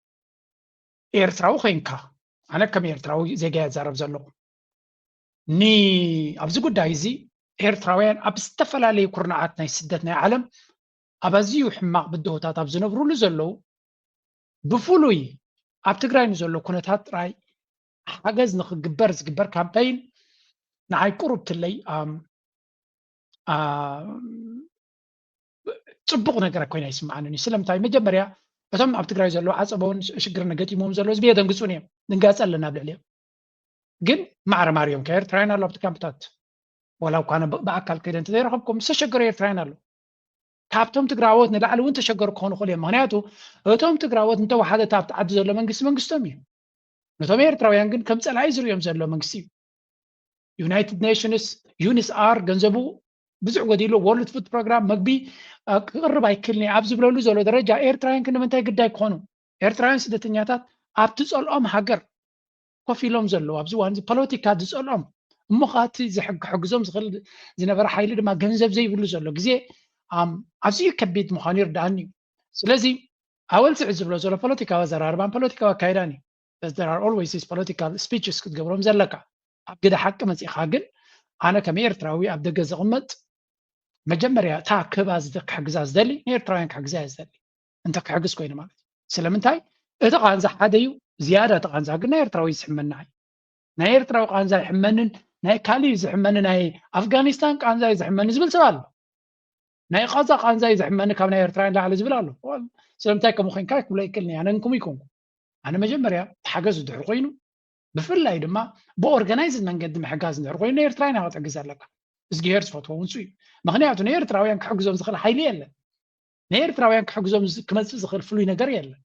إيرتراو خينكا أنا كم إيرتراو زي قاعد زارب زلو ني أبزقو دايزي إيرتراوين أبستفل علي كورناعاتنا يسدتنا عالم أبازيو حماق بدهوتات أبزنو برولو زلو بفولوي أبتقراي نزلو كونتات راي حاجز نخجبر زجبر كامبين نعي قرب تلي صبغ نقرا كوينا يسمعانني سلمتاي مجمريا بتم ابتغراي زلو عصبون شجر نغتي موم زلو زبيه دنقصوني نغاصلنا بلعلي ግን ማዕረ ማርያም ከኤርትራውያን አሉ ኣብቲ ካምፕታት ወላው ካነ በአካል ከደንተ ዘይረኸብኩም ዝተሸገሩ ኤርትራውያን አሉ ካብቶም ትግራዎት ንላዕሊ እውን ተሸገሩ ክኾኑ ይኽእሉ እዮም ምክንያቱ እቶም ትግራዎት እንተወሓደ ኣብቲ ዓዲ ዘሎ መንግስቶም እዩ ነቶም ኤርትራውያን ግን ከም ፀላኢ ዝርዮም ዘሎ መንግስቲ እዩ ዩናይትድ ኔሽንስ ዩኒስአር ገንዘቡ ብዙሕ ጎዲሉ ወርልድ ፉድ ፕሮግራም መግቢ ክቅርብ ኣይክልኒ ኣብ ዝብለሉ ዘሎ ደረጃ ኤርትራውያን ክንምንታይ ግዳይ ክኾኑ ኤርትራውያን ስደተኛታት ኣብቲ ፀልኦም ሃገር ኮፍ ኢሎም ዘለዉ ኣብዚ ዋን ፖለቲካ ዝፀልኦም እሞ ካቲ ዝሕግዞም ዝኽእል ዝነበረ ሓይሊ ድማ ገንዘብ ዘይብሉ ዘሎ ግዜ ኣዝዩ ከቢድ ምዃኑ ይርዳእኒ እዩ ስለዚ ኣወል ስዕድ ዝብሎ ዘሎ ፖለቲካዊ ኣዘራርባን ፖለቲካዊ ኣካይዳን እዩ there are always these political speeches ክትገብሮም ዘለካ ኣብ ገዳ ሓቂ መፂኻ ግን ኣነ ከም ኤርትራዊ ኣብ ደገ ዝቕመጥ መጀመርያ እታ ክባዝ ክሕግዛ ዝደሊ ንኤርትራውያን ክሕግዛ እየ ዝደሊ እንተ ክሕግዝ ኮይኑ ማለት እዩ ስለምንታይ እቲ ቃንዛ ሓደ እዩ ዝያዳ እቲ ቃንዛ ግን ናይ ኤርትራዊ ዝሕመና ናይ ኤርትራዊ ቃንዛ ይሕመንን ናይ ካሊእ ዝሕመኒ ናይ ኣፍጋኒስታን ቃንዛ ዝሕመኒ ዝብል ሰብ ኣሎ ናይ ቃዛ ቃንዛ ዝሕመኒ ካብ ናይ ኤርትራውያን ላዕሊ ዝብል ኣሎ ስለምንታይ ከምኡ ኮንካ ክብሎ ይክእልኒ ኣነ እንኩም ይኮንኩ ኣነ መጀመርያ ተሓገዝ ድሕር ኮይኑ ብፍላይ ድማ ብኦርጋናይዝድ መንገዲ ምሕጋዝ ድሕር ኮይኑ ንኤርትራውያን ክትሕግዝ ኣለካ እዝጊሄር ዝፈትዎ ውንፁ እዩ ምክንያቱ ንኤርትራውያን ክሕግዞም ዝኽእል ሓይሊ የለን ንኤርትራውያን ክሕግዞም ክመፅእ ዝኽእል ፍሉይ ነገር የለን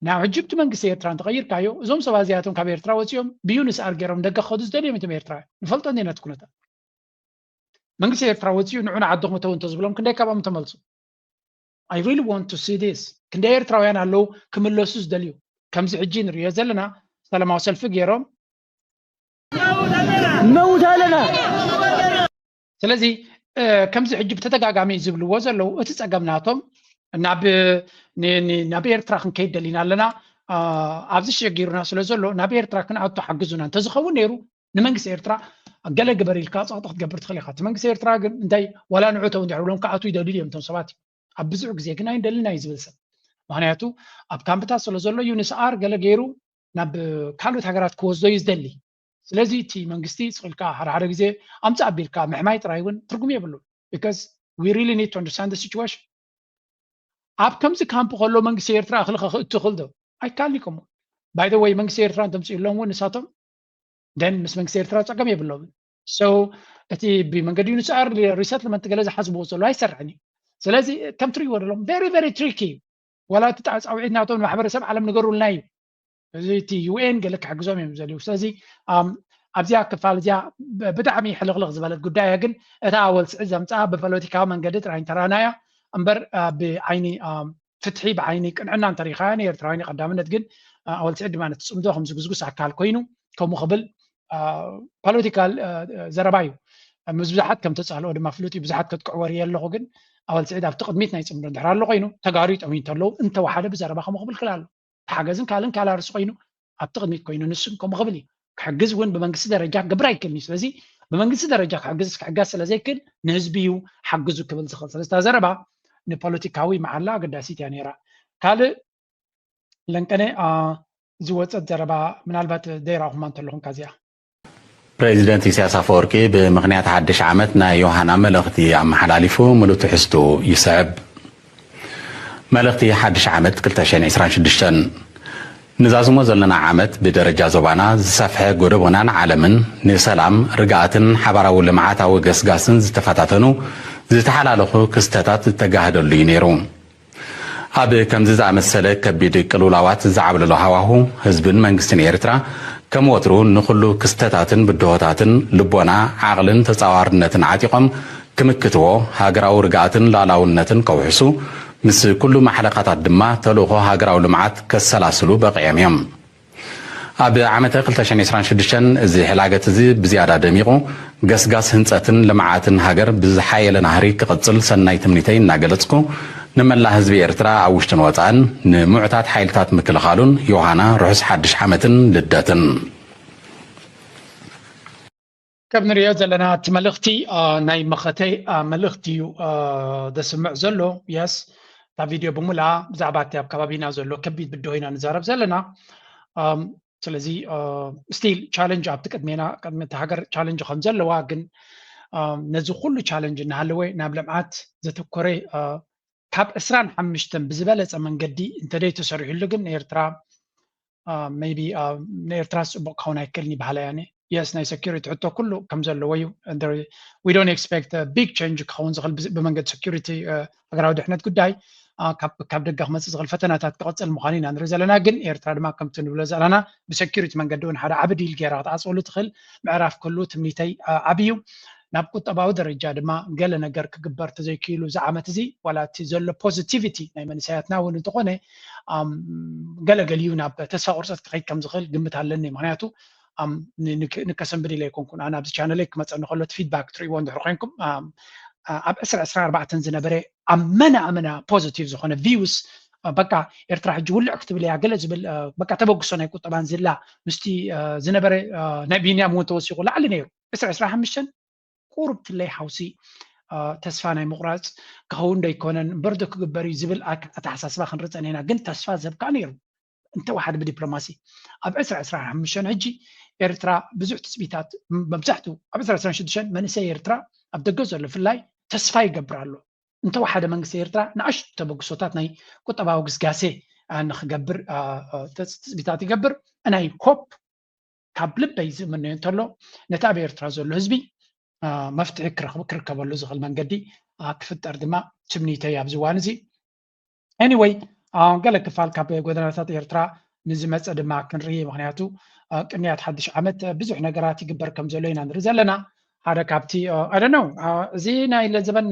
ናብ ሕጅብቲ መንግስቲ ኤርትራ እንተቐይርካዮ እዞም ሰባት እዚኣቶም ካብ ኤርትራ ወፂኦም ብዩኒስኣር ገይሮም ደገ ክኸዱ ዝደልዮም እቶም ኤርትራውያን ንፈልጦ ነቲ ኩነታት መንግስቲ ኤርትራ ወፂኡ ንዑና ዓድኹም እተው እንተዝብሎም ክንደይ ካብኦም ተመልሱ I really want to see this ክንደይ ኤርትራውያን ኣለዉ ክምለሱ ዝደልዩ ከምዚ ሕጂ ንሪኦ ዘለና ሰላማዊ ሰልፊ ገይሮም ነውት ኣለና ስለዚ ከምዚ ሕጂ ብተደጋጋሚ ዝብልዎ ዘለዉ እቲ ፀገም ናቶም ናብ ኤርትራ ክንከይድ ደሊና ኣለና ኣብዚ ሸጊሩና ስለ ዘሎ ናብ ኤርትራ ክንኣቱ ሓግዙና እንተዝኸውን ነይሩ ንመንግስቲ ኤርትራ ገለ ግበር ኢልካ ፀቕጥቕ ትገብር ትኽእል ኢኻ እቲ መንግስቲ ኤርትራ ግን እንታይ ዋላ ንዑተው እንድሕብሎም ክኣቱ ይደልዩ እዮም እቶም ሰባት ኣብ ብዙሕ ግዜ ግን ኣይንደልና እዩ ዝብል ሰብ ምክንያቱ ኣብ ካምፕታት ስለ ዘሎ ዩንስኣር ገለ ገይሩ ናብ ካልኦት ሃገራት ክወስዶ እዩ ዝደሊ ስለዚ እቲ መንግስቲ ስቕልካ ሓደ ግዜ ኣምፃ ኣቢልካ ምሕማይ ጥራይ እውን ትርጉም የብሉ because we really need to understand the situation ኣብ ከምዚ ካምፕ ከሎ መንግስቲ ኤርትራ እኽሊ ክእቱ ይኽእል ዶ ኣይካሊኩም by the way መንግስቲ ኤርትራ እንተምፅኢሎም እውን ንሳቶም ደን ምስ መንግስቲ ኤርትራ ፀገም የብሎም so እቲ ብመንገዲ ዩንስኣር ሪሰትልመንት ገለ ዝሓስብዎ ዘሎ ኣይሰርሕን እዩ ስለዚ ከም ትሪእዎ ዘለኹም very very tricky ወላ እቲ ፃውዒት ናቶም ማሕበረሰብ ዓለም ንገሩልና እዩ እዚ እቲ ዩኤን ገለ ክሕግዞም እዮም ዘልዩ ስለዚ ኣብዚኣ ክፋል እዚኣ ብጣዕሚ ሕልቕልቕ ዝበለት ጉዳይ ግን እታ ኣወልስዒ ዘምፅኣ ብፖለቲካዊ መንገዲ ጥራይ እንተራእናያ እምበር ብዓይኒ ፍትሒ ብዓይኒ ቅንዕና እንተሪኻያ ንኤርትራውያን ቀዳምነት ግን ኣወልስዒ ድማ ነቲ ፅምዶ ከም ዝግዝጉስ ኣካል ኮይኑ ከምኡ ክብል ፖለቲካል ዘረባ እዩ ምስ ብዙሓት ከም ተፃልኦ ድማ ፍሉጥ እዩ ብዙሓት ከጥቅዕወር እየ ኣለኹ ግን ኣወልስዒድ ኣብቲ ቅድሚት ናይ ፅምዶ እንድሕር ኣሎ ኮይኑ ተጋሩ ጠው እንተለዉ እንተወሓደ ብዘረባ ከምኡ ክብል ክእል ኣሎ ተሓገዝን ካልን ካላርሱ ኮይኑ ኣብቲ ቅድሚት ኮይኑ ንሱን ከምኡ ክብል እዩ ክሕግዝ እውን ብመንግስቲ ደረጃ ክገብር ኣይክእልኒ ስለዚ ብመንግስቲ ደረጃ ክሕጋዝ ስለዘይክእል ንህዝቢ እዩ ሓግዙ ክብል ዝኽእል ስለዚ ዘረባ ንፖለቲካዊ መዓላ ኣገዳሲት እያ ነይራ ካልእ ለንቀነ ዝወፀት ዘረባ ምናልባት ደይራኹማ እንተለኹም ካዚኣ ፕሬዚደንት ኢሳያስ አፈወርቂ ብምክንያት ሓድሽ ዓመት ናይ ዮሃና መልእኽቲ ኣመሓላሊፉ ሙሉእ ትሕዝቱ ይስዕብ መልእኽቲ ሓድሽ ዓመት 2026 ንዛዝሞ ዘለና ዓመት ብደረጃ ዞባና ዝሰፍሐ ጎደቦናን ዓለምን ንሰላም ርግኣትን ሓባራዊ ልምዓታዊ ገስጋስን ዝተፈታተኑ ዝተሓላለኹ ክስተታት ዝተጋህደሉ እዩ ነይሩ ኣብ ከምዚ ዝኣመሰለ ከቢድ ቅልውላዋት ዝዓብለሎ ሃዋሁ ህዝብን መንግስትን ኤርትራ ከም ወትሩ ንኩሉ ክስተታትን ብድሆታትን ልቦና ዓቕልን ተፃዋርነትን ዓጢቖም ክምክትዎ ሃገራዊ ርግኣትን ላላውነትን ከውሕሱ ምስ ኩሉ ማሕለቃታት ድማ ተልእኾ ሃገራዊ ልምዓት ከሰላስሉ በቂዖም እዮም ኣብ ዓመተ 2026 እዚ ሕላገት እዚ ብዝያዳ ደሚቑ ገስጋስ ህንፀትን ልምዓትን ሃገር ብዝሓየለ ናህሪ ክቕፅል ሰናይ ትምኒተይ እናገለፅኩ ንመላ ህዝቢ ኤርትራ ኣብ ውሽጥን ወፃእን ንምዑታት ሓይልታት ምክልኻሉን ዮሃና ርሑስ ሓድሽ ዓመትን ልደትን ከም ንሪኦ ዘለና እቲ መልእኽቲ ናይ መኸተይ መልእኽቲ እዩ ዘስምዕ ዘሎ የስ እታ ቪድዮ ብምልኣ ብዛዕባ እቲ ኣብ ከባቢና ዘሎ ከቢድ ብድሆ ኢና ንዛረብ ዘለና ስለዚ ስቲል ቻለንጅ ኣብቲ ቅድሜና ቅድሚ እቲ ሃገር ቻለንጅ ከም ዘለዋ ግን ነዚ ኩሉ ቻለንጅ እናሃለወ ናብ ልምዓት ዘተኮረ ካብ 25 ብዝበለፀ መንገዲ እንተደይ ተሰሪሑሉ ግን ኤርትራ ሜይቢ ንኤርትራ ፅቡቅ ክኸውን ኣይክእልኒ ባህላ ያኔ የስ ናይ ሴኪሪቲ ሕቶ ኩሉ ከም ዘለዎ እዩ ዊ ዶንት ኤክስፔክት ቢግ ቼንጅ ክኸውን ዝኽእል ብመንገዲ ሴኪሪቲ ሃገራዊ ድሕነት ጉዳይ ካብ ደጋ ክመፅእ ዝኽእል ፈተናታት ክቐፅል ምዃኑ ኢና ንርኢ ዘለና ግን ኤርትራ ድማ ከምቲ ንብሎ ዘለና ብሴኪሪቲ መንገዲ እውን ሓደ ዓብዲ ኢል ጌራ ክትዓፅወሉ ትኽእል ምዕራፍ ኩሉ ትምኒተይ ዓብዩ ናብ ቁጠባዊ ደረጃ ድማ ገለ ነገር ክግበር ተዘይክኢሉ እዚ ዓመት እዚ ዋላ እቲ ዘሎ ፖዚቲቪቲ ናይ መንእሰያትና እውን እንተኾነ ገለገሊዩ ናብ ተስፋ ቁርፀት ክኸይድ ከም ዝኽእል ግምት ኣለኒ ምክንያቱ ንከሰንብድ ኢለ ኣይኮንኩን ኣነ ኣብዚ ቻነለይ ክመፀኒ ከሎ እቲ ፊድባክ ትሪእዎ እንድሕር ኮይንኩም ኣብ 2024 ዝነበረ ኣመና ፖዚቲቭ ዝኾነ ቪውስ በቃ ኤርትራ ሕጂ ውልዕ ክትብል እያ ገለ ዝብል በቃ ተበግሶ ናይ ቁጠባን ዝላ ምስቲ ዝነበረ ናይ ቢንያም እውን ተወሲኹ ላዕሊ ነይሩ 2025 ቁርብትለይ ሓውሲ ተስፋ ናይ ምቁራፅ ክኸውን ዶ ኣይኮነን በርዶ ክግበር እዩ ዝብል ኣተሓሳስባ ክንርፀን ኢና ግን ተስፋ ዘብካ ነይሩ እንተወሓደ ብዲፕሎማሲ ኣብ 2025 ሕጂ ኤርትራ ብዙሕ ትፅቢታት መብዛሕትኡ ኣብ 2026 መንእሰይ ኤርትራ ኣብ ደገ ዘሎ ብፍላይ ተስፋ ይገብር ኣሎ እንተወሓደ መንግስቲ ኤርትራ ንኣሽቱ ተበግሶታት ናይ ቁጠባዊ ግስጋሴ ንክገብር ትፅቢታት ይገብር ናይ ሆፕ ካብ ልበይ ዝምነዮ እንተሎ ነቲ ኣብ ኤርትራ ዘሎ ህዝቢ መፍትሒ ክርከበሉ ዝኽእል መንገዲ ክፍጠር ድማ ትምኒተይ ኣብዚ እዋን እዚ ኤኒዌይ ገለ ክፋል ካብ ጎደናታት ኤርትራ ንዝመፀ ድማ ክንርኢ ምክንያቱ ቅንያት ሓድሽ ዓመት ብዙሕ ነገራት ይግበር ከም ዘሎ ኢና ንርኢ ዘለና ሓደ ካብቲ ኣደኖ እዚ ናይ ለዘበን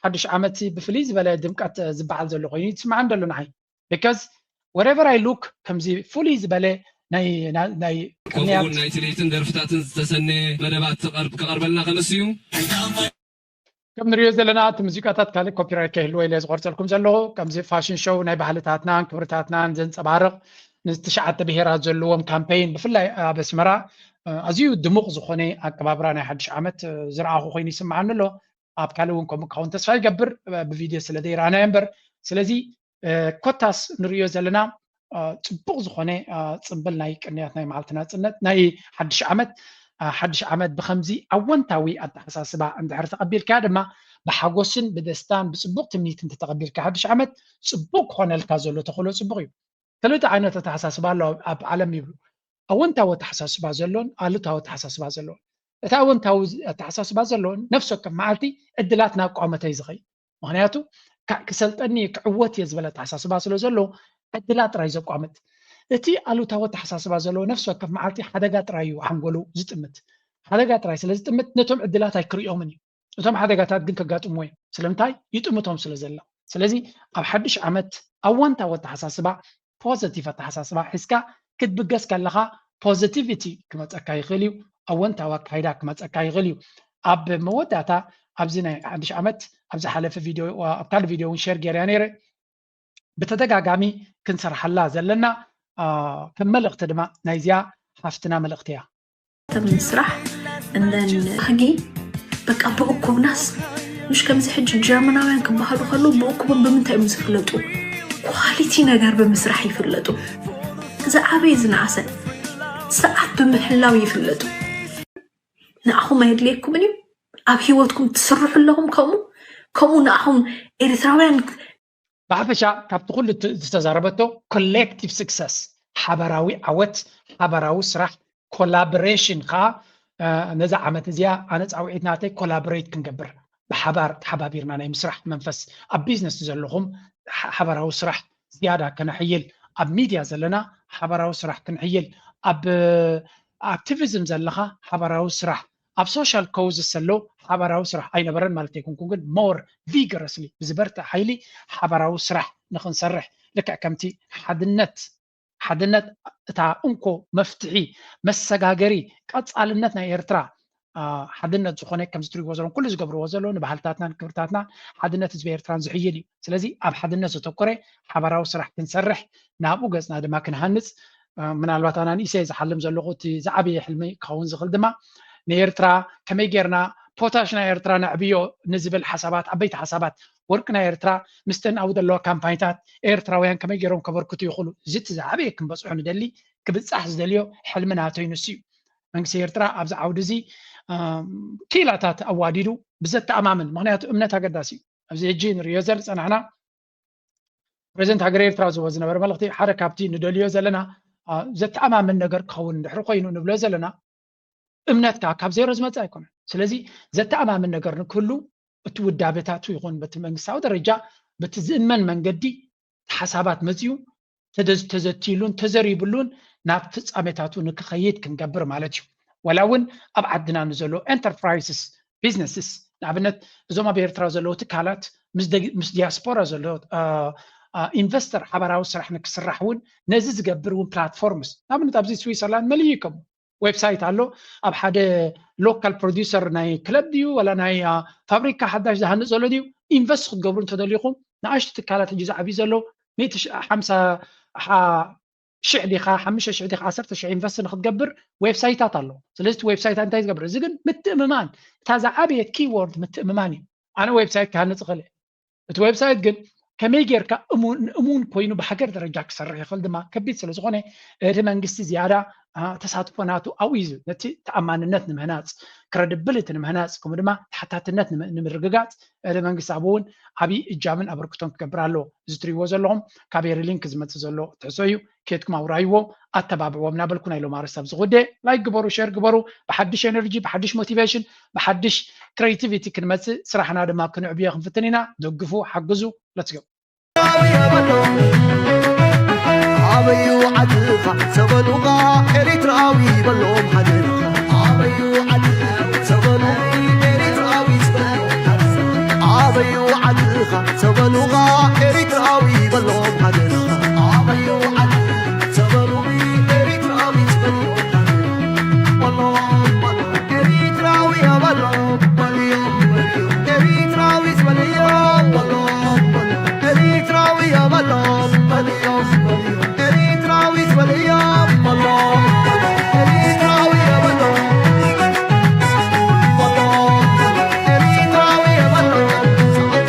ሓድሽ ዓመት ብፍልይ ዝበለ ድምቀት ዝበዓል ዘሎ ኮይኑ ይስማዓን ዘሎ ንዓይ ቢካዝ ወሬቨር ኣይ ሉክ ከምዚ ፍሉይ ዝበለ ናይ ቅንያት ናይ ትርኢትን ደርፍታትን ዝተሰነየ መደባት ክቐርበልና ከምስ እዩ ከም ንሪኦ ዘለና እቲ ሙዚቃታት ካልእ ኮፒራይት ከይህልዎ ኢለ ዝቆርፀልኩም ዘለኹ ከምዚ ፋሽን ሾው ናይ ባህልታትናን ክብርታትናን ዘንፀባርቕ ንትሽዓተ ብሄራት ዘለዎም ካምፔይን ብፍላይ ኣብ ኣስመራ ኣዝዩ ድሙቕ ዝኾነ ኣቀባብራ ናይ ሓድሽ ዓመት ዝረኣኹ ኮይኑ ይስምዓኒ ኣሎ ኣብ ካልእ እውን ከምኡ ክኸውን ተስፋ ይገብር ብቪድዮ ስለ ዘይረኣናዮ እምበር ስለዚ ኮታስ ንሪኦ ዘለና ፅቡቕ ዝኾነ ፅምብል ናይ ቅንያት ናይ መዓልቲ ናፅነት ናይ ሓድሽ ዓመት ብከምዚ ኣወንታዊ ኣተሓሳስባ እንድሕር ተቐቢልካ ድማ ብሓጎስን ብደስታን ብፅቡቕ ትምኒትን ተተቐቢልካ ሓድሽ ዓመት ፅቡቕ ክኾነልካ ዘሎ ተኽእሎ ፅቡቕ እዩ ክልተ ዓይነት ኣተሓሳስባ ኣሎ ኣብ ዓለም ይብሉ ኣወንታዊ ኣተሓሳስባ ዘሎን ኣሉታዊ ኣተሓሳስባ ዘሎን እቲ ኣወንታዊ ኣተሓሳስባ ዘሎን ነፍሲ ወከፍ መዓልቲ ዕድላት ናብ ቋመተ እዩ ዝኸይድ ምክንያቱ ክሰልጠኒ ክዕወት እየ ዝበለ ኣተሓሳስባ ስለ ዘሎ ዕድላት ጥራይ ዘቋምት እቲ ኣሉታዊ ኣተሓሳስባ ዘለዎ ነፍሲ ወከፍ መዓልቲ ሓደጋ ጥራይ እዩ ሓንጎሉ ዝጥምት ሓደጋ ጥራይ ስለ ዝጥምት ነቶም ዕድላት ኣይክሪኦምን እዩ እቶም ሓደጋታት ግን ከጋጥሙ እዮም ስለምንታይ ይጥምቶም ስለ ዘሎ ስለዚ ኣብ ሓድሽ ዓመት ኣወንታዊ ኣተሓሳስባ ፖዚቲቭ ኣተሓሳስባ ሒዝካ ክትብገስ ከለኻ ፖዚቲቪቲ ክመፀካ ይኽእል እዩ ኣወንታዊ ኣካይዳ ክመፀካ ይኽእል እዩ ኣብ መወዳእታ ኣብዚ ናይ ሓድሽ ዓመት ኣብ ዝሓለፈ ቪድዮ ኣብ ካልእ ቪድዮ እውን ሼር ገይርያ ነይረ ብተደጋጋሚ ክንሰርሓላ ዘለና ከም መልእኽቲ ድማ ናይዚኣ ሓፍትና መልእኽቲ እያ ምስራሕ እንደን ሕጊ በቃ ብእኩብ ናስ مش كم زحج جرمناوያን ክባሃሉ ከሉ ብእኩብ ብምንታይ እዮም ዝፍለጡ ኳሊቲ ነገር ብምስራሕ ይፍለጡ እዛ ዓበይ ዝነዓሰን ሰዓት ብምሕላው ይፍለጡ ንኣኹም ኣይድልየኩም እዩ ኣብ ሂወትኩም ትስርሑ ኣለኹም ከምኡ ንኣኹም ኤርትራውያን ብሓፈሻ ካብቲ ኩሉ ዝተዛረበቶ ኮሌክቲቭ ስክሰስ ሓበራዊ ዓወት ሓበራዊ ስራሕ ኮላቦሬሽን ከዓ ነዛ ዓመት እዚኣ ኣነ ፃውዒት ናተይ ኮላቦሬት ክንገብር بحبار تحبابيرنا ناي مسرح منفس اب بيزنس زلهم حبراو سرح زياده كنحيل اب ميديا زلنا حبراو سرح كنحيل اب اكتيفيزم زلخا حبراو سرح اب سوشيال كوز سلو حبراو سرح اي نبرن مالتي يكون مور فيجرسلي بزبرت حيلي حبراو سرح نخنسرح لك كمتي حدنت تا انكو مفتعي مسغاغري قصالنتنا ايرترا حدنت زخونه كم ستري وزرون كل زغبر وزلون بحالتاتنا كبرتاتنا حدنت زبير ترانزحيلي سلازي اب حدنت زتوكري حبراو سرح كنسرح نابو غزنا دما كنهنص منالبات انا نيسي زحلم زلغوت زعبي حلمي كون زخل دما نيرترا كمي غيرنا بوتاشنا ايرترا نعبيو نزبل حسابات عبيت حسابات وركنا ايرترا مستن او دلو كامباينتات ايرتراويان كمي غيرون كبركتو يخلو زيت زعبي كنبصحو ندلي كبصح زدليو حلمنا توينسيو መንግስቲ ኤርትራ ኣብዚ ዓውዲ እዚ ኪላታት ኣዋዲዱ ብዘተኣማምን ምክንያቱ እምነት ኣገዳሲ ኣብዚ ሕጂ ንሪኦ ፀናሕና ፕሬዚደንት ሃገር ኤርትራ ዝወ ዝነበረ መልእኽቲ ሓደ ካብቲ ንደልዮ ዘለና ዘተኣማምን ነገር ክኸውን እንድሕር ኮይኑ ንብሎ ዘለና እምነትካ ካብ ዜሮ ዝመፀ ኣይኮነን ስለዚ ዘተኣማምን ነገር ንክህሉ እቲ ውዳቤታቱ ይኹን በቲ መንግስታዊ ደረጃ በቲ ዝእመን መንገዲ ሓሳባት መፅዩ ተዘቲሉን ተዘሪብሉን ናብ ፍጻሜታቱ ንክኸይድ ክንገብር ማለት እዩ ወላውን ኣብ ዓድና ንዘሎ ኤንተርፕራይዝስ ቢዝነስስ ንኣብነት እዞም ኣብ ኤርትራ ዘለዉ ትካላት ምስ ዲያስፖራ ዘሎ ኢንቨስተር ሓበራዊ ስራሕ ንክስራሕ እውን ነዚ ዝገብር እውን ፕላትፎርምስ ንኣብነት ኣብዚ ስዊዘርላንድ መሊይከም ዌብሳይት ኣሎ ኣብ ሓደ ሎካል ፕሮዲሰር ናይ ክለብ ድዩ ወላ ናይ ፋብሪካ ሓዳሽ ዝሃንፅ ዘሎ ድዩ ኢንቨስት ክትገብሩ እንተደሊኹም ንኣሽቱ ትካላት ሕጂ ዝዓብዩ ዘሎ 150 شع ديخا 5 ديخا 10 شع إنفست نخدجبر ويب سايتات الله سلست ويب سايت أنت يتجبر زين متأممان تازع أبيت كيورد متأمماني أنا ويب سايت كهنت صغلي الويب سايت جن كميجر كأمون كوينو بحجر درجة كسر يخلد ما كبيت سلسخونة رمان جست زيادة تساطفناتو أو يزو نتي تأمان النت نمهنات credibility نمهنات كمدما حتى النت نمرجعات رمان جست عبون أبي الجامن أبركتون كبرالو زتري وزلهم كبير لينك زمت زلوا تحسيو كيتكم أورايو أتبع ومن قبلكم إلى مارس سبز غدة لايك جبروا شير جبروا بحدش إنرجي بحدش موتيفيشن بحدش creativity كلمات صراحة هذا ما كانوا عبيا خفتنينا دقفوا حجزوا let's go عبيو عدفع سبلوغا إريتراوي بلوم حدنا